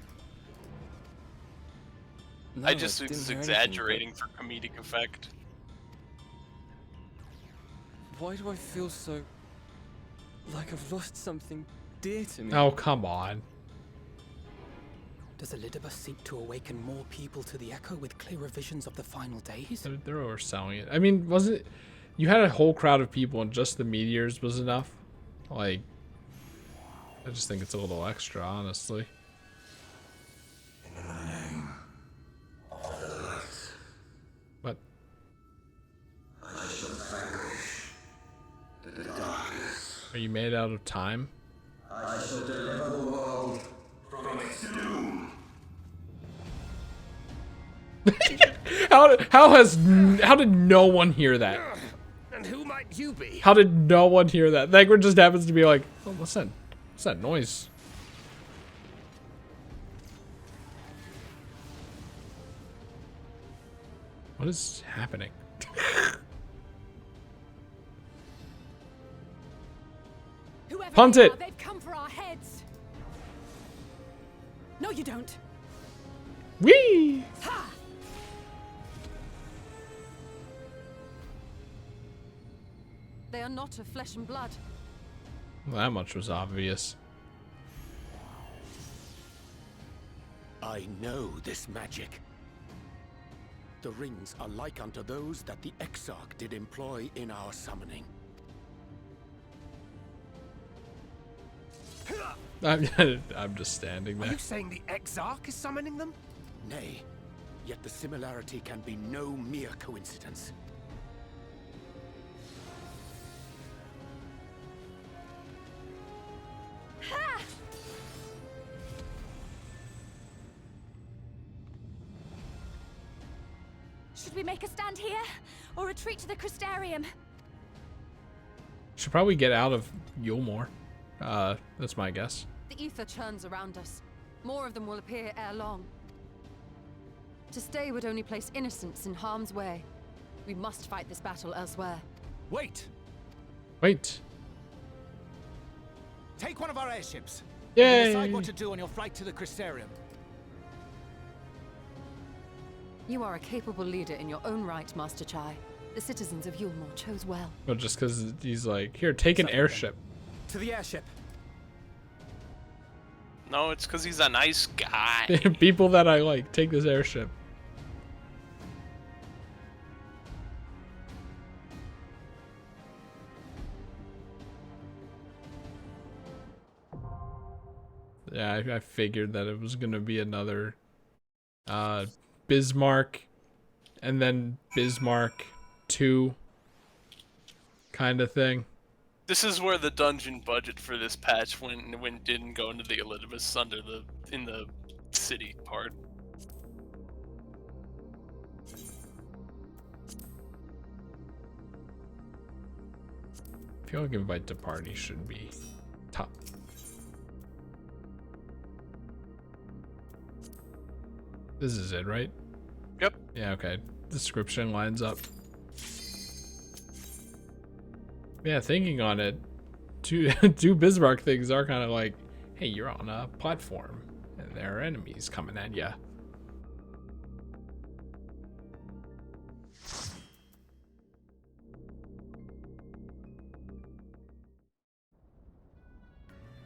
No, I just didn't was hear anything, exaggerating for comedic effect. but why do I feel so like I've lost something dear to me? Oh, come on. Does Elidibus seek to awaken more people to the Echo with clearer visions of the final days? They're overselling it. I mean, wasn't it? You had a whole crowd of people and just the meteors was enough? Like, I just think it's a little extra, honestly. What? Are you made out of time? I shall deliver the world from its doom. How did no one hear that? And who might you be? How did no one hear that? Thagrid just happens to be like, oh, what's that noise? What is happening? Whoever Punt they it! are, they've come for our heads. No, you don't. Whee! Ha! They are not of flesh and blood. Well, that much was obvious. I know this magic. The rings are like unto those that the Exarch did employ in our summoning. I'm just standing Are there. you saying the Exarch is summoning them? Nay, yet the similarity can be no mere coincidence. Ha! Should we make a stand here, or retreat to the Crystarium? Should probably get out of Yulmore. That's my guess. The ether churns around us. More of them will appear ere long. To stay would only place innocents in harm's way. We must fight this battle elsewhere. Wait! Wait. Take one of our airships. Yay! You can decide what to do on your flight to the Crystarium. You are a capable leader in your own right, Master Chai. The citizens of Yulmore chose well. But just because he's like, here, take an airship. To the airship. No, it's because he's a nice guy. People that I like, take this airship. Yeah, I figured that it was gonna be another Bismarck and then Bismarck 2 kind of thing. This is where the dungeon budget for this patch didn't go into the Elidibus in the city part. I feel like invite to party should be top. This is it, right? Yep. Yeah, okay. Description lines up. Yeah, thinking on it, two Bismarck things are kind of like, hey, you're on a platform and there are enemies coming at ya.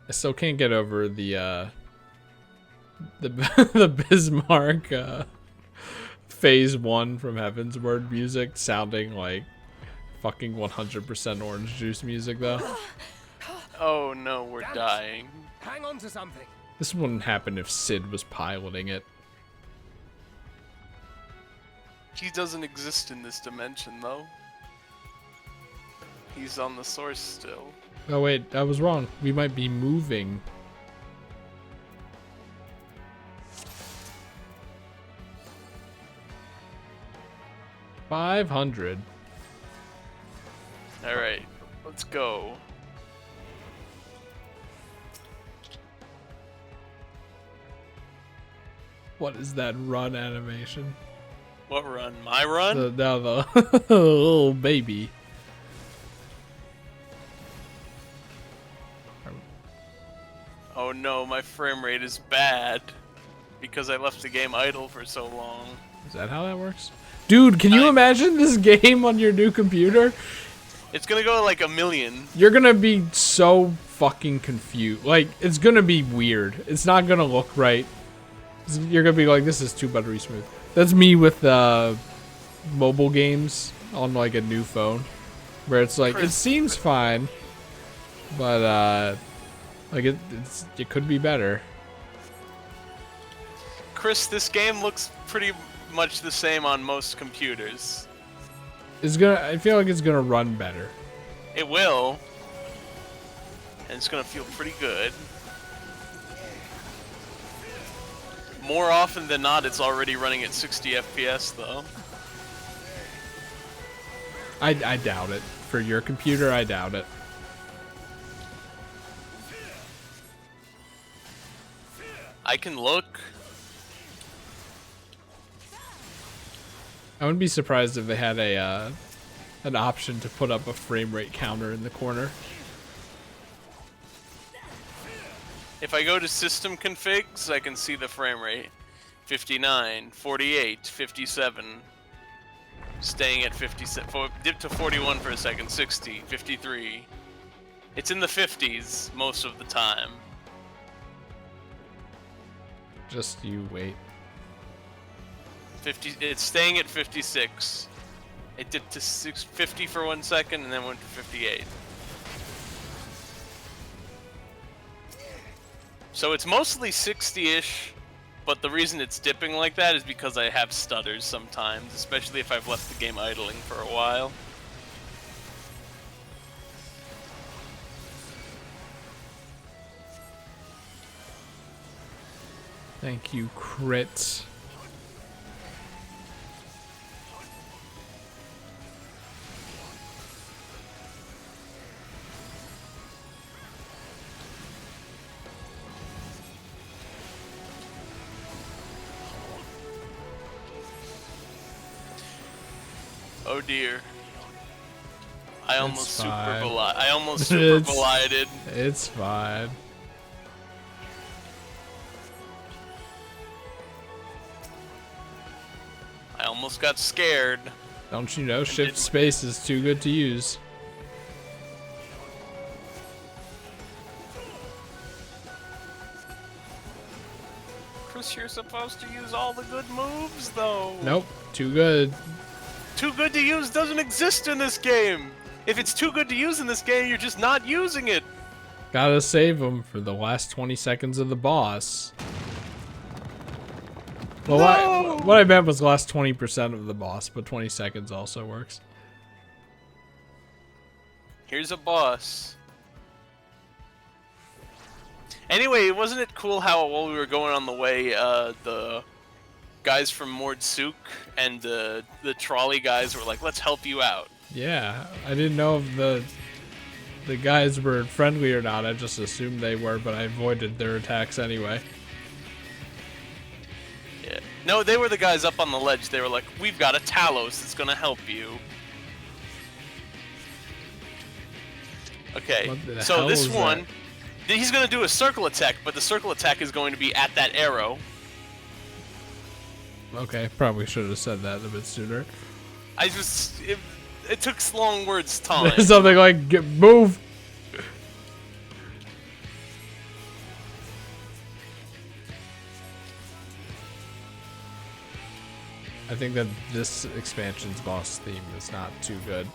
I still can't get over the the Bismarck phase 1 from Heaven's Word music sounding like fucking 100% orange juice music though. Oh no, we're Damn it. dying. Hang on to something. This wouldn't happen if Sid was piloting it. He doesn't exist in this dimension though. He's on the source still. Oh wait, I was wrong. We might be moving. $500. All right, let's go. What is that run animation? What run? My run? The little baby. Oh no, my frame rate is bad because I left the game idle for so long. Is that how that works? Dude, can you imagine this game on your new computer? It's gonna go like 1,000,000. You're gonna be so fucking confused. Like, it's gonna be weird. It's not gonna look right. You're gonna be like, this is too buttery smooth. That's me with mobile games on like a new phone, where it's like, it seems fine, but like it could be better. Chris, this game looks pretty much the same on most computers. I feel like it's gonna run better. It will. And it's gonna feel pretty good. More often than not, it's already running at 60 FPS though. I doubt it. For your computer, I doubt it. I can look. I wouldn't be surprised if they had an option to put up a frame rate counter in the corner. If I go to system configs, I can see the frame rate. 59, 48, 57. Staying at 57. Dip to 41 for a second. 60, 53. It's in the 50s most of the time. Just you wait. 50. It's staying at 56. It dipped to 50 for 1 second and then went to 58. So it's mostly 60-ish, but the reason it's dipping like that is because I have stutters sometimes, especially if I've left the game idling for a while. Thank you, crit. Oh dear. I almost It's fine. super collided. It's fine. I almost got scared. Don't you know shift space is too good to use? Chris, you're supposed to use all the good moves, though. Nope, too good. Too good to use doesn't exist in this game. If it's too good to use in this game, you're just not using it. Gotta save them for the last 20 seconds of the boss. Well, No! what I meant was the last 20% of the boss, but 20 seconds also works. Here's a boss. Anyway, wasn't it cool how while we were going on the way, the guys from Mordsuk and the trolley guys were like, let's help you out. Yeah, I didn't know if the guys were friendly or not. I just assumed they were, but I avoided their attacks anyway. Yeah. No, they were the guys up on the ledge. They were like, we've got a Talos that's gonna help you. Okay, so this one, he's gonna do a circle attack, but the circle attack is going to be at that arrow. Okay, probably should have said that a bit sooner. It took long words time. Something like, move! I think that this expansion's boss theme is not too good.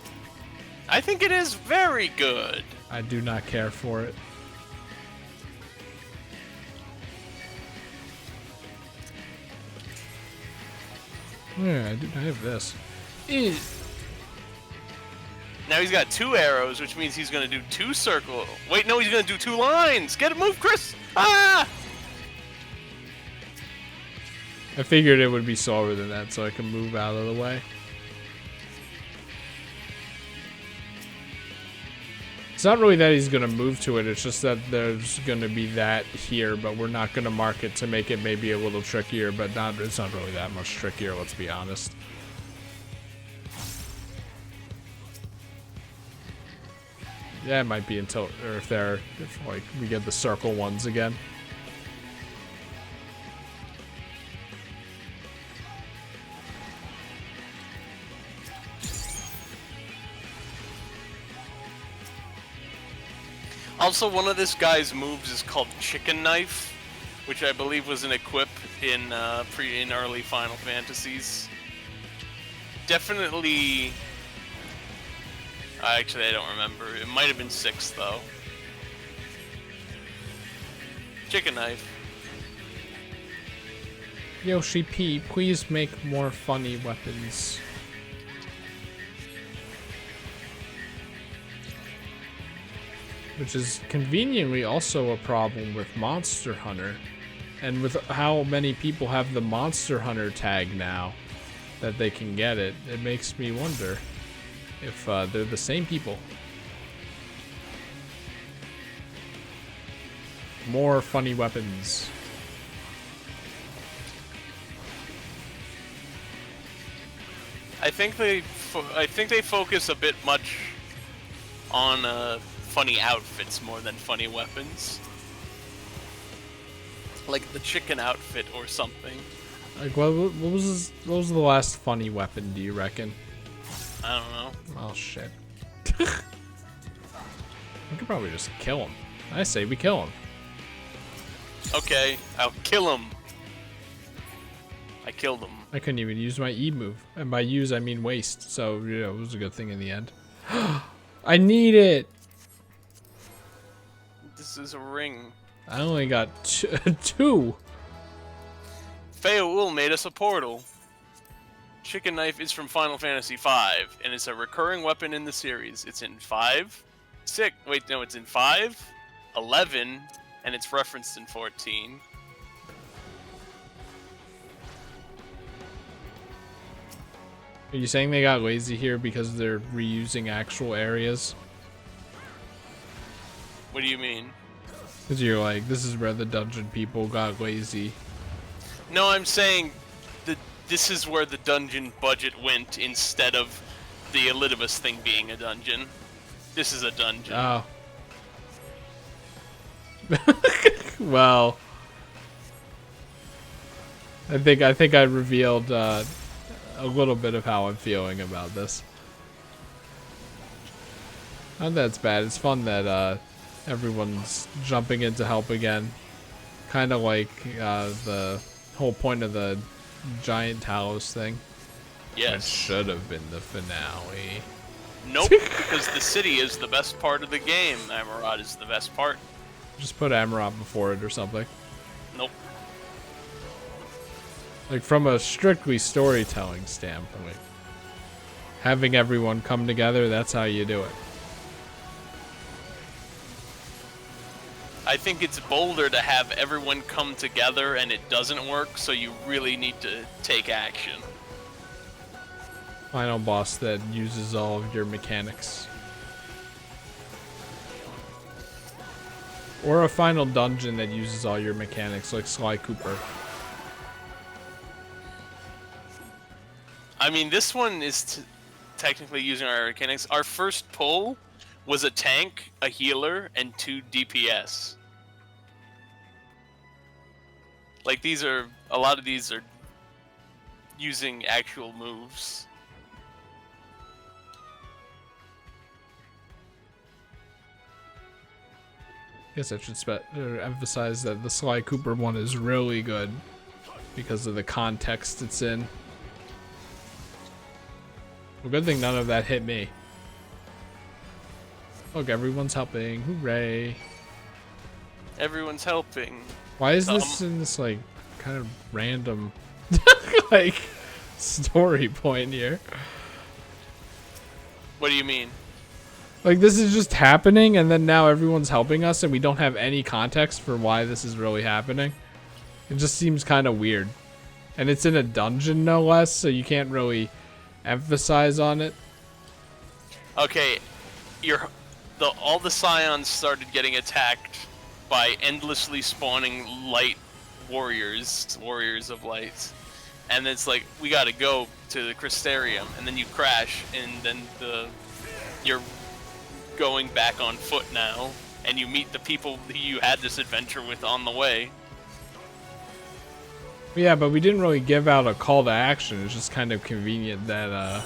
I think it is very good. I do not care for it. Yeah, I have this. Now he's got 2 arrows, which means he's gonna do 2 circle. Wait, no, he's gonna do 2 lines. Get it, move, Chris. Ah! I figured it would be slower than that, so I can move out of the way. It's not really that he's gonna move to it. It's just that there's gonna be that here, but we're not gonna mark it to make it maybe a little trickier. But it's not really that much trickier. Let's be honest. Yeah, it might be until, or if like we get the circle ones again. Also, one of this guy's moves is called Chicken Knife, which I believe was an equip in early Final Fantasies. Definitely. Actually, I don't remember. It might have been 6 though. Chicken Knife. Yoshi P, please make more funny weapons. Which is conveniently also a problem with Monster Hunter. And with how many people have the Monster Hunter tag now that they can get it, it makes me wonder if they're the same people. More funny weapons. I think they focus a bit much on funny outfits more than funny weapons. Like the chicken outfit or something. Like what was the last funny weapon, do you reckon? I don't know. Oh shit. We could probably just kill him. I say we kill him. Okay, I'll kill him. I killed him. I couldn't even use my E move. And by use I mean waste. So, you know, it was a good thing in the end. I need it! This is a ring. I only got 2. Feoul made us a portal. Chicken Knife is from Final Fantasy V, and it's a recurring weapon in the series. It's in 5, 6, wait, no, it's in 5, 11, and it's referenced in 14. Are you saying they got lazy here because they're reusing actual areas? What do you mean? Because you're like, this is where the dungeon people got lazy. No, I'm saying that this is where the dungeon budget went instead of the Elidibus thing being a dungeon. This is a dungeon. Oh. Well, I think I revealed a little bit of how I'm feeling about this. Not that it's bad. It's fun that everyone's jumping in to help again. Kind of like the whole point of the giant Talos thing. Yes. It should have been the finale. Nope, because the city is the best part of the game. Amarad is the best part. Just put Amarad before it or something. Nope. Like from a strictly storytelling standpoint, having everyone come together, that's how you do it. I think it's bolder to have everyone come together and it doesn't work, so you really need to take action. Final boss that uses all of your mechanics. Or a final dungeon that uses all your mechanics, like Sly Cooper. I mean, this one is technically using our mechanics. Our first pull was a tank, a healer, and 2 DPS. Like, a lot of these are using actual moves. Guess I should emphasize that the Sly Cooper one is really good because of the context it's in. Well, good thing none of that hit me. Look, everyone's helping. Hooray. Everyone's helping. Why is this in this, like, kind of random, like, story point here? What do you mean? Like, this is just happening, and then now everyone's helping us, and we don't have any context for why this is really happening. It just seems kind of weird. And it's in a dungeon, no less, so you can't really emphasize on it. Okay, all the scions started getting attacked by endlessly spawning light warriors of light. And it's like, we gotta go to the Crystarium, and then you crash, and then you're going back on foot now, and you meet the people who you had this adventure with on the way. Yeah, but we didn't really give out a call to action. It's just kind of convenient that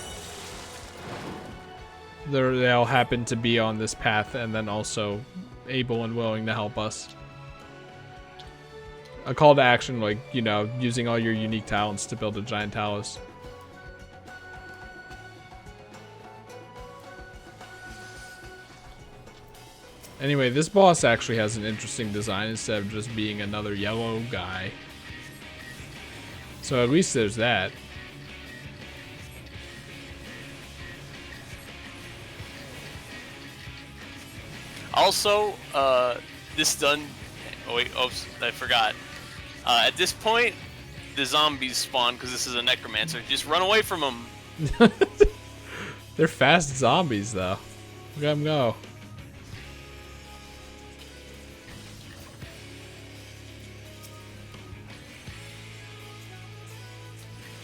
they all happen to be on this path and then also able and willing to help us. A call to action, like, you know, using all your unique talents to build a giant talus. Anyway, this boss actually has an interesting design instead of just being another yellow guy. So at least there's that. Also, this done. Oh wait, I forgot. At this point, the zombies spawn because this is a necromancer. Just run away from them. They're fast zombies, though. Look at them go.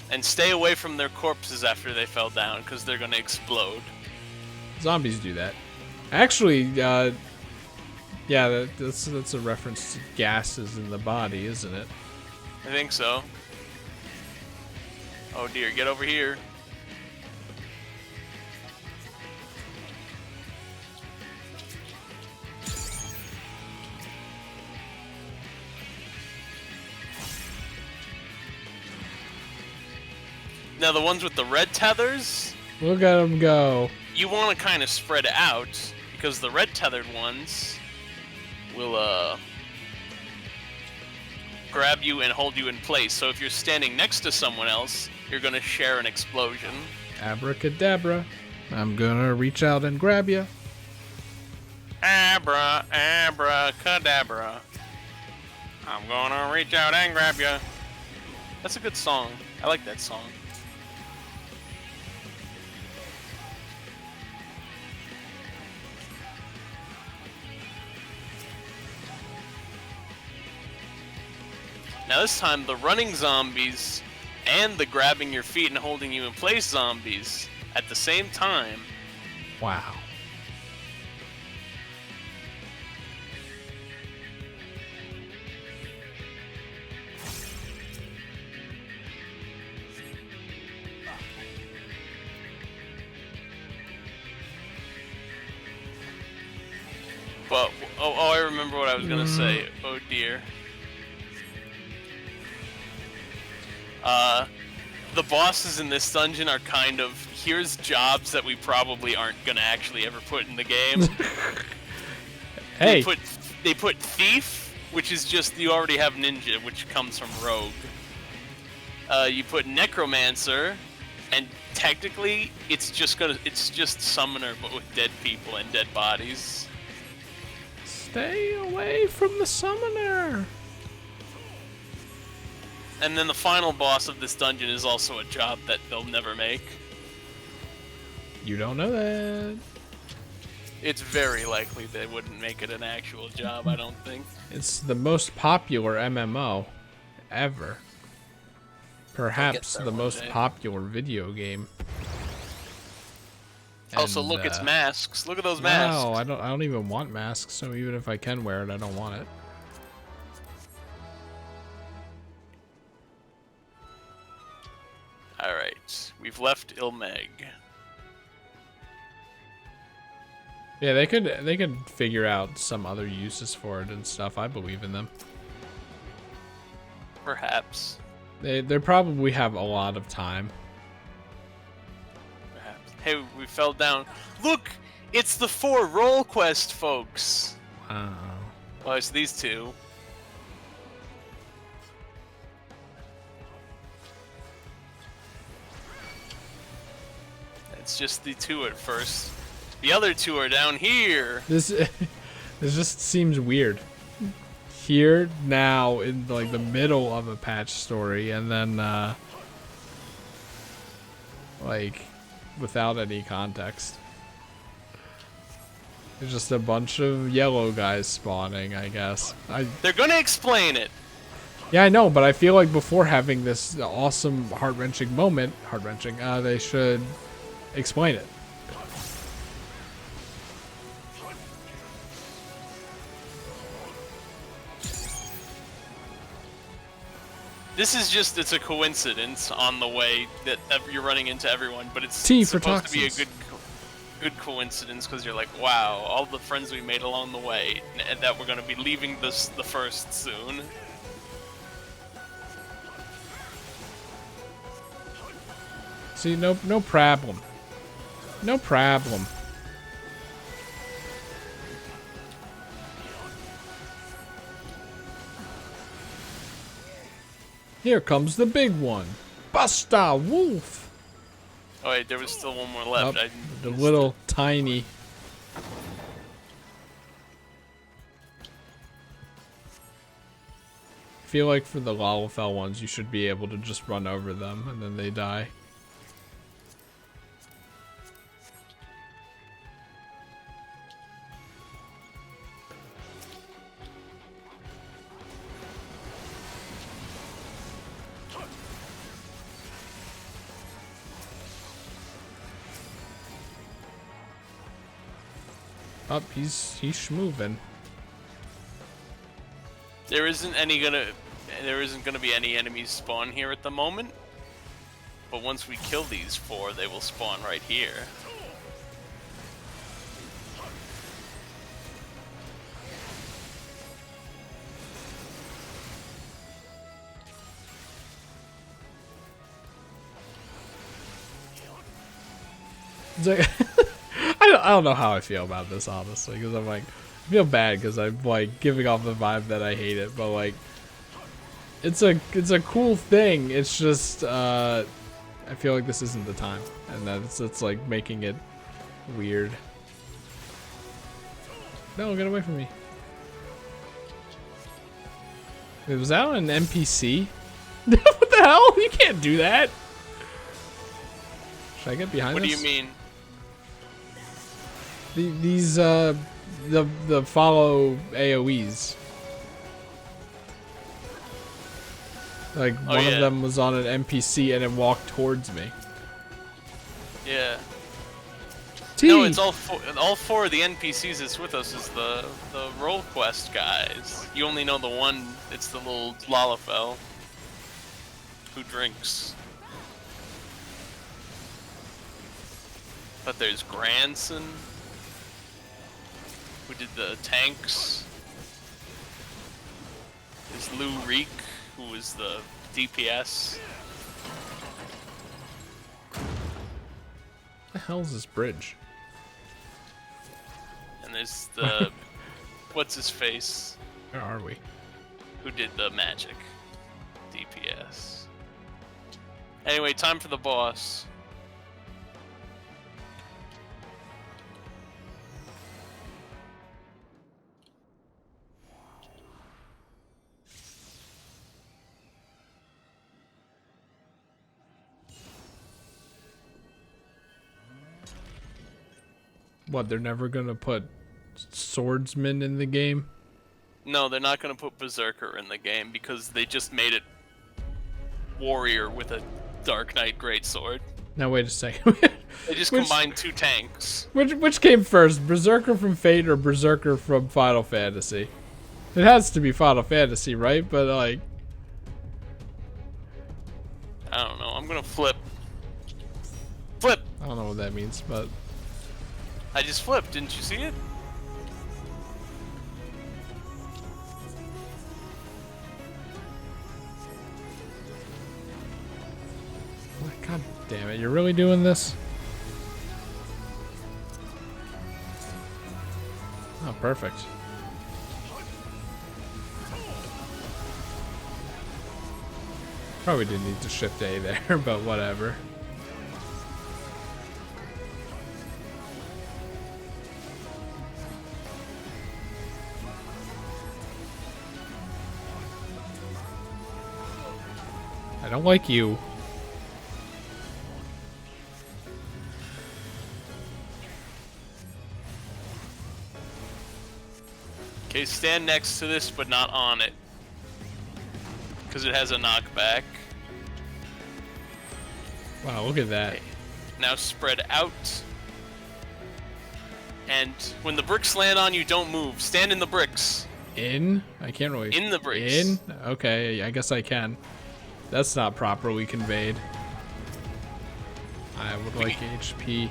And stay away from their corpses after they fell down because they're gonna explode. Zombies do that. Actually, yeah, that's a reference to gases in the body, isn't it? I think so. Oh dear, get over here. Now the ones with the red tethers, look at them go. You want to kind of spread it out because the red tethered ones will grab you and hold you in place. So if you're standing next to someone else, you're going to share an explosion. Abracadabra. I'm gonna reach out and grab you. Abracadabra. I'm gonna reach out and grab you. That's a good song. I like that song. Now this time, the running zombies and the grabbing your feet and holding you in place zombies at the same time. Wow. But, oh, I remember what I was gonna say. Oh dear. The bosses in this dungeon are kind of, here's jobs that we probably aren't gonna actually ever put in the game. Hey. They put thief, which is just, you already have ninja, which comes from rogue. You put necromancer, and technically it's just summoner, but with dead people and dead bodies. Stay away from the summoner. And then the final boss of this dungeon is also a job that they'll never make. You don't know that. It's very likely they wouldn't make it an actual job, I don't think. It's the most popular MMO ever. Perhaps the most popular video game. Also, look, it's masks. Look at those masks. No, I don't even want masks, so even if I can wear it, I don't want it. Alright, we've left Ilmeg. Yeah, they could figure out some other uses for it and stuff. I believe in them. Perhaps. They probably have a lot of time. Perhaps. Hey, we fell down. Look! It's the 4 roll quest, folks! Wow. Well, it's these 2. It's just the 2 at first. The other two are down here. This just seems weird. Here now in like the middle of a patch story, and then like without any context. There's just a bunch of yellow guys spawning, I guess. They're gonna explain it. Yeah, I know, but I feel like before having this awesome heart-wrenching moment, they should explain it. This is just, it's a coincidence on the way that you're running into everyone, but it's T for supposed toxins. to be a good coincidence because you're like, wow, all the friends we made along the way, and that we're going to be leaving the first soon. See, no problem. No problem. Here comes the big one. Buster Wolf. Oh wait, there was still one more left. Oh, the little tiny. I feel like for the Lalafell ones, you should be able to just run over them and then they die. Up, he's schmoving. There isn't gonna be any enemies spawn here at the moment. But once we kill these 4, they will spawn right here. It's like I don't know how I feel about this, honestly, because I'm like, I feel bad because I'm like giving off the vibe that I hate it, but like, it's a cool thing. It's just I feel like this isn't the time, and that it's like making it weird. No, get away from me. Wait, was that an NPC? What the hell? You can't do that. Should I get behind this? What do you mean? These the follow AoEs. Like one of them was on an NPC and it walked towards me. Yeah. T. No, it's all 4 of the NPCs that's with us is the role quest guys. You only know the one. It's the little Lalafell who drinks. But there's Granson, who did the tanks. There's Lou Reek, who is the DPS. What the hell is this bridge? And there's the what's his face? Where are we? Who did the magic DPS. Anyway, time for the boss. What, they're never gonna put swordsman in the game? No, they're not going to put Berserker in the game because they just made it warrior with a Dark Knight greatsword. Now wait a second. They just combined 2 tanks. Which came first, Berserker from Fate or Berserker from Final Fantasy? It has to be Final Fantasy, right? But like, I don't know. I'm gonna flip. Flip. I don't know what that means, but I just flipped. Didn't you see it? God damn it! You're really doing this? Oh, perfect. Probably didn't need to shift A there, but whatever. I don't like you. Okay, stand next to this, but not on it. Because it has a knockback. Wow, look at that. Okay. Now spread out. And when the bricks land on you, don't move. Stand in the bricks. In? I can't really... In the bricks. In? Okay, I guess I can. That's not properly conveyed. I would like HP.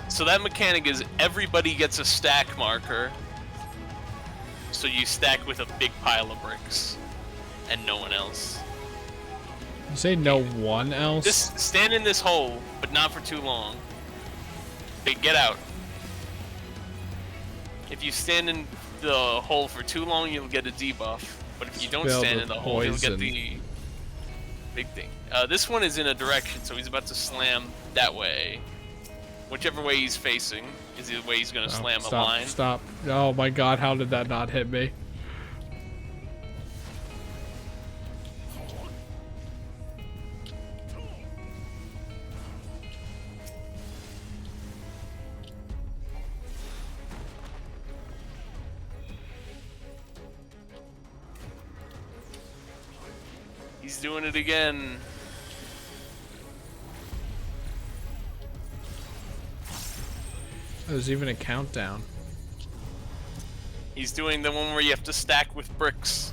So that mechanic is everybody gets a stack marker. So you stack with a big pile of bricks. And no one else. You say no one else? Just stand in this hole, but not for too long. Okay, get out. If you stand in the hole for too long, you'll get a debuff. But if you don't stand in the hole, you'll get the big thing. This one is in a direction, so he's about to slam that way. Whichever way he's facing is the way he's going to slam a line. Stop. Oh my god, how did that not hit me? He's doing it again. There's even a countdown. He's doing the one where you have to stack with bricks.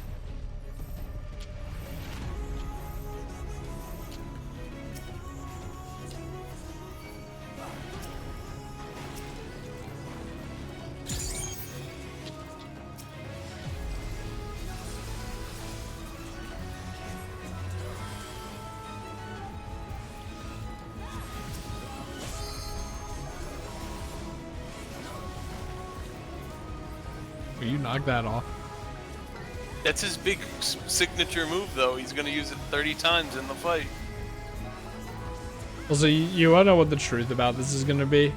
Will you knock that off? That's his big signature move, though. He's going to use it 30 times in the fight. Also, you want to know what the truth about this is going to be?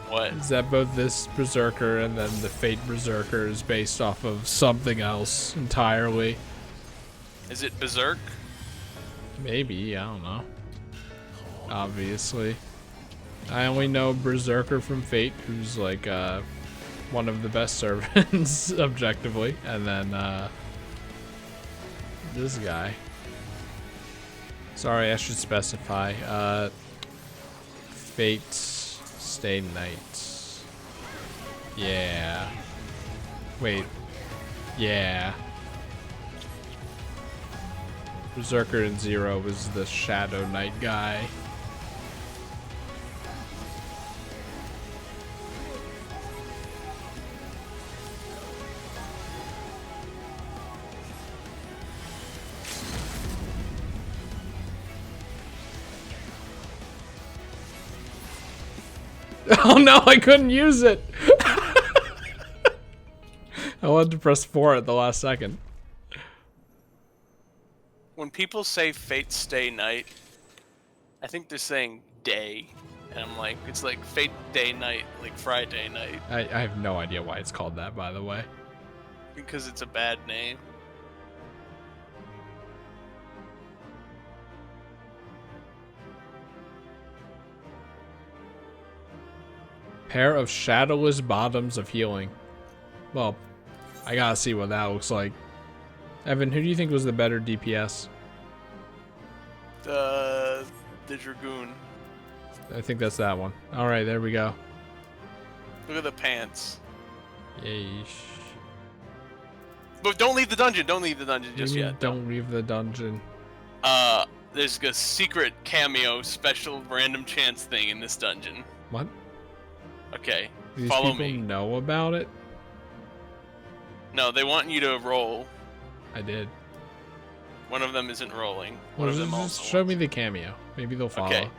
What? Is that both this Berserker and then the Fate Berserker is based off of something else entirely. Is it Berserk? Maybe, I don't know. Obviously. I only know Berserker from Fate, who's like, one of the best servants, objectively, and then this guy. Sorry, I should specify. Fate Stay Night. Yeah. Wait. Yeah. Berserker in Zero was the Shadow Knight guy. Oh no, I couldn't use it! I wanted to press 4 at the last second. When people say Fate Stay Night, I think they're saying day. And I'm like, it's like Fate Day Night, like Friday night. I have no idea why it's called that, by the way. Because it's a bad name. Pair of shadowless bottoms of healing. Well, I gotta see what that looks like. Evan, who do you think was the better DPS? The Dragoon. I think that's that one. Alright, there we go. Look at the pants. Yeesh. But don't leave the dungeon. Don't leave the dungeon just yet. Don't leave the dungeon. There's a secret cameo special random chance thing in this dungeon. What? Okay, These follow people me. know about it? No, they want you to roll. I did. One of them isn't rolling. One Well, of them just also show me the cameo. Maybe they'll follow. Okay.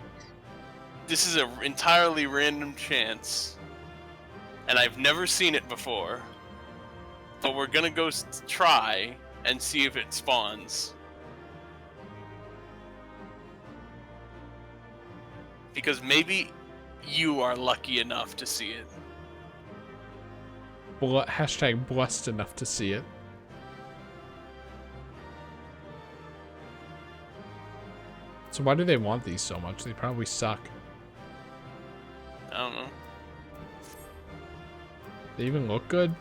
This is an entirely random chance, and I've never seen it before. But we're gonna go try and see if it spawns. Because maybe you are lucky enough to see it. Hashtag blessed enough to see it. So why do they want these so much? They probably suck. I don't know. They even look good?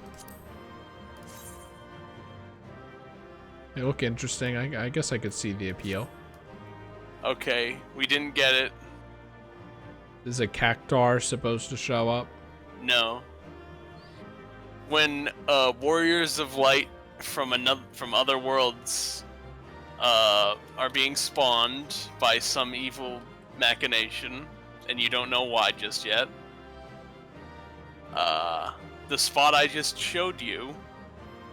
They look interesting. I guess I could see the appeal. Okay, we didn't get it. Is a cactar supposed to show up? No. When warriors of light from other worlds are being spawned by some evil machination, and you don't know why just yet, the spot I just showed you,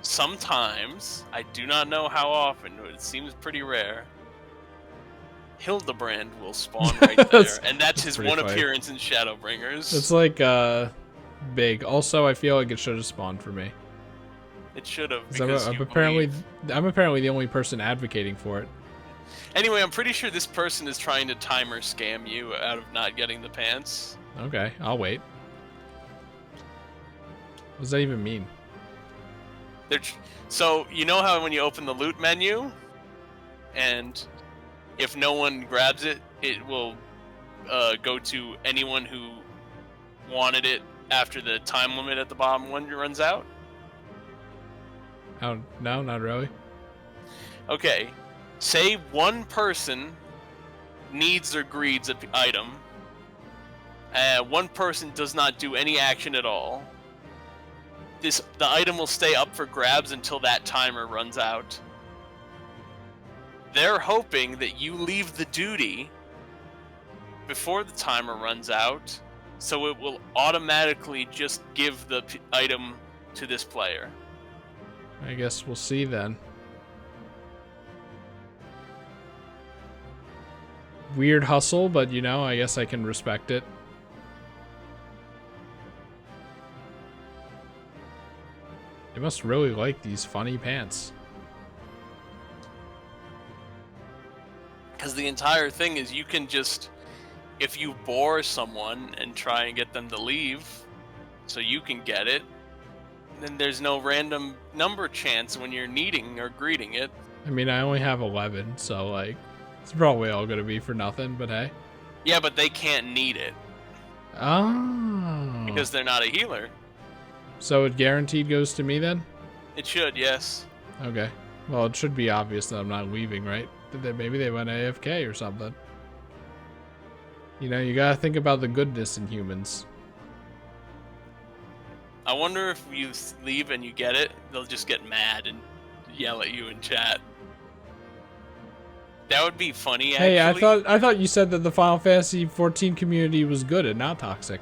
sometimes, I do not know how often, but it seems pretty rare, Hildebrand will spawn right there, and that's his one funny. appearance in Shadowbringers. It's like big. Also, I feel like it should have spawned for me. It should have. I'm apparently the only person advocating for it. Anyway, I'm pretty sure this person is trying to timer scam you out of not getting the pants. Okay, I'll wait. What does that even mean? So, you know how when you open the loot menu, and if no one grabs it, it will go to anyone who wanted it after the time limit at the bottom one runs out? Oh, no, not really. Okay, say one person needs or greeds an item, one person does not do any action at all. The item will stay up for grabs until that timer runs out. They're hoping that you leave the duty before the timer runs out, so it will automatically just give the item to this player. I guess we'll see then. Weird hustle, but you know, I guess I can respect it. They must really like these funny pants. Because the entire thing is you can just, if you bore someone and try and get them to leave, so you can get it, then there's no random number chance when you're needing or greeting it. I mean, I only have 11, so like, it's probably all gonna be for nothing, but hey. Yeah, but they can't need it. Oh. Because they're not a healer. So it guaranteed goes to me then? It should, yes. Okay. Well, it should be obvious that I'm not leaving, right? Maybe they went AFK or something. You know, you gotta think about the goodness in humans. I wonder if you leave and you get it, they'll just get mad and yell at you in chat. That would be funny, actually. Hey, I thought you said that the Final Fantasy XIV community was good and not toxic.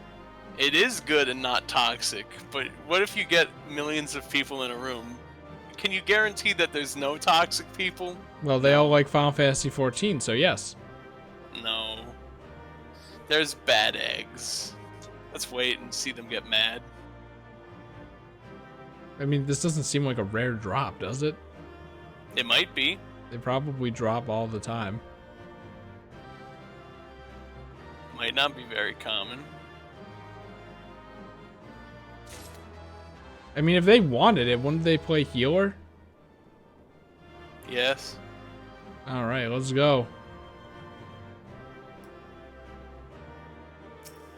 It is good and not toxic, but what if you get millions of people in a room? Can you guarantee that there's no toxic people? Well, they all like Final Fantasy XIV, so yes. No. There's bad eggs. Let's wait and see them get mad. I mean, this doesn't seem like a rare drop, does it? It might be. They probably drop all the time. Might not be very common. I mean, if they wanted it, wouldn't they play healer? Yes. Alright, let's go.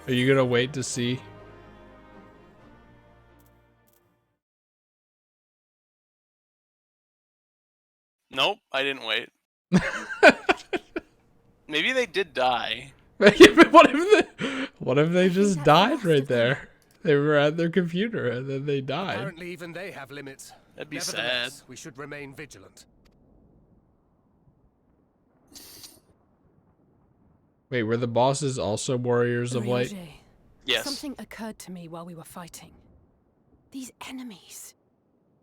Are you gonna wait to see? Nope, I didn't wait. Maybe they did die. What if they just died right there? They were at their computer and then they died. Apparently even they have limits. That'd be Nevertheless, sad. We should remain vigilant. Wait, were the bosses also warriors of light? Yes. Something occurred to me while we were fighting. These enemies.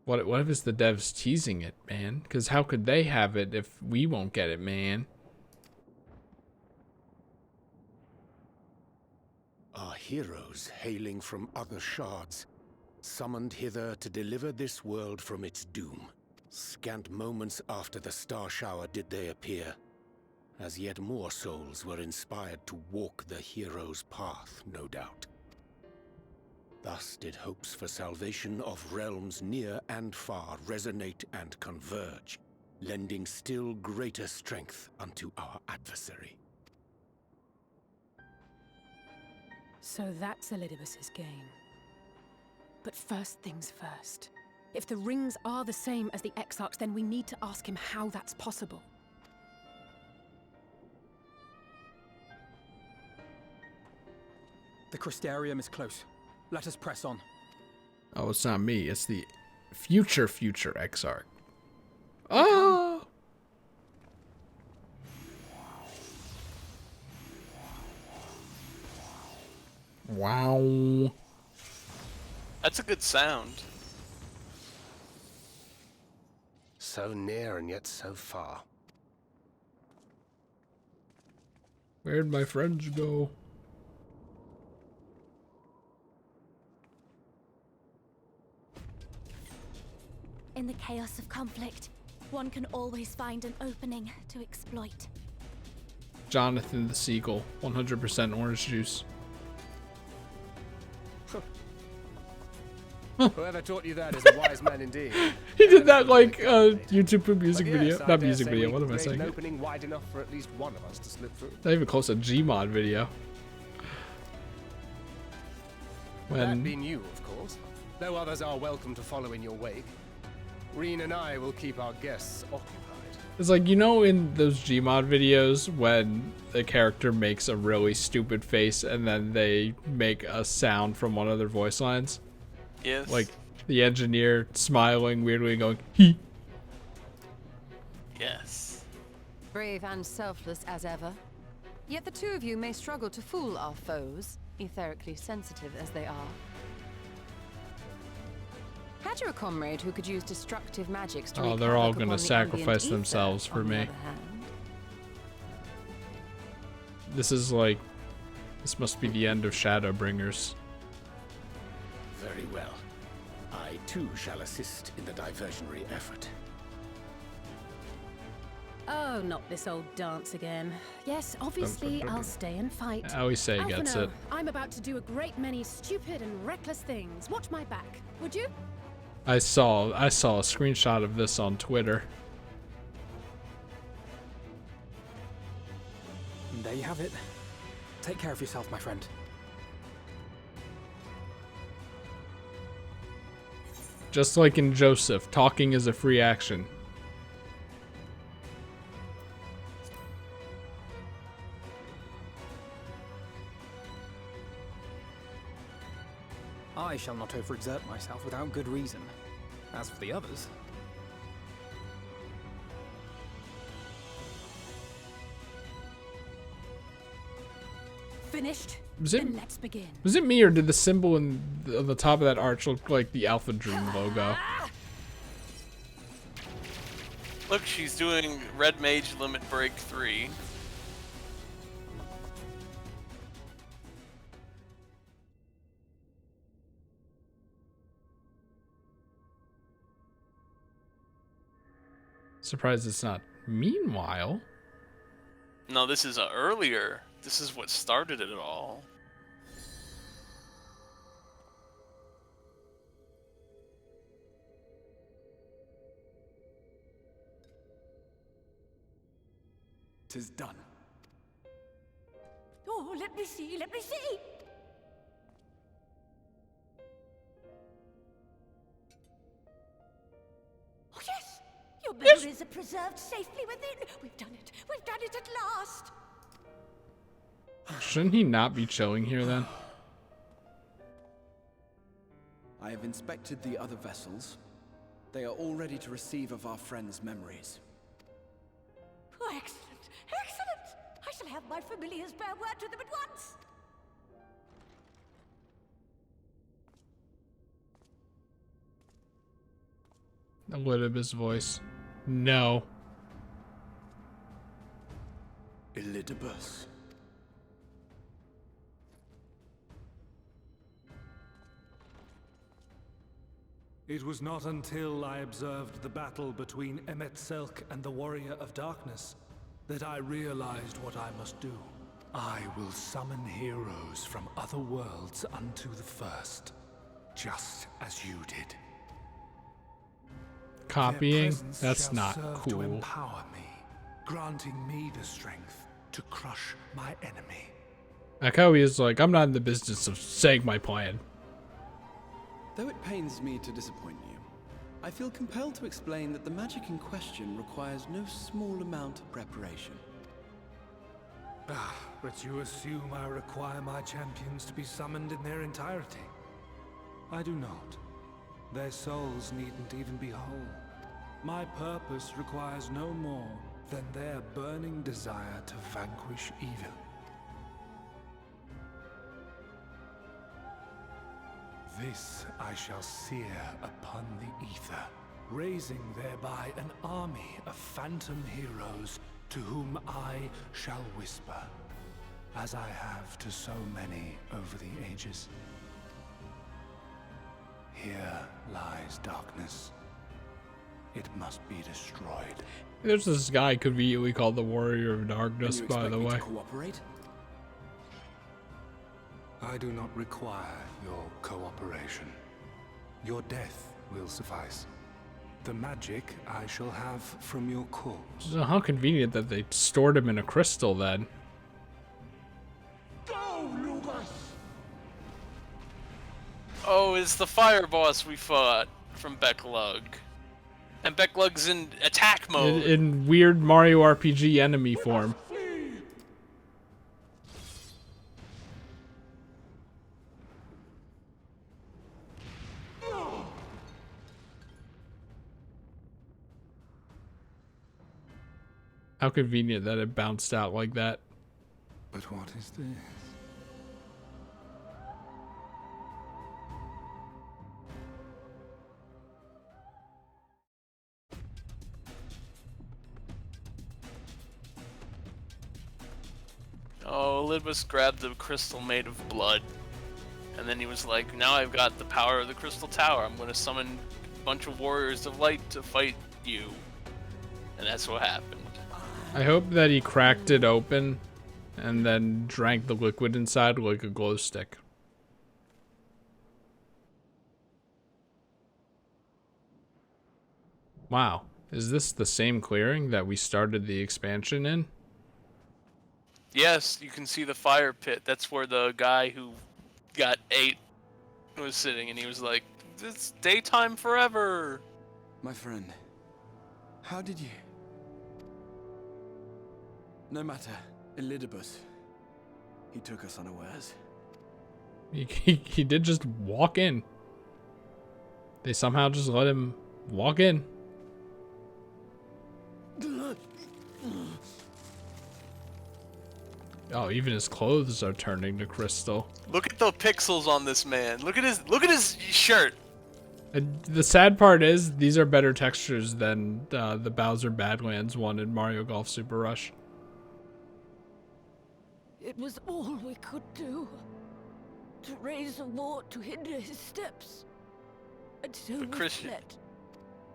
What if it's the devs teasing it, man? Because how could they have it if we won't get it, man? Our heroes hailing from other shards, summoned hither to deliver this world from its doom. Scant moments after the star shower did they appear, as yet more souls were inspired to walk the hero's path, no doubt. Thus did hopes for salvation of realms near and far resonate and converge. lending still greater strength unto our adversary. So that's Elidibus's game. But first things first. If the rings are the same as the Exarchs, then we need to ask him how that's possible. The Crystarium is close. Let us press on. Oh, it's not me. It's the future Exarch. Oh! Wow. That's a good sound. So near and yet so far. Where'd my friends go? In the chaos of conflict, one can always find an opening to exploit. Jonathan the Seagull, 100% orange juice. Whoever taught you that is a wise man indeed. He did that like YouTube music But yes, video. I Not dare music say video, we what am can I create saying? An opening wide enough for at least one of us to slip through. Not even close, a Gmod video. That being you, of course. Though others are welcome to follow in your wake. Reen and I will keep our guests occupied. It's like, you know, in those Gmod videos when the character makes a really stupid face and then they make a sound from one of their voice lines? Yes. Like the engineer smiling weirdly and going, he. Yes. Brave and selfless as ever. Yet the two of you may struggle to fool our foes, etherically sensitive as they are. Had you a comrade who could use destructive magics to wreak they're all havoc gonna upon the sacrifice ambient themselves ether, for on the me. other hand? This is like, this must be the end of Shadowbringers. Very well. I too shall assist in the diversionary effort. Oh, not this old dance again. Yes, obviously I'll stay and fight. Alwysay gets Alphino, it. I'm about to do a great many stupid and reckless things. Watch my back, would you? I saw a screenshot of this on Twitter. And there you have it. Take care of yourself, my friend. Just like in Joseph, talking is a free action. I shall not overexert myself without good reason. As for the others... Finished? Was it, Then let's begin. was it me or did the symbol on the top of that arch look like the Alpha Dream logo? Look, she's doing Red Mage Limit Break 3. Surprised it's not. Meanwhile, No, this is earlier. This is what started it all. "'Tis done." Oh, let me see, let me see! Oh, yes! Your memories are preserved safely within. We've done it. We've done it at last. shouldn't he not be chilling here then? I have inspected the other vessels. They are all ready to receive of our friends' memories. Oh, excellent! Excellent! I shall have my familiars bear word to them at once. Elidibus' voice. No. Elidibus. It was not until I observed the battle between Emet-Selch and the Warrior of Darkness that I realized what I must do. I will summon heroes from other worlds unto the first, just as you did. copying? presence That's shall not serve to cool. empower me, granting me the strength to crush my enemy. Like how he is like, I'm not in the business of saying my plan. Though it pains me to disappoint you, I feel compelled to explain that the magic in question requires no small amount of preparation. Ah, but you assume I require my champions to be summoned in their entirety. I do not. Their souls needn't even be whole. My purpose requires no more than their burning desire to vanquish evil. This I shall sear upon the ether, raising thereby an army of phantom heroes to whom I shall whisper, as I have to so many over the ages. Here lies darkness. It must be destroyed. There's this guy conveniently called the Warrior of Darkness, by the way. Cooperate? I do not require your cooperation. Your death will suffice. The magic I shall have from your corpse. So how convenient that they stored him in a crystal then. Go, Lucas! Oh, it's the fire boss we fought from Becklug. And Becklug's in attack mode. In weird Mario RPG enemy form. How convenient that it bounced out like that. But what is this? Oh, Elidibus grabbed the crystal made of blood. And then he was like, now I've got the power of the crystal tower. I'm going to summon a bunch of warriors of light to fight you. And that's what happened. I hope that he cracked it open and then drank the liquid inside like a glow stick. Wow. Is this the same clearing that we started the expansion in? Yes, you can see the fire pit. That's where the guy who got ate was sitting, and he was like, it's daytime forever. My friend, how did you... No matter, Elidibus, he took us unawares. He did just walk in. They somehow just let him walk in. Oh, even his clothes are turning to crystal. Look at the pixels on this man. Look at his shirt. And the sad part is, these are better textures than the Bowser Badlands one in Mario Golf Super Rush. It was all we could do. To raise a ward to hinder his steps. And so But we Christian, fled.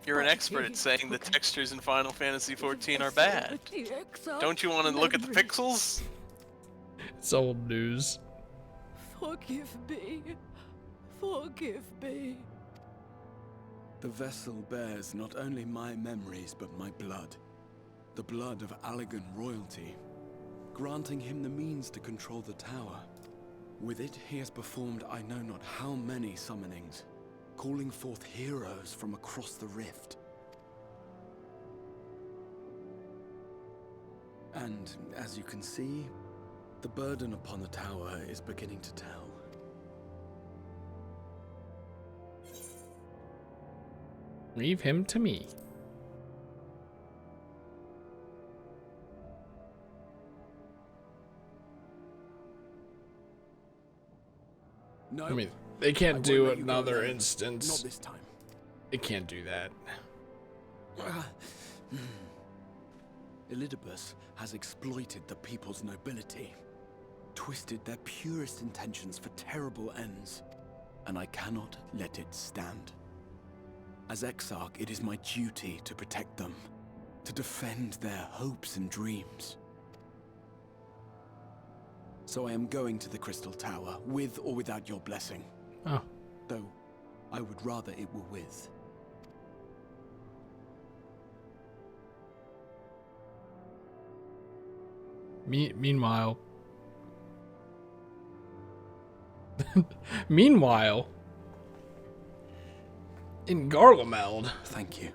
you're an expert at saying the textures in Final Fantasy XIV are bad. Don't you want to look at the pixels? It's old news. Forgive me. Forgive me. The vessel bears not only my memories, but my blood. The blood of Allegan royalty, granting him the means to control the tower. With it, he has performed I know not how many summonings, calling forth heroes from across the rift. And, as you can see, the burden upon the tower is beginning to tell. Leave him to me. No, I mean, they can't do let you go another alone. instance. Not this time. They can't do that. Elidibus has exploited the people's nobility, twisted their purest intentions for terrible ends, and I cannot let it stand. As Exarch, it is my duty to protect them, to defend their hopes and dreams. So I am going to the Crystal Tower, with or without your blessing. Oh. Though, I would rather it were with. Meanwhile, meanwhile, in Garlemald. Thank you.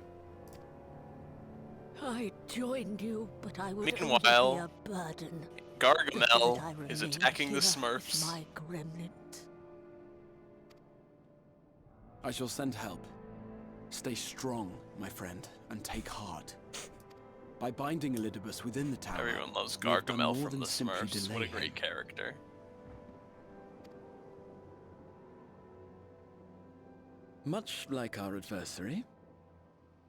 I joined you, but I would Meanwhile, only be a burden. Gargamel Yet I is remain attacking the here Smurfs. with my remnant. I shall send help. Stay strong, my friend, and take heart. By binding Elidibus within the tower, Everyone loves we have done Gargamel more from than the simply Smurfs. delay What a him. great character. Much like our adversary,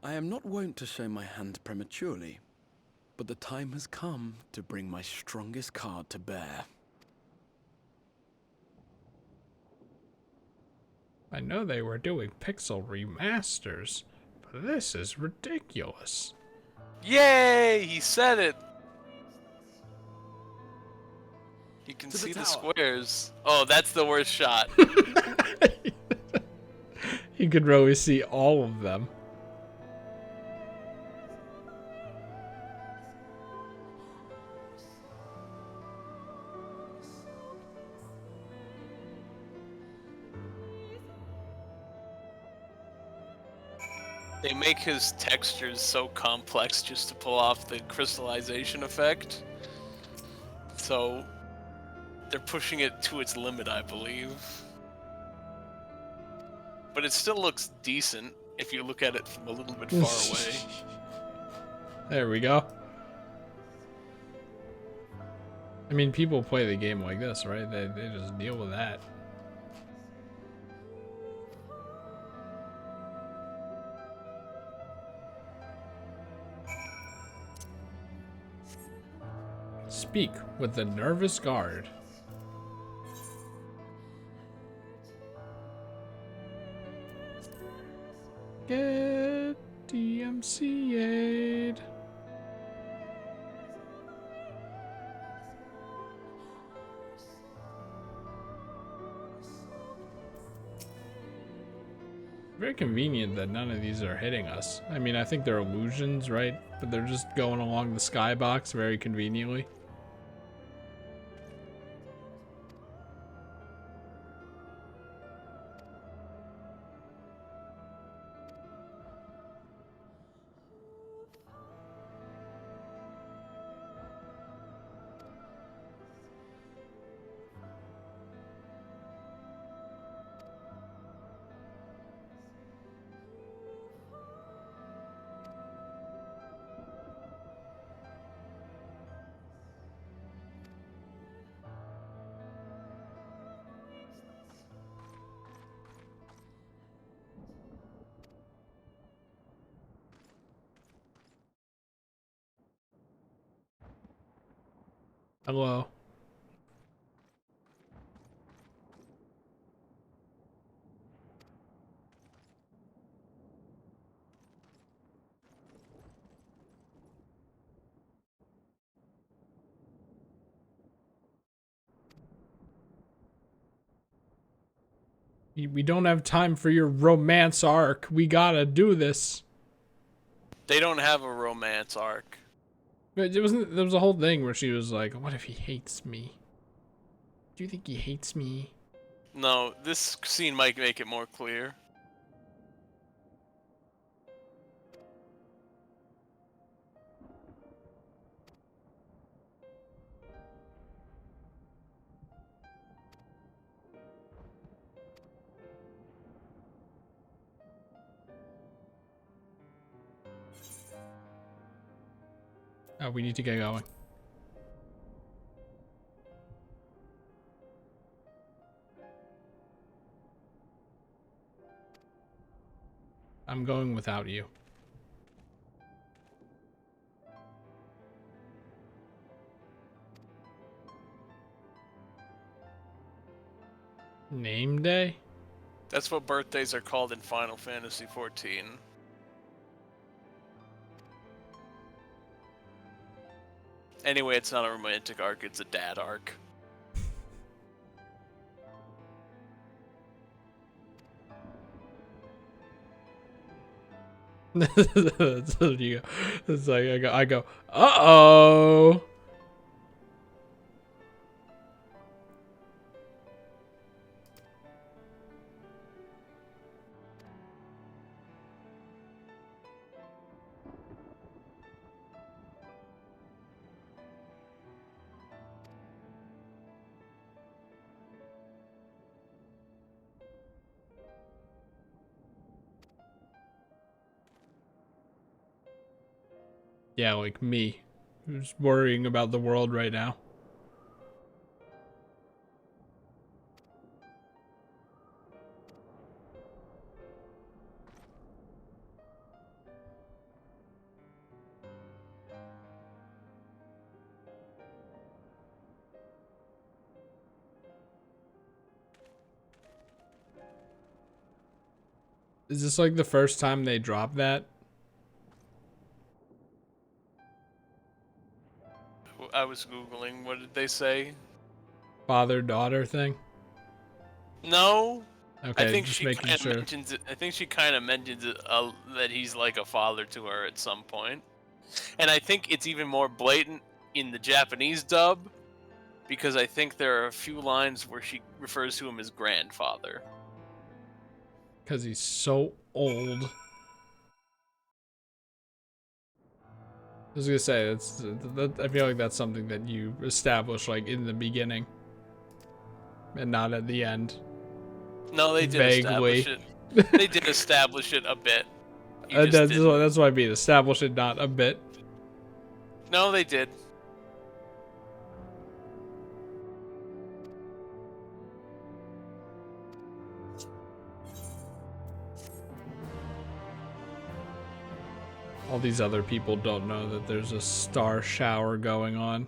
I am not wont to show my hand prematurely, but the time has come to bring my strongest card to bear. I know they were doing pixel remasters, but this is ridiculous. Yay! He said it! You can To the see the tower. squares. Oh, that's the worst shot. You could really see all of them. They make his textures so complex just to pull off the crystallization effect. So they're pushing it to its limit, I believe. But it still looks decent if you look at it from a little bit far away. There we go. I mean, people play the game like this, right? They just deal with that. Speak with the nervous guard. Get DMCA'd. Very convenient that none of these are hitting us. I mean, I think they're illusions, right? But they're just going along the skybox very conveniently. Hello. We don't have time for your romance arc. We gotta do this. They don't have a romance arc. But it wasn't. There was a whole thing where she was like, "What if he hates me? Do you think he hates me?" No, this scene might make it more clear. Oh, we need to get going. I'm going without you. Name day? That's what birthdays are called in Final Fantasy XIV. Anyway, it's not a romantic arc, it's a dad arc. That's what you go. It's like I go, uh-oh. Yeah, like me, who's worrying about the world right now. Is this like the first time they dropped that? I was Googling. What did they say? Father-daughter thing? No. Okay, I think just she making kind of sure. mentions it. I think she kind of mentions it, that he's like a father to her at some point. And I think it's even more blatant in the Japanese dub, because I think there are a few lines where she refers to him as grandfather. Because he's so old. I was gonna say, I feel like that's something that you establish like in the beginning. And not at the end. No, they did Vaguely. establish it. They did establish it a bit. You just didn't. That's what I mean. Establish it, not a bit. No, they did. All these other people don't know that there's a star shower going on.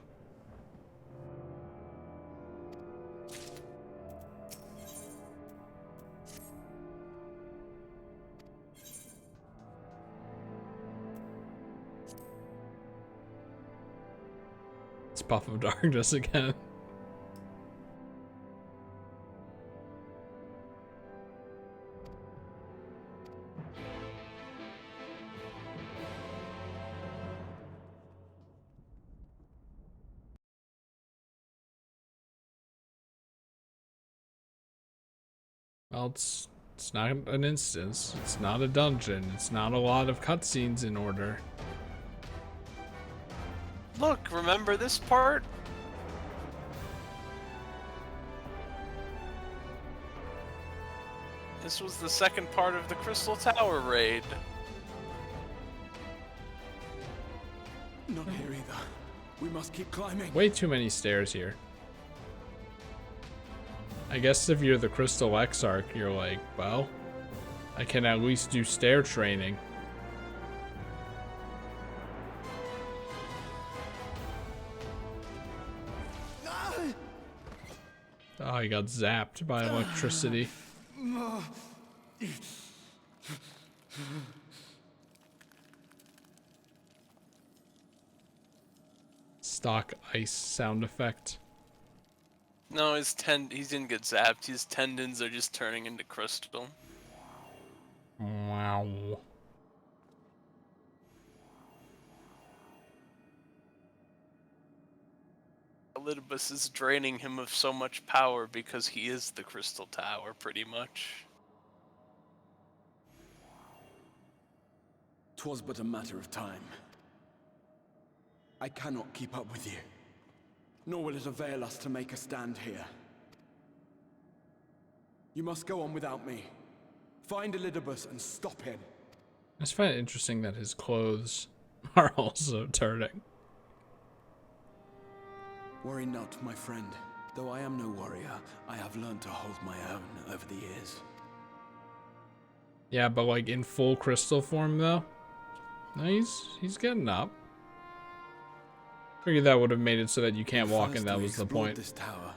It's Puff of Darkness again. Well, it's not an instance. It's not a dungeon. It's not a lot of cutscenes in order. Look, remember this part? This was the second part of the Crystal Tower raid. Not here either. We must keep climbing. Way too many stairs here. I guess if you're the Crystal Exarch, you're like, well, I can at least do stair training. Oh, he got zapped by electricity. Stock ice sound effect. No, he didn't get zapped. His tendons are just turning into crystal. Wow. Elidibus is draining him of so much power because he is the Crystal Tower, pretty much. 'Twas but a matter of time. I cannot keep up with you, nor will it avail us to make a stand here. You must go on without me. Find Elidibus and stop him. I just find it interesting that his clothes are also turning. Worry not, my friend. Though I am no warrior, I have learned to hold my own over the years. Yeah, but like in full crystal form though. No, he's getting up. Figured that would have made it so that you can't walk, and that was the point. This tower,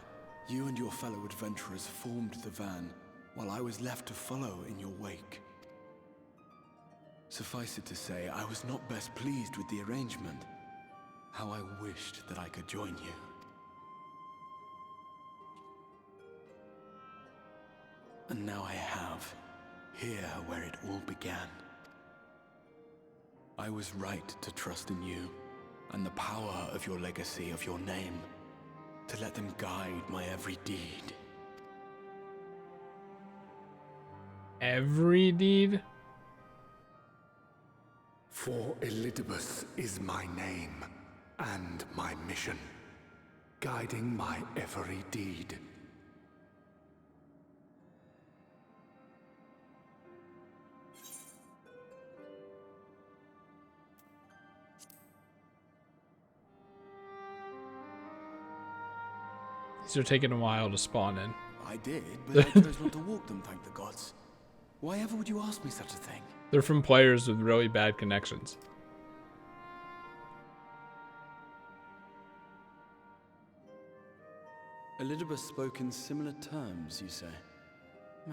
you and your fellow adventurers formed the van, while I was left to follow in your wake. Suffice it to say, I was not best pleased with the arrangement. How I wished that I could join you. And now I have, here where it all began. I was right to trust in you, and the power of your legacy, of your name, to let them guide my every deed. Every deed? For Elidibus is my name, and my mission, guiding my every deed. These are taking a while to spawn in. I did, but I chose not to walk them, thank the gods. Why ever would you ask me such a thing? They're from players with really bad connections. Elidibus spoke in similar terms, you say?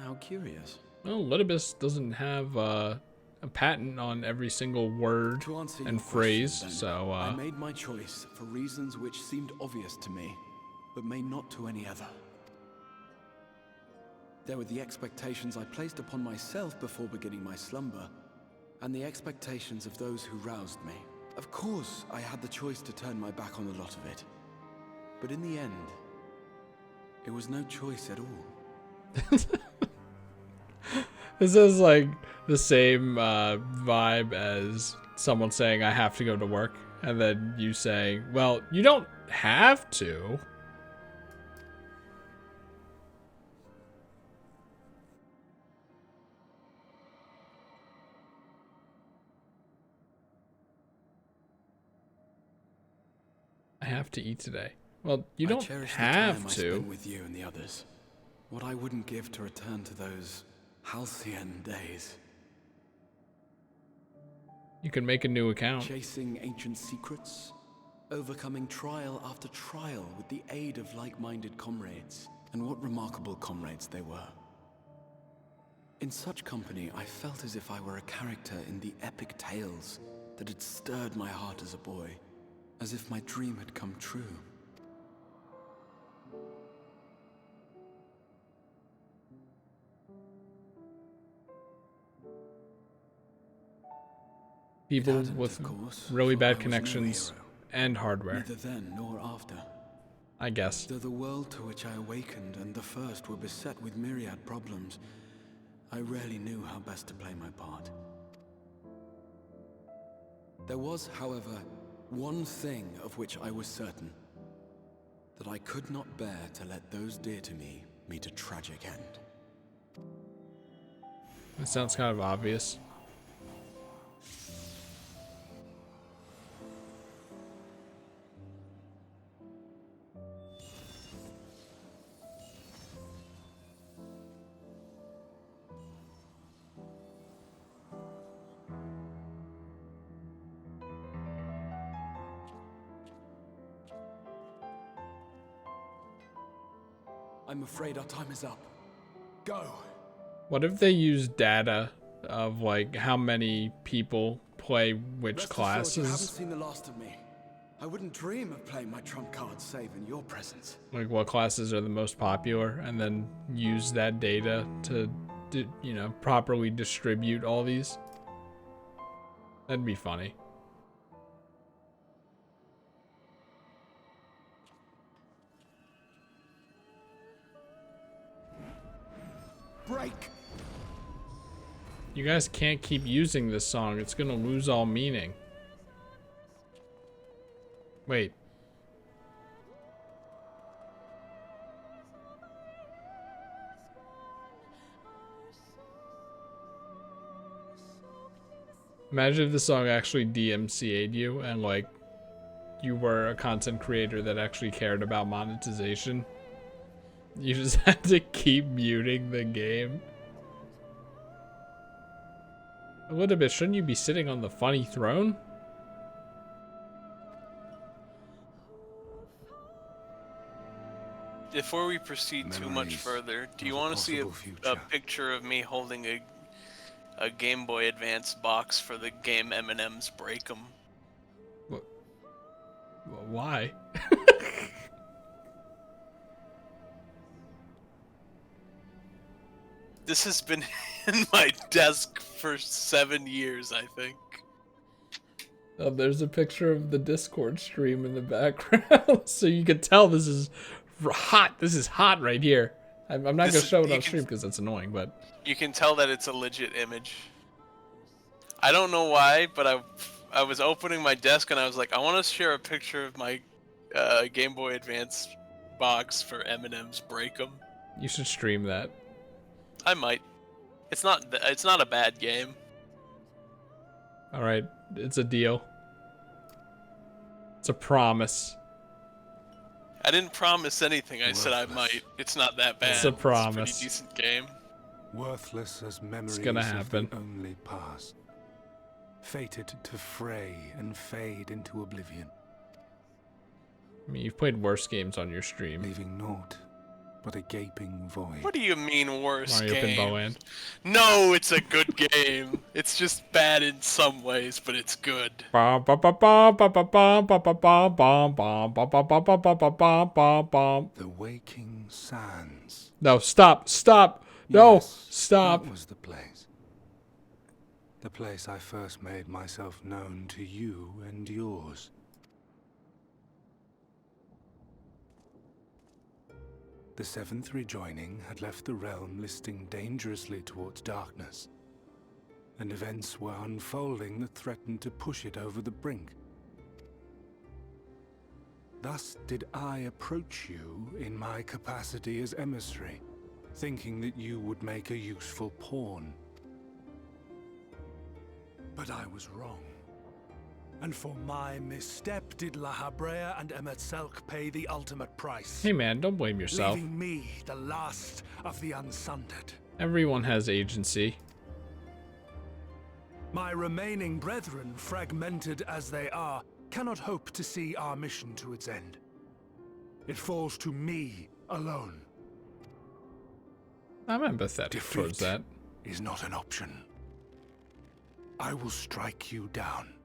How curious. Well, Elidibus doesn't have a patent on every single word and phrase, so I made my choice for reasons which seemed obvious to me, but may not to any other. There were the expectations I placed upon myself before beginning my slumber, and the expectations of those who roused me. Of course, I had the choice to turn my back on a lot of it, but in the end, it was no choice at all. This is like the same vibe as someone saying, I have to go to work, and then you saying, well, you don't have to. I have to eat today. Well, you don't have to. I spent with you and the others. What I wouldn't give to return to those halcyon days. You can make a new account. Chasing ancient secrets, overcoming trial after trial with the aid of like-minded comrades. And what remarkable comrades they were. In such company, I felt as if I were a character in the epic tales that had stirred my heart as a boy. As if my dream had come true. People with really bad connections and hardware. Neither then nor after. I guess. Though the world to which I awakened and the first were beset with myriad problems, I rarely knew how best to play my part. There was, however, one thing of which I was certain. That I could not bear to let those dear to me meet a tragic end. That sounds kind of obvious. I'm afraid our time is up. Go! What if they use data of like how many people play which classes? You haven't seen the last of me. I wouldn't dream of playing my trump card save in your presence. Like what classes are the most popular, and then use that data to, you know, properly distribute all these. That'd be funny. Break. You guys can't keep using this song. It's gonna lose all meaning. Wait. Imagine if the song actually DMCA'd you and like you were a content creator that actually cared about monetization. You just had to keep muting the game. Elidibus, shouldn't you be sitting on the funny throne? Before we proceed too much further, do you want to see a picture of me holding a Game Boy Advance box for the game M&M's Break 'em? What? Why? This has been in my desk for 7 years, I think. Oh, there's a picture of the Discord stream in the background, so you can tell this is hot. This is hot right here. I'm not gonna show it on stream because that's annoying, but you can tell that it's a legit image. I don't know why, but I was opening my desk and I was like, I want to share a picture of my Game Boy Advance box for M&M's Break 'em. You should stream that. I might. It's not a bad game. All right, it's a deal. It's a promise. I didn't promise anything. I said I might. It's not that bad. It's a promise. It's a pretty decent game. Worthless as memories gonna of happen. the only past, fated to fray and fade into oblivion, I mean, you've played worse games on your stream. leaving naught but a gaping void. What do you mean worse Mario game? Pinball Land. No, it's a good game. It's just bad in some ways, but it's good. The waking sands. No, stop, stop, no, Yes, stop. That was the place. The place I first made myself known to you and yours. The seventh rejoining had left the realm listing dangerously towards darkness, and events were unfolding that threatened to push it over the brink. Thus did I approach you in my capacity as emissary, thinking that you would make a useful pawn. But I was wrong. And for my misstep did La Habrea and Emetzelk pay the ultimate price. Hey man, don't blame yourself. Leaving me the last of the unsundered. Everyone has agency. My remaining brethren, fragmented as they are, cannot hope to see our mission to its end. It falls to me alone. I'm empathetic towards that. Is not an option. I will strike you down.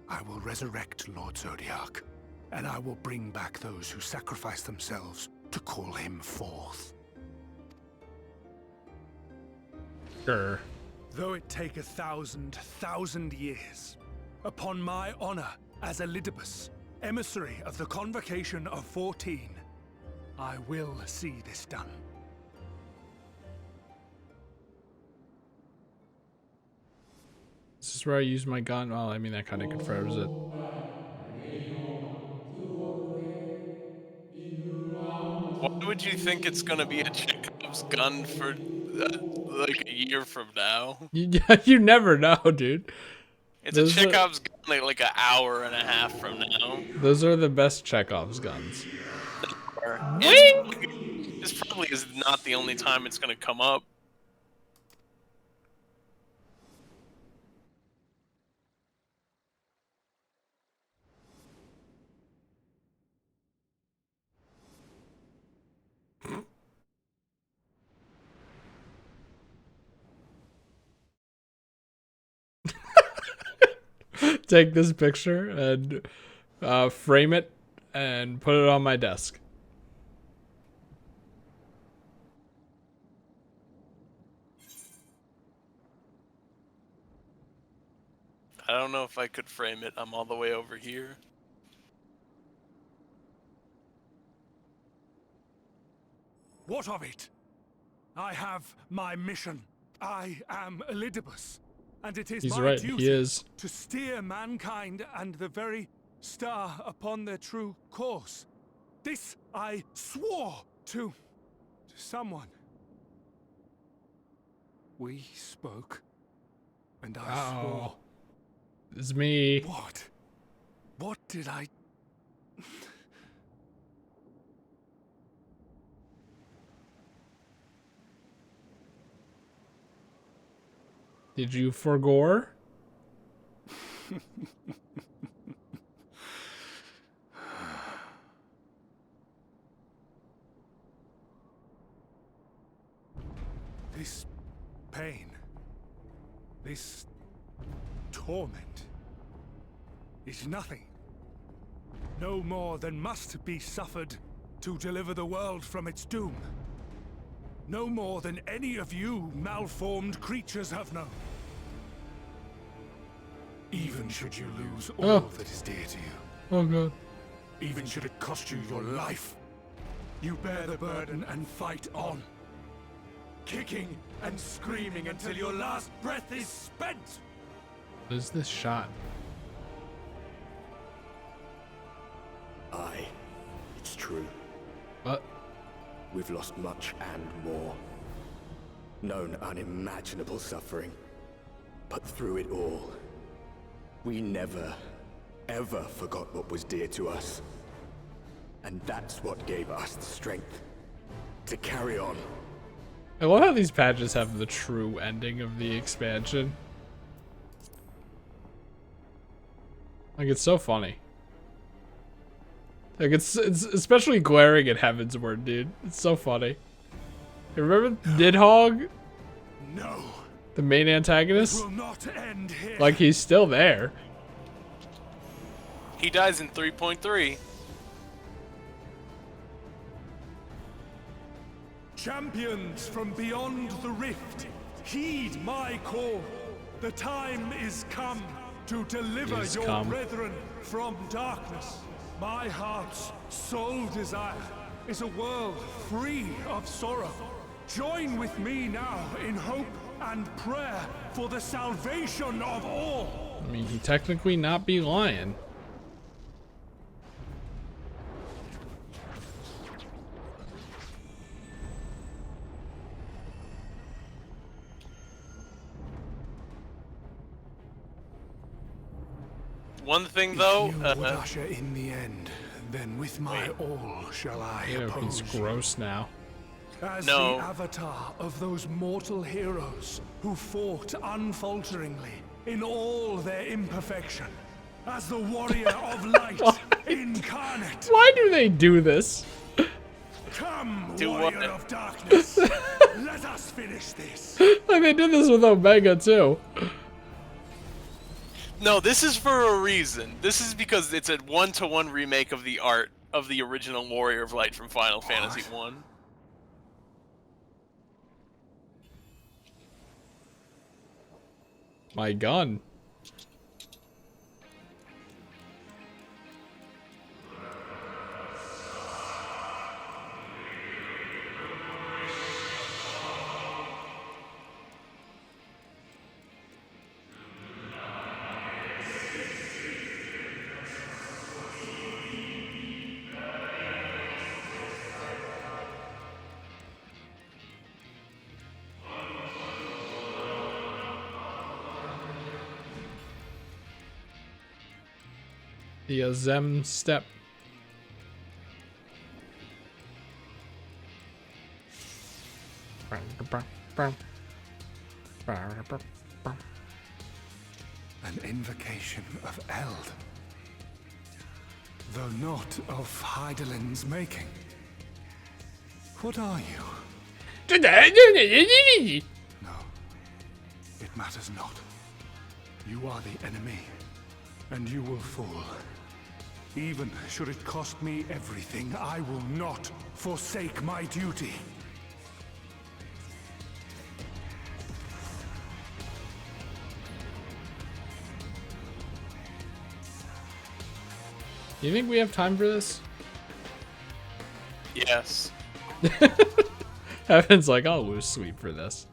I will resurrect Lord Zodiac, and I will bring back those who sacrifice themselves to call him forth. Sure. Though it take 1,000 years, upon my honor as Elidibus, emissary of the Convocation of 14, I will see this done. This is where I use my gun. Well, I mean, that kind of confirms it. Why would you think it's gonna be a Chekhov's gun for like a year from now? You never know, dude. It's a Chekhov's gun like an hour and a half from now. Those are the best Chekhov's guns. This probably is not the only time it's gonna come up. Take this picture and frame it and put it on my desk. I don't know if I could frame it. I'm all the way over here. What of it? I have my mission. I am Elidibus, and it is He's my right, duty he is. to steer mankind and the very star upon their true course. This I swore to someone. We spoke, and I swore. It's me. What? What did I... Did you forgore? This pain, this torment, is nothing. No more than must be suffered to deliver the world from its doom. No more than any of you malformed creatures have known. Even should you lose all that is dear to you. Oh god. Even should it cost you your life, you bear the burden and fight on. Kicking and screaming until your last breath is spent. What is this shot? Aye, it's true. What? We've lost much and more. Known unimaginable suffering. But through it all, we never, ever forgot what was dear to us. And And that's what gave us the strength to carry on. I love how these patches have the true ending of the expansion. Like, it's so funny. Like, it's especially glaring at Heavensward, dude. It's so funny. You remember Nidhogg? No. The main antagonist? It will not end here. Like, he's still there. He dies in 3.3. Champions from beyond the rift, heed my call. The time is come to deliver your brethren from darkness. My heart's sole desire is a world free of sorrow. Join with me now in hope and prayer for the salvation of all. I mean, he technically not be lying. One thing though, if you would usher in the end, then with my all shall I oppose It's gross now. As the avatar of those mortal heroes who fought unfalteringly in all their imperfection, as the warrior of light incarnate. Why do they do this? Come, warrior of darkness, let us finish this. Like, they did this with Omega too. No, this is for a reason. This is because it's a 1-to-1 remake of the art of the original Warrior of Light from Final Fantasy 1. My gun. The Zem step. An invocation of Eld, though not of Heidelin's making. What are you? No, it matters not. You are the enemy, and you will fall. Even should it cost me everything, I will not forsake my duty. Do you think we have time for this? Yes. Heaven's like, I'll lose sleep for this.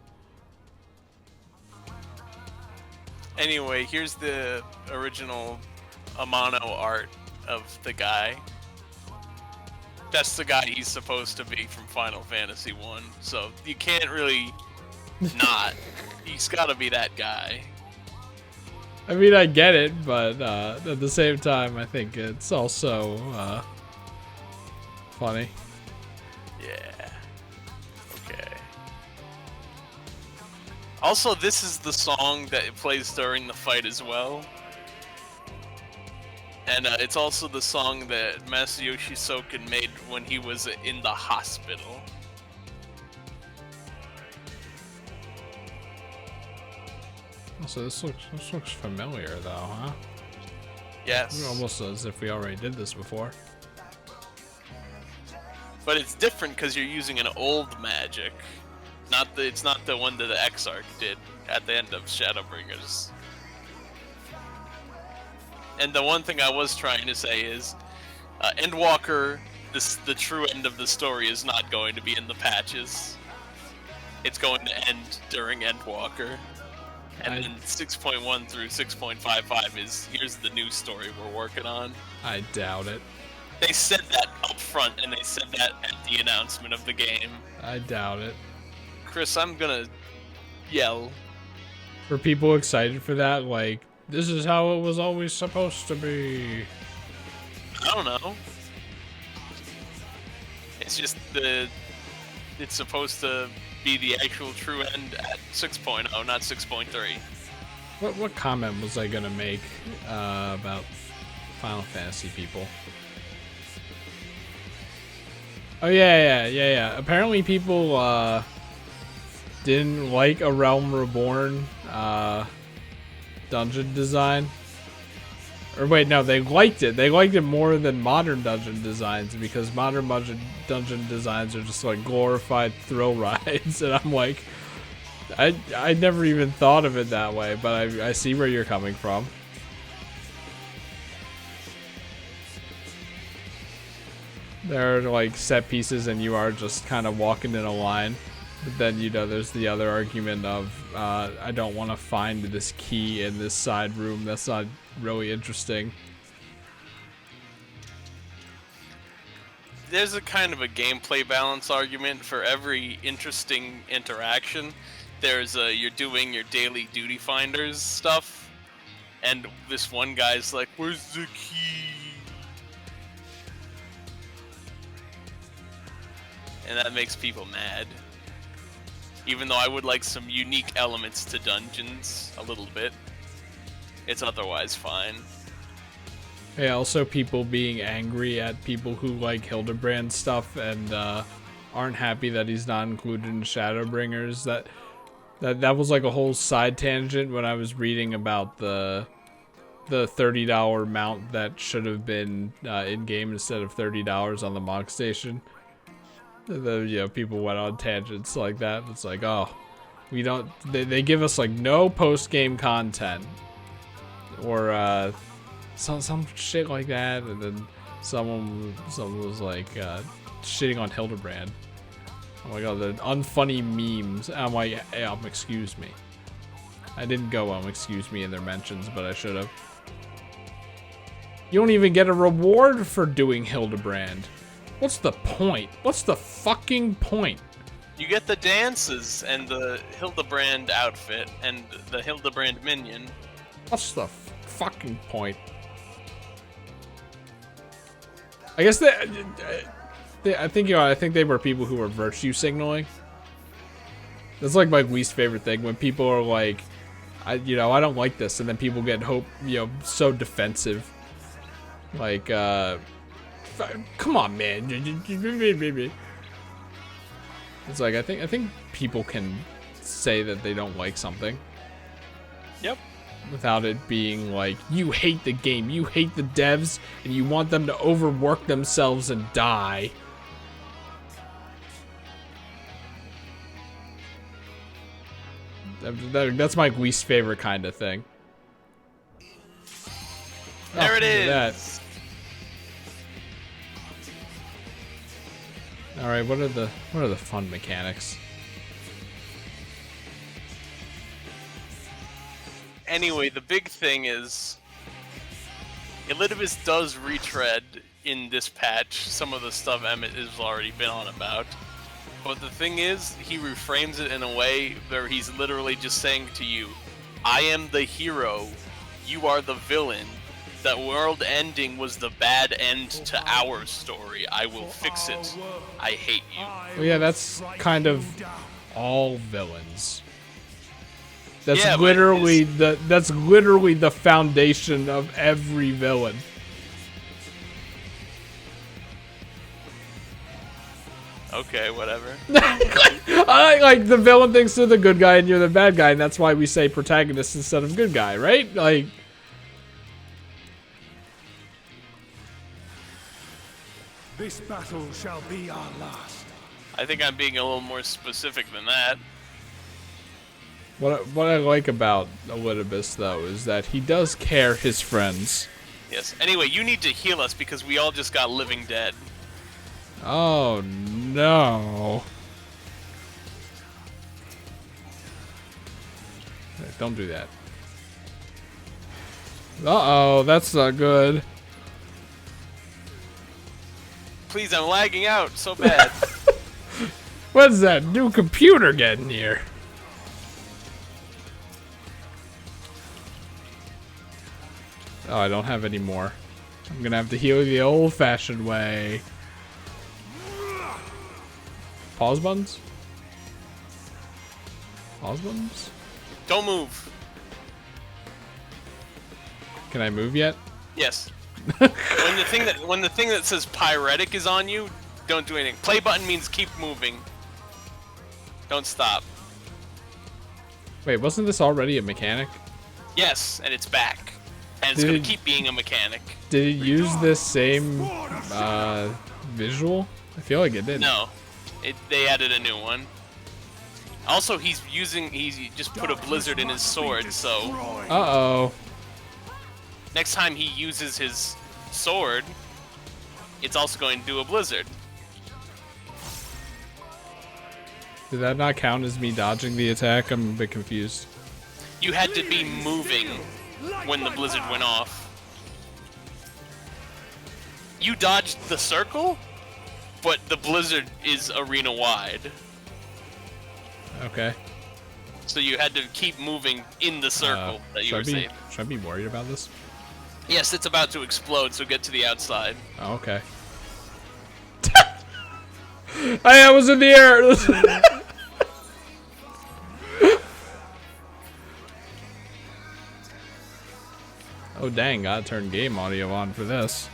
Anyway, here's the original Amano art of the guy. That's the guy he's supposed to be from Final Fantasy 1. So you can't really not. He's got to be that guy. I mean, I get it, but at the same time, I think it's also funny. Yeah. Okay. Also, this is the song that it plays during the fight as well. And it's also the song that Masayoshi Soken made when he was in the hospital. So this looks familiar, though, huh? Yes. Almost as if we already did this before. But it's different because you're using an old magic. It's not the one that the Exarch did at the end of Shadowbringers. And the one thing I was trying to say is, Endwalker, the true end of the story is not going to be in the patches. It's going to end during Endwalker. And then 6.1 through 6.55 is, here's the new story we're working on. I doubt it. They said that up front, and they said that at the announcement of the game. I doubt it. Chris, I'm gonna yell. Were people excited for that? Like, this is how it was always supposed to be. I don't know. It's just it's supposed to be the actual true end at 6.0, not 6.3. What comment was I gonna make about Final Fantasy people? Oh yeah. Apparently people didn't like A Realm Reborn dungeon design. Or wait, no, they liked it. They liked it more than modern dungeon designs because modern dungeon designs are just like glorified thrill rides, and I'm like, I never even thought of it that way, but I see where you're coming from. There are like set pieces and you are just kind of walking in a line. But then, you know, there's the other argument of, I don't want to find this key in this side room. That's not really interesting. There's a kind of a gameplay balance argument for every interesting interaction. There's you're doing your daily duty finders stuff, and this one guy's like, "Where's the key?" And that makes people mad. Even though I would like some unique elements to dungeons a little bit, it's otherwise fine. Yeah, also people being angry at people who like Hildebrand stuff and aren't happy that he's not included in Shadowbringers. That was like a whole side tangent when I was reading about the $30 mount that should have been in game instead of $30 on the Mog Station. People went on tangents like that. It's like, oh, we don't. They give us like no post game content or some shit like that, and then someone was like shitting on Hildebrand. Oh my god, the unfunny memes. I'm like, hey, excuse me. I didn't go excuse me in their mentions, but I should have. You don't even get a reward for doing Hildebrand. What's the point? What's the fucking point? You get the dances and the Hildebrand outfit and the Hildebrand minion. What's the fucking point? I guess I think they were people who were virtue signaling. That's like my least favorite thing when people are like, I don't like this, and then people get so defensive. Like, come on, man. It's like I think people can say that they don't like something. Yep. Without it being like, you hate the game, you hate the devs, and you want them to overwork themselves and die. That's my least favorite kind of thing. There it is. All right, what are the fun mechanics? Anyway, the big thing is Elidibus does retread in this patch some of the stuff Emmett has already been on about. But the thing is, he reframes it in a way where he's literally just saying to you, I am the hero, you are the villain. The world ending was the bad end to our story. I will fix it. I hate you. Well, yeah, that's kind of all villains. That's literally the foundation of every villain. Okay, whatever. I like the villain thinks they're the good guy and you're the bad guy, and that's why we say protagonist instead of good guy, right? Like, this battle shall be our last. I think I'm being a little more specific than that. What I like about Elidibus, though, is that he does care his friends. Yes. Anyway, you need to heal us because we all just got living dead. Oh, no. Hey, don't do that. Uh-oh, that's not good. Please, I'm lagging out so bad. What's that new computer getting here? Oh, I don't have any more. I'm gonna have to heal the old-fashioned way. Pause buttons? Pause buttons? Don't move. Can I move yet? Yes. when the thing that says pyretic is on you, don't do anything. Play button means keep moving. Don't stop. Wait, wasn't this already a mechanic? Yes, and it's back. And it's gonna keep being a mechanic. Did it use this same visual? I feel like it did. No. They added a new one. Also, he just put a blizzard in his sword, so... Uh-oh. Next time he uses his sword, it's also going to do a blizzard. Did that not count as me dodging the attack? I'm a bit confused. You had to be moving when the blizzard went off. You dodged the circle, but the blizzard is arena-wide. Okay. So you had to keep moving in the circle that you were safe. Should I be worried about this? Yes, it's about to explode, so get to the outside. Oh, okay. I was in the air! Oh dang, gotta turn game audio on for this.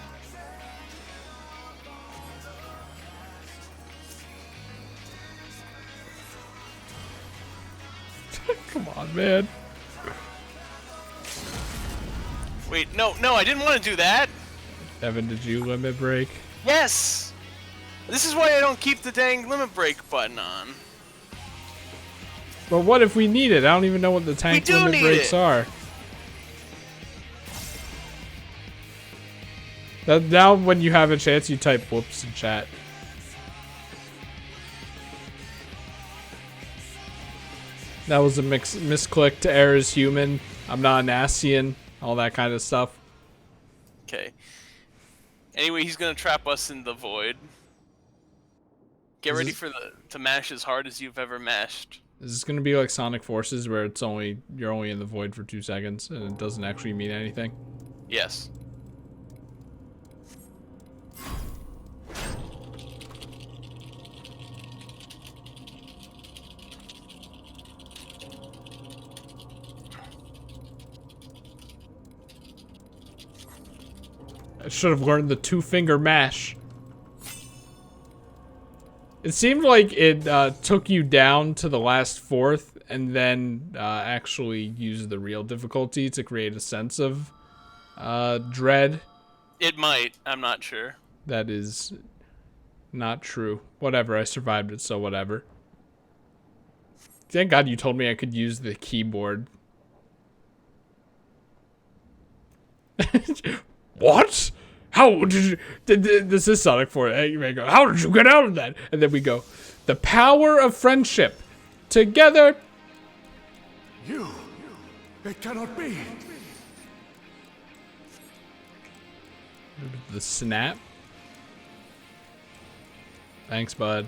Come on, man. Wait, no, I didn't want to do that. Evan, did you limit break? Yes! This is why I don't keep the dang limit break button on. But what if we need it? I don't even know what the tank limit breaks are. Now when you have a chance, you type whoops in chat. That was a misclick to error is human. I'm not an Asian. All that kind of stuff. Okay. Anyway, he's gonna trap us in the void. Get ready for to mash as hard as you've ever mashed. Is this gonna be like Sonic Forces, where you're only in the void for 2 seconds and it doesn't actually mean anything? Yes. I should have learned the 2-finger mash. It seemed like it took you down to the last fourth and then actually used the real difficulty to create a sense of dread. It might. I'm not sure. That is not true. Whatever, I survived it, so whatever. Thank God you told me I could use the keyboard. What? How did you... This is Sonic 4. You may go, how did you get out of that? And then we go, the power of friendship. Together. It cannot be. The snap. Thanks, bud.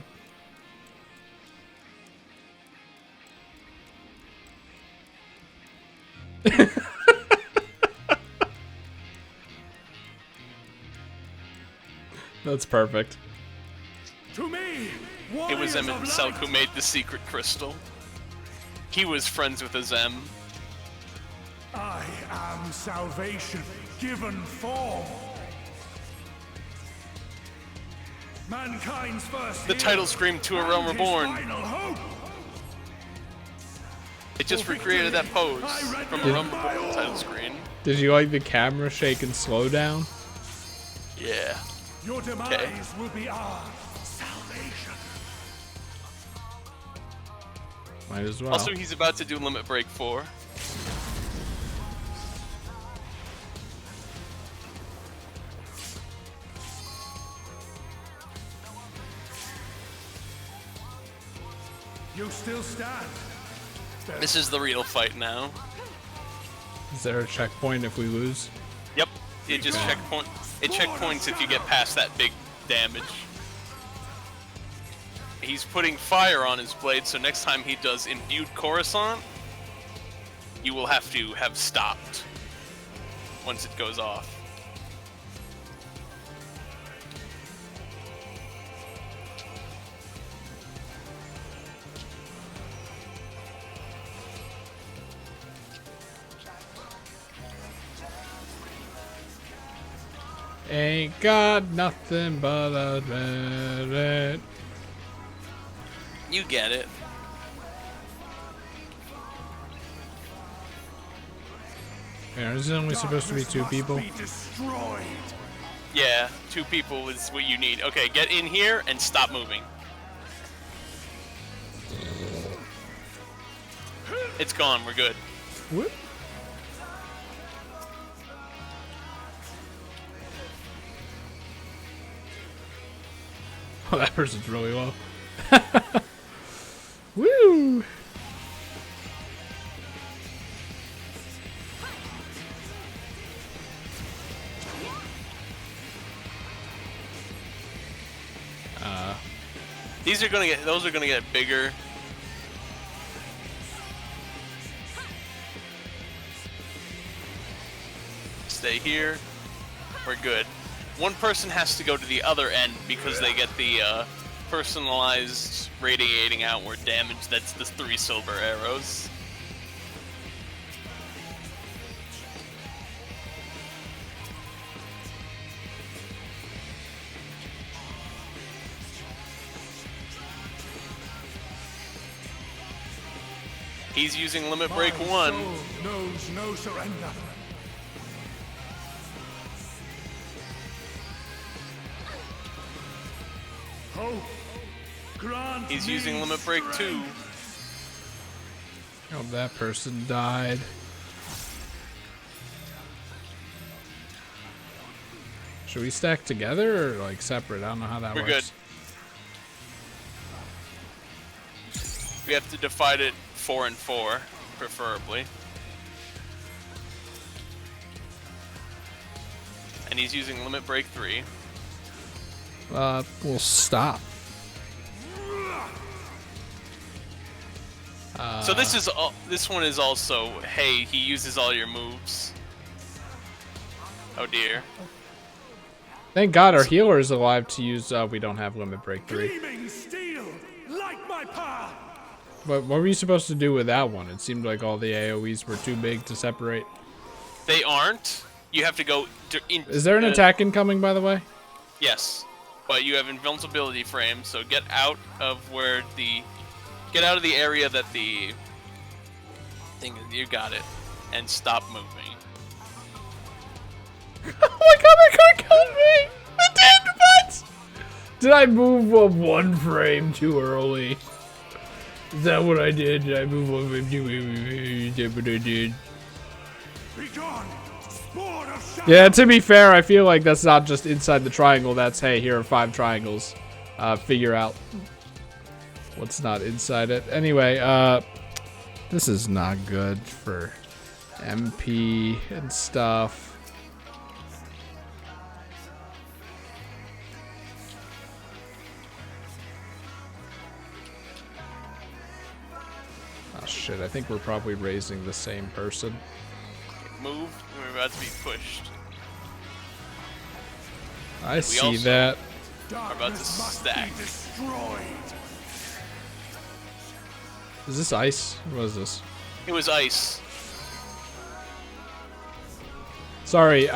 That's perfect. To me, it was Em himself who made the secret crystal. He was friends with a Zem. I am salvation given form. Mankind's first. The title scream to A Realm Reborn. It just recreated that pose from A Realm Reborn title screen. Did you like the camera shake and slow down? Yeah. Your demise will be our salvation. Might as well. Also, he's about to do Limit Break 4. You still stand. This is the real fight now. Is there a checkpoint if we lose? Yep. It just checkpoint. It checkpoints if you get past that big damage. He's putting fire on his blade, so next time he does Imbued Coruscant, you will have to have stopped once it goes off. Ain't got nothing but a red. You get it. Yeah, is it only supposed to be 2 people? Yeah, 2 people is what you need. Okay, get in here and stop moving. It's gone. We're good. Whoop. Oh, that person's really low. Woo! Those are gonna get bigger. Stay here. We're good. One person has to go to the other end because they get the personalized radiating outward damage. That's the 3 silver arrows. He's using limit break 1. Knows no surrender. Hope. Grant He's using limit break 2. Oh, that person died. Should we stack together or like separate? I don't know how that We're works. Good. We have to divide it 4 and 4, preferably. And he's using limit break 3. We'll stop. So this one is also, hey, he uses all your moves. Oh dear. Thank God our healer is alive to use. We don't have limit break 3. Gleaming steel, like my power. But what were you supposed to do with that one? It seemed like all the AoEs were too big to separate. They aren't. You have to go in. Is there an attack incoming, by the way? Yes, but you have invincibility frame, so get out of where the, get out of the area that the thing is. You got it, and stop moving. Oh my God, that car killed me! I did, what? Did I move 1 frame too early? Is that what I did? Did I move 1 frame too early? Is that what I did? Be gone. Spawn of shadow. Yeah, to be fair, I feel like that's not just inside the triangle. That's, hey, here are 5 triangles. Figure out what's not inside it. Anyway, this is not good for MP and stuff. Oh shit, I think we're probably raising the same person. Move. We're about to be pushed. I see that. We're about to stack. Is this ice? What is this? It was ice. Sorry,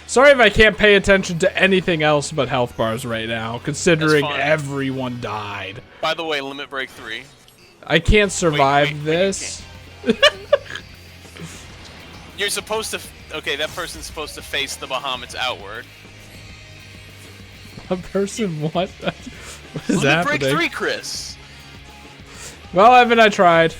sorry if I can't pay attention to anything else but health bars right now, considering everyone died. By the way, limit break 3. I can't survive this. You're supposed to. Okay, that person's supposed to face the Bahamut's outward. A person what? What is limit happening? break 3, Chris. Well, Evan, I tried.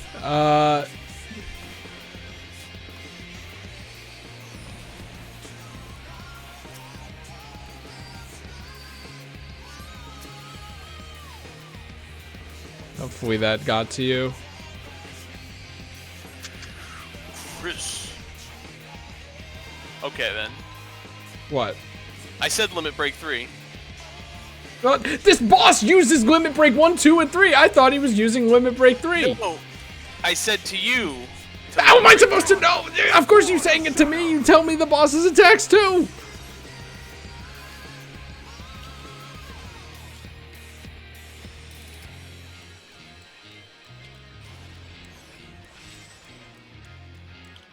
Hopefully that got to you. Chris. Okay then. What? I said limit break 3. This boss uses limit break 1, 2, and 3. I thought he was using limit break 3. No, I said to you. How am I supposed to know? Of course you're saying it to me. You tell me the boss's attacks too.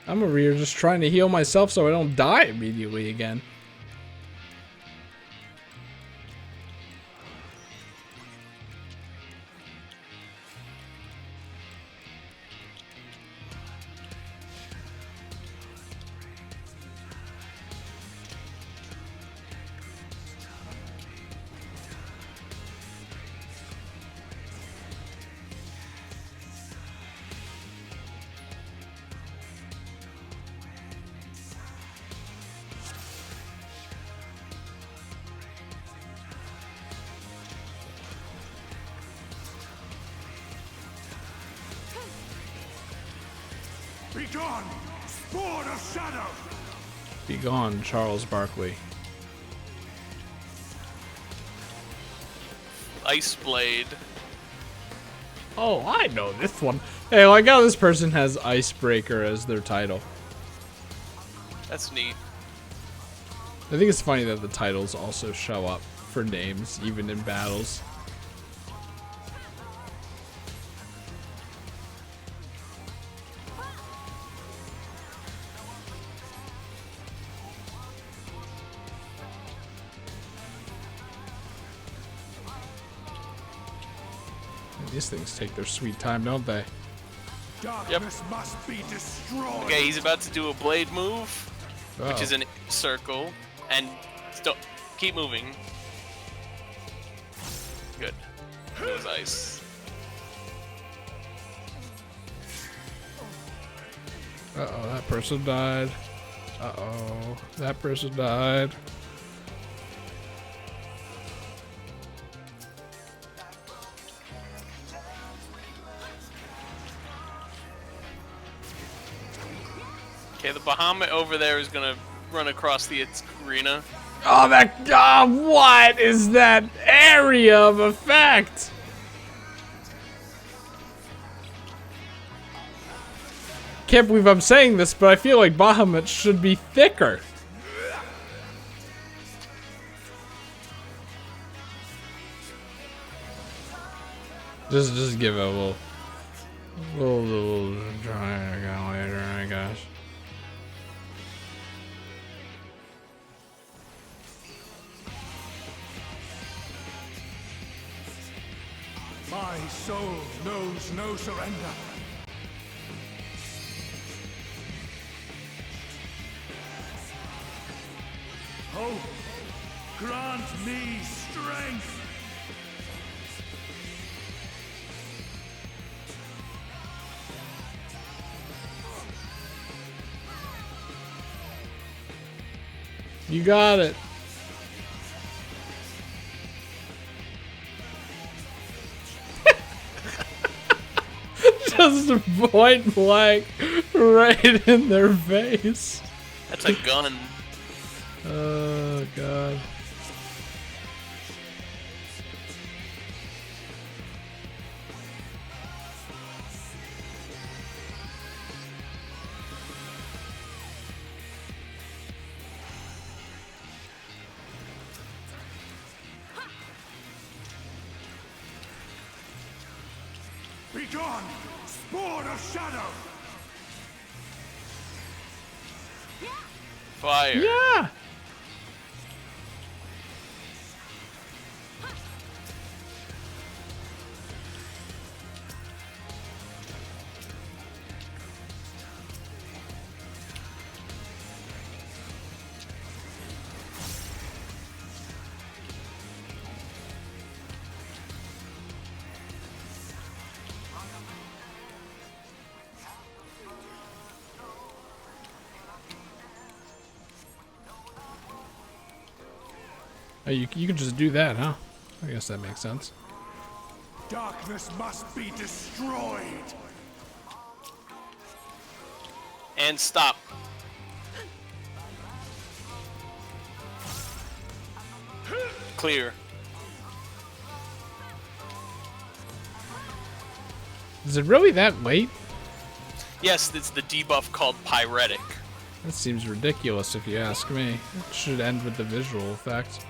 I'm over here just trying to heal myself so I don't die immediately again. Be gone, spawn of shadow! Be gone, Charles Barkley. Ice Blade. Oh, I know this one. Hey, like how this person has Icebreaker as their title. That's neat. I think it's funny that the titles also show up for names, even in battles. These things take their sweet time, don't they? Darkness must be destroyed. Okay, he's about to do a blade move, which is Oh. an circle, and keep moving. Good. It was ice. Uh-oh, that person died. Uh-oh, that person died. Okay, the Bahamut over there is gonna run across the arena. Oh, what is that area of effect? Can't believe I'm saying this, but I feel like Bahamut should be thicker. Just give it a little try again later, I guess. My soul knows no surrender. Hope, grant me strength. You got it. Just point blank right in their face. That's a gun. Oh, God. Be gone, spawn of shadow. Fire. Yeah. Oh, you can just do that, huh? I guess that makes sense. Darkness must be destroyed. And stop. Clear. Is it really that late? Yes, it's the debuff called Pyretic. That seems ridiculous if you ask me. It should end with the visual effect.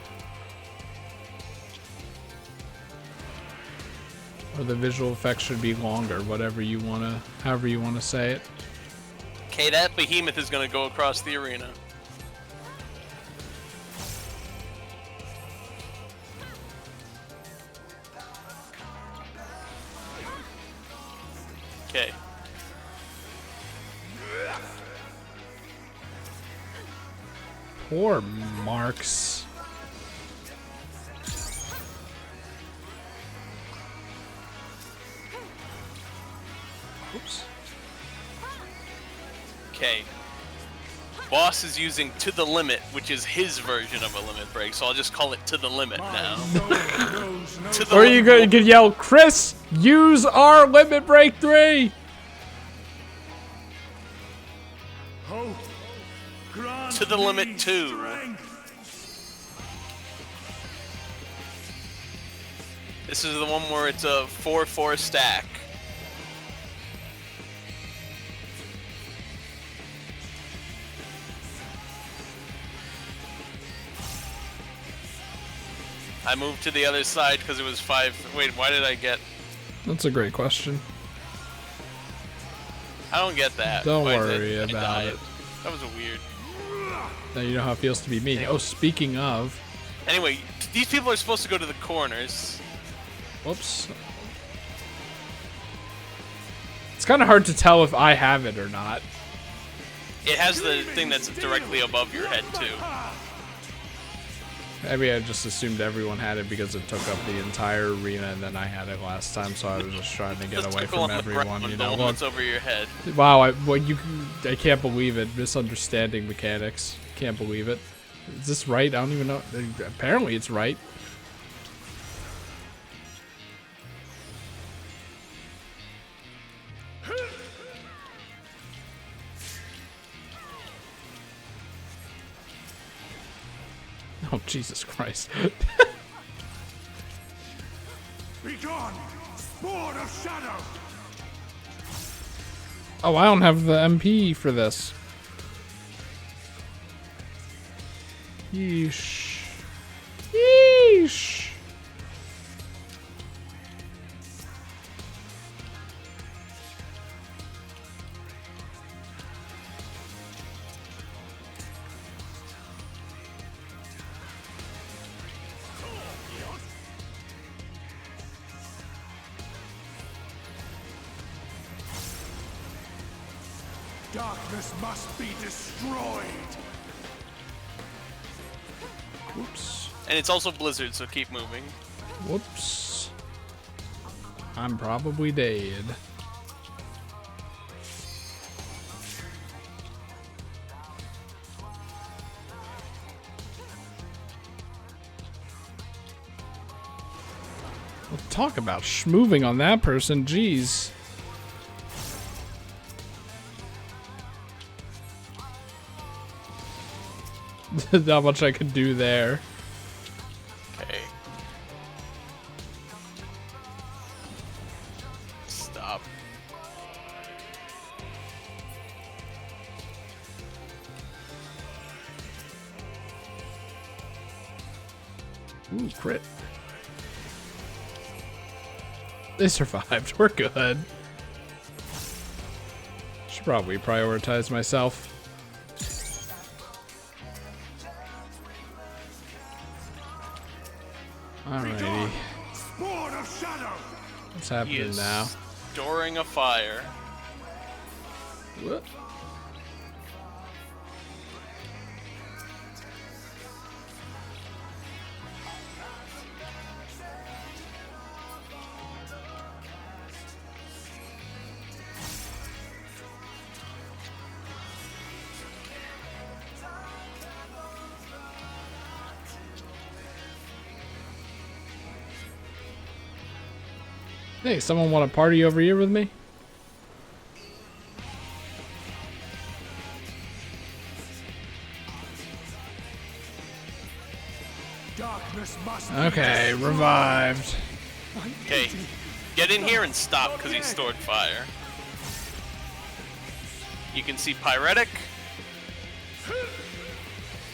Or the visual effect should be longer, however you wanna say it. Okay, that behemoth is gonna go across the arena. Okay. Poor Marks. Oops. Okay. Boss is using To the Limit, which is his version of a limit break, so I'll just call it To the Limit now. To the Or you could yell, Chris, use our limit break 3! to the limit 2. This is the one where it's a 4-4 stack. I moved to the other side because it was 5. Wait, why did I get... That's a great question. I don't get that. Don't Why worry did I about die? it. That was a weird... Now you know how it feels to be me. Oh, speaking of... Anyway, these people are supposed to go to the corners. Whoops. It's kind of hard to tell if I have it or not. It has the thing that's directly above your head, too. Maybe I just assumed everyone had it because it took up the entire arena, and then I had it last time, so I was just trying to get away from everyone. You know, what's over your head? Wow, I can't believe it. Misunderstanding mechanics. Can't believe it. Is this right? I don't even know. Apparently, it's right. Oh, Jesus Christ. Be gone, spawn of shadow! Oh, I don't have the MP for this. Yeesh. Yeesh. Darkness must be destroyed! Whoops. And it's also Blizzard, so keep moving. Whoops. I'm probably dead. Well, talk about schmoving on that person, jeez. Not much I could do there. Okay. Stop. Ooh, crit. They survived. We're good. Should probably prioritize myself. Alrighty. What's happening now? Storing a fire. What? Hey, someone want to party over here with me? Okay, revived. Okay, get in here and stop because he stored fire. You can see Pyretic.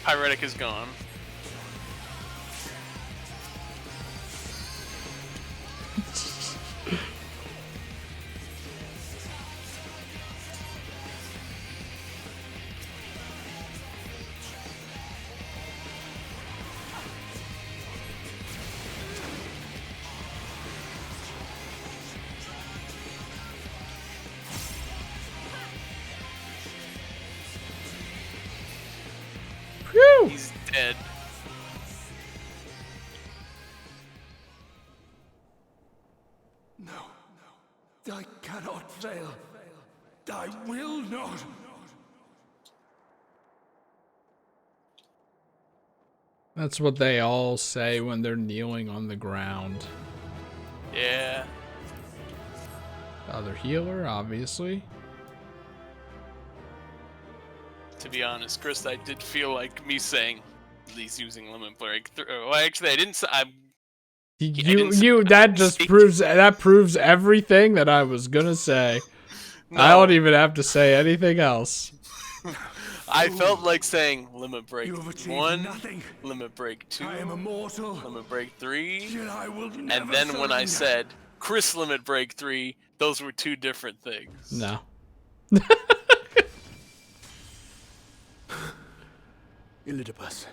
Pyretic is gone. He's dead. No, I cannot fail. I will not. That's what they all say when they're kneeling on the ground. Yeah. Other healer, obviously. To be honest, Chris, I did feel like me saying he's using limit break. Well, actually, I didn't say. That proves everything that I was gonna say. No. I don't even have to say anything else. I felt like saying limit break You have achieved 1, nothing. limit break 2, I am immortal. limit break 3, Yet I will and never then when I surrender. said Chris limit break 3, those were two different things. No. Elidibus,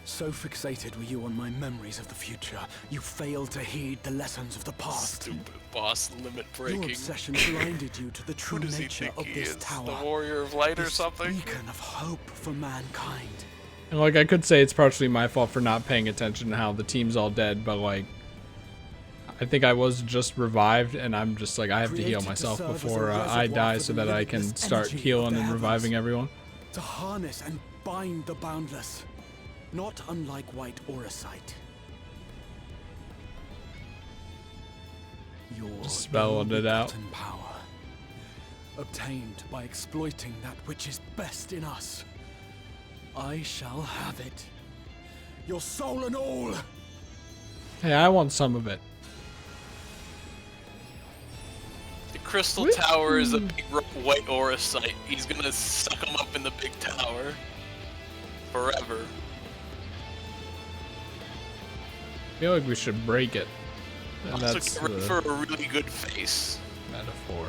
so fixated were you on my memories of the future, you failed to heed the lessons of the past. Stupid boss limit breaking. Your obsession blinded you to the true Who does he nature think of he this is? tower. The warrior of light or this something? beacon of hope for mankind. And like, I could say it's partially my fault for not paying attention to how the team's all dead, but like, I think I was just revived, and I'm just like, I have to heal myself before I die so that I can start healing and reviving everyone. To harness and bind the boundless, not unlike white auracite. Your Spelling it out. ill-begotten power, obtained by exploiting that which is best in us. I shall have it. Your soul and all. Hey, I want some of it. The crystal tower is a big white auracite. He's gonna suck him up in the big tower. Forever. I feel like we should break it. And Also that's get ready the for a really good face. metaphor.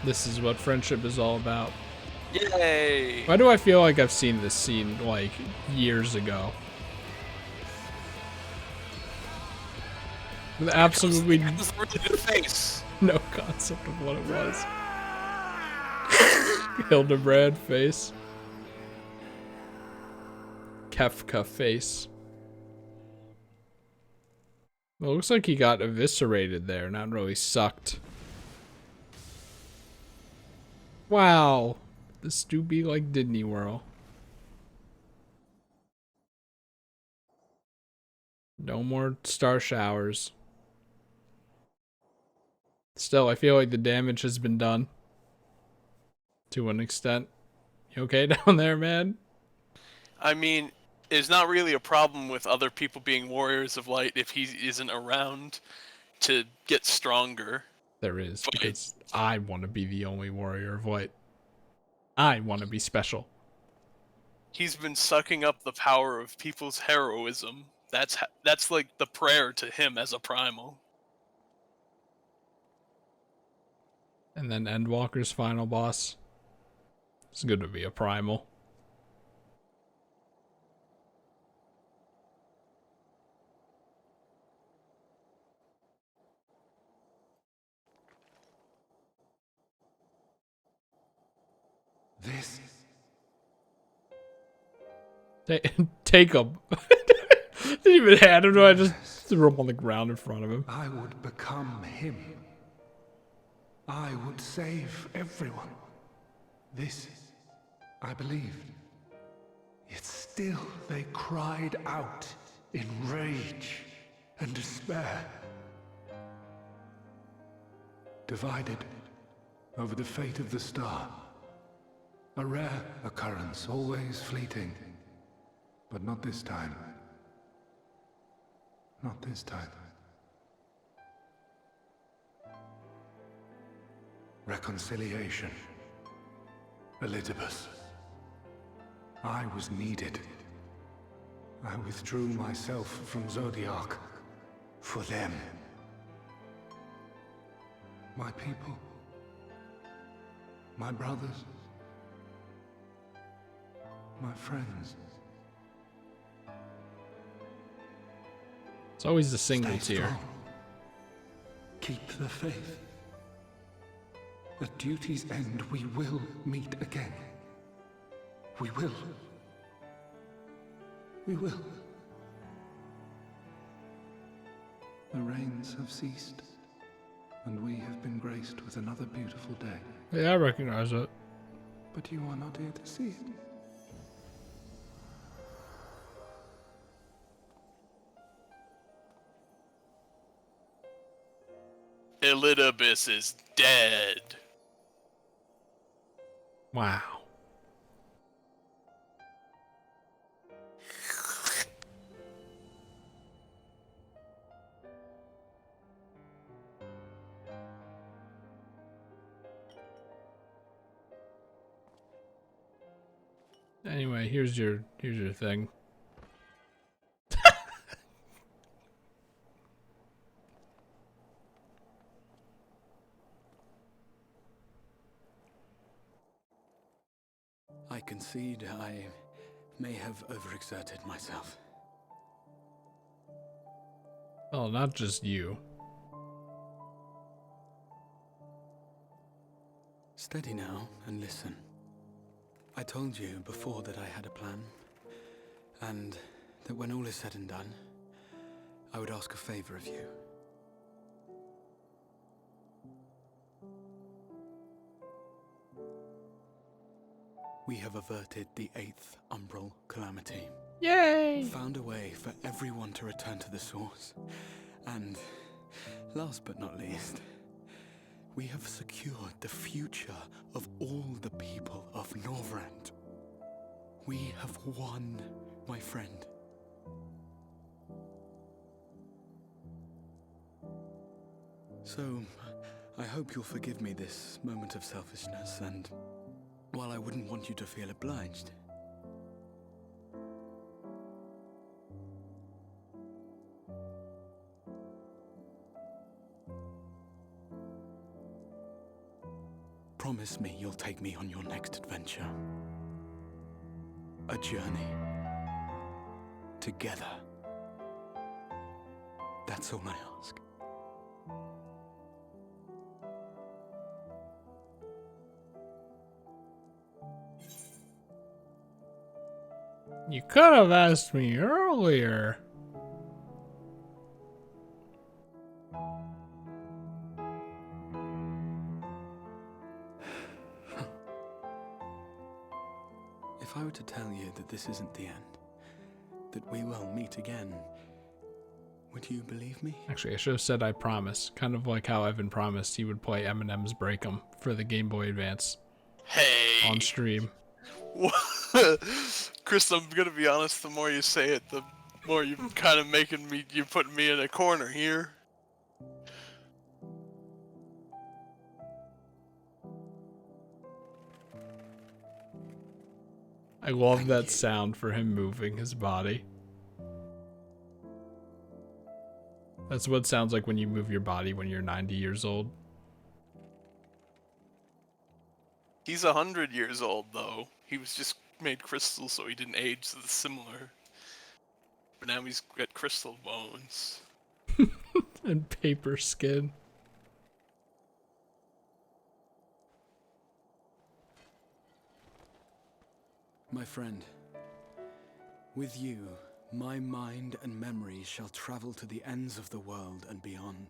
This is what friendship is all about. Yay! Why do I feel like I've seen this scene like years ago? With absolutely face. no concept of what it was. Hildebrand face. Kefka face. Well, it looks like he got eviscerated there, not really sucked. Wow. This do be like Disney World. No more star showers. Still, I feel like the damage has been done. To an extent. You okay down there, man? I mean, there's not really a problem with other people being warriors of light if he isn't around to get stronger. There is, because I want to be the only warrior of light. I want to be special. He's been sucking up the power of people's heroism. That's like the prayer to him as a primal. And then Endwalker's final boss. It's good to be a primal. This. Take him. Didn't even hand him. I just threw him on the ground in front of him. I would become him. I would save everyone. This, I believed. Yet still they cried out in rage and despair. Divided over the fate of the star. A rare occurrence, always fleeting. But not this time. Not this time. Reconciliation. Elidibus. I was needed. I withdrew myself from Zodiark. For them. My people. My brothers. My friends. It's always the singles Stay here. strong. Keep the faith. At duty's end, we will meet again. We will. We will. The rains have ceased. and we have been graced with another beautiful day. Yeah, I recognize it. But you are not here to see it. Elidibus is dead. Wow. Anyway, here's your thing. I concede I may have overexerted myself. Well, not just you. Steady now and listen. I told you before that I had a plan, and that when all is said and done, I would ask a favor of you. We have averted the 8th Umbral Calamity. Yay! Found a way for everyone to return to the source. And, last but not least, we have secured the future of all the people of Norvrand. We have won, my friend. So, I hope you'll forgive me this moment of selfishness, and while I wouldn't want you to feel obliged, promise me you'll take me on your next adventure. A journey. Together. That's all I ask. You could have asked me earlier. If I were to tell you that this isn't the end, that we will meet again, would you believe me? Actually, I should have said I promise. Kind of like how Evan promised he would play Eminem's Break 'Em for the Game Boy Advance. Hey! On stream. Chris, I'm gonna be honest, the more you say it, the more you're kind of you're putting me in a corner here. I love that sound for him moving his body. That's what it sounds like when you move your body when you're 90 years old. He's 100 years old, though. He was just made crystal, so he didn't age similar. But now he's got crystal bones. And paper skin. My friend, with you, my mind and memories shall travel to the ends of the world and beyond.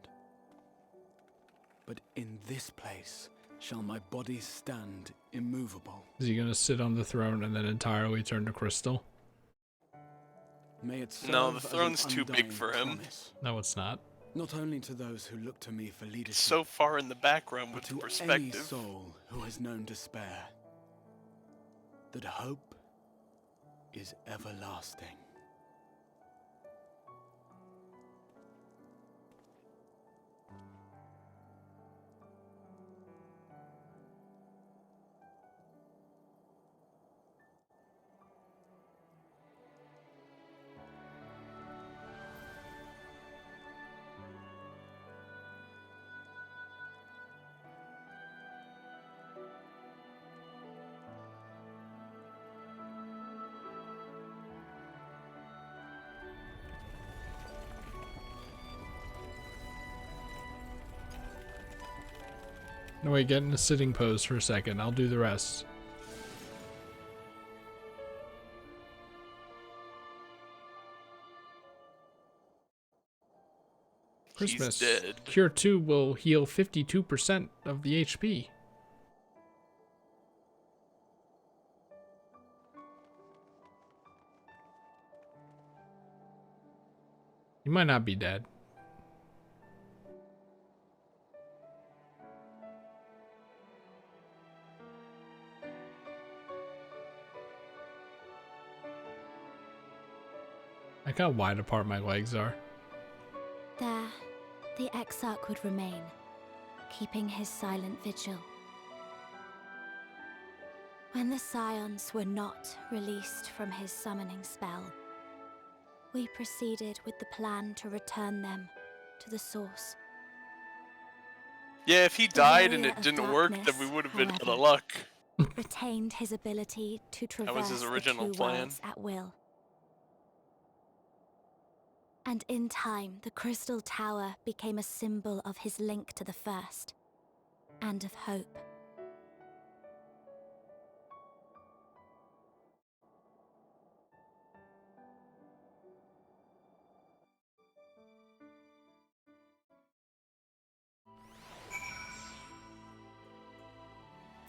But in this place shall my body stand immovable. Is he gonna sit on the throne and then entirely turn to crystal? May it serve No, the as an throne's too big undying for him. promise, No, it's not. not only to those who look to me for leadership, So far in the background but with to any perspective. soul who has known despair, that hope is everlasting. No, wait, get in a sitting pose for a second. I'll do the rest. Christmas. He's dead. Cure 2 will heal 52% of the HP. He might not be dead. Look how wide apart my legs are. There, the Exarch would remain, keeping his silent vigil. When the Scions were not released from his summoning spell, we proceeded with the plan to return them to the source. Yeah, if he The died and Warrior it of didn't work, then Darkness, we would have been out however, of luck. retained his ability to That was his traverse original the two plan. worlds at will. And in time, the Crystal Tower became a symbol of his link to the First, and of hope.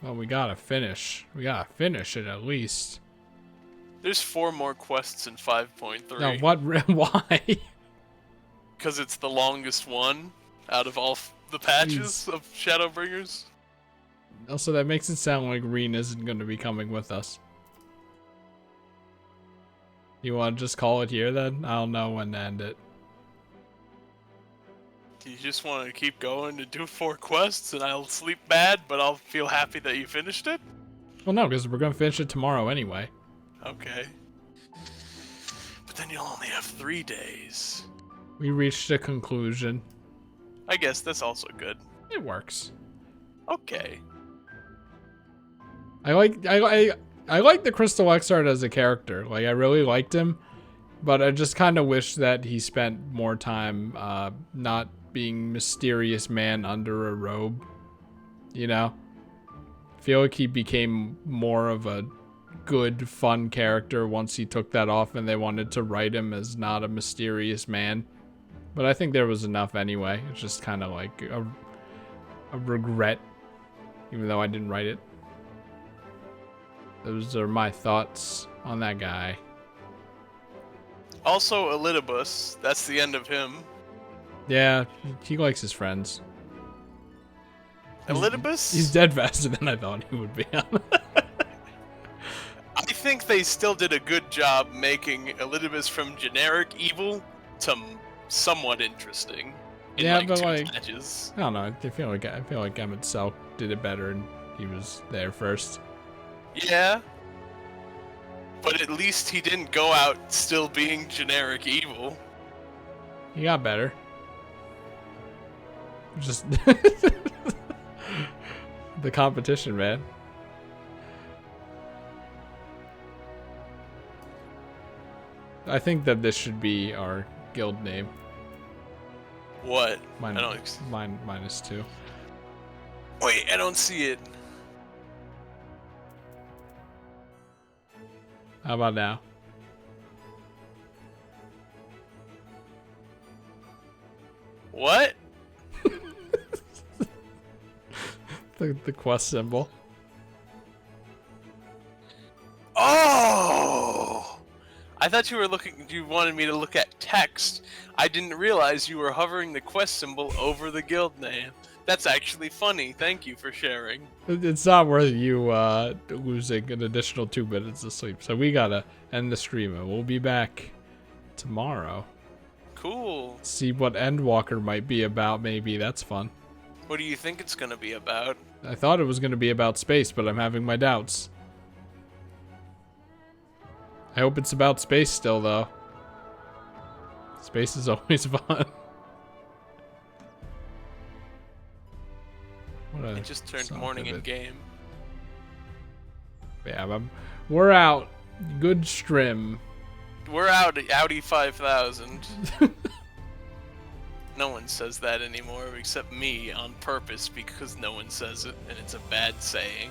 Well, we gotta finish. We gotta finish it at least. There's 4 more quests in 5.3. No, what? Why? Because it's the longest one out of all the patches of Shadowbringers. Also, that makes it sound like Reen isn't going to be coming with us. You want to just call it here then? I don't know when to end it. Do you just want to keep going to do 4 quests and I'll sleep bad, but I'll feel happy that you finished it? Well, no, because we're going to finish it tomorrow anyway. Okay. But then you'll only have 3 days. We reached a conclusion. I guess that's also good. It works. Okay. I like the Crystal Exarch as a character. Like, I really liked him, but I just kind of wish that he spent more time not being mysterious man under a robe. You know? I feel like he became more of a good, fun character once he took that off and they wanted to write him as not a mysterious man. But I think there was enough anyway. It's just kind of like a regret, even though I didn't write it. Those are my thoughts on that guy. Also, Elidibus. That's the end of him. Yeah, he likes his friends. Elidibus? He's dead faster than I thought he would be. I think they still did a good job making Elidibus from generic evil to somewhat interesting. Yeah, but 2 like, patches. I don't know. I feel like Emmett Selk did it better, and he was there first. Yeah. But at least he didn't go out still being generic evil. He got better. Just the competition, man. I think that this should be our guild name. What? -2. Wait, I don't see it. How about now? What? The quest symbol. Oh! I thought you wanted me to look at text. I didn't realize you were hovering the quest symbol over the guild name. That's actually funny. Thank you for sharing. It's not worth you losing an additional 2 minutes of sleep. So we gotta end the stream, and we'll be back tomorrow. Cool. See what Endwalker might be about. Maybe that's fun. What do you think it's gonna be about? I thought it was gonna be about space, but I'm having my doubts. I hope it's about space still, though. Space is always fun. It just turned morning in game. Yeah, we're out. Good strim. We're out at Audi 5000. No one says that anymore except me on purpose because no one says it and it's a bad saying.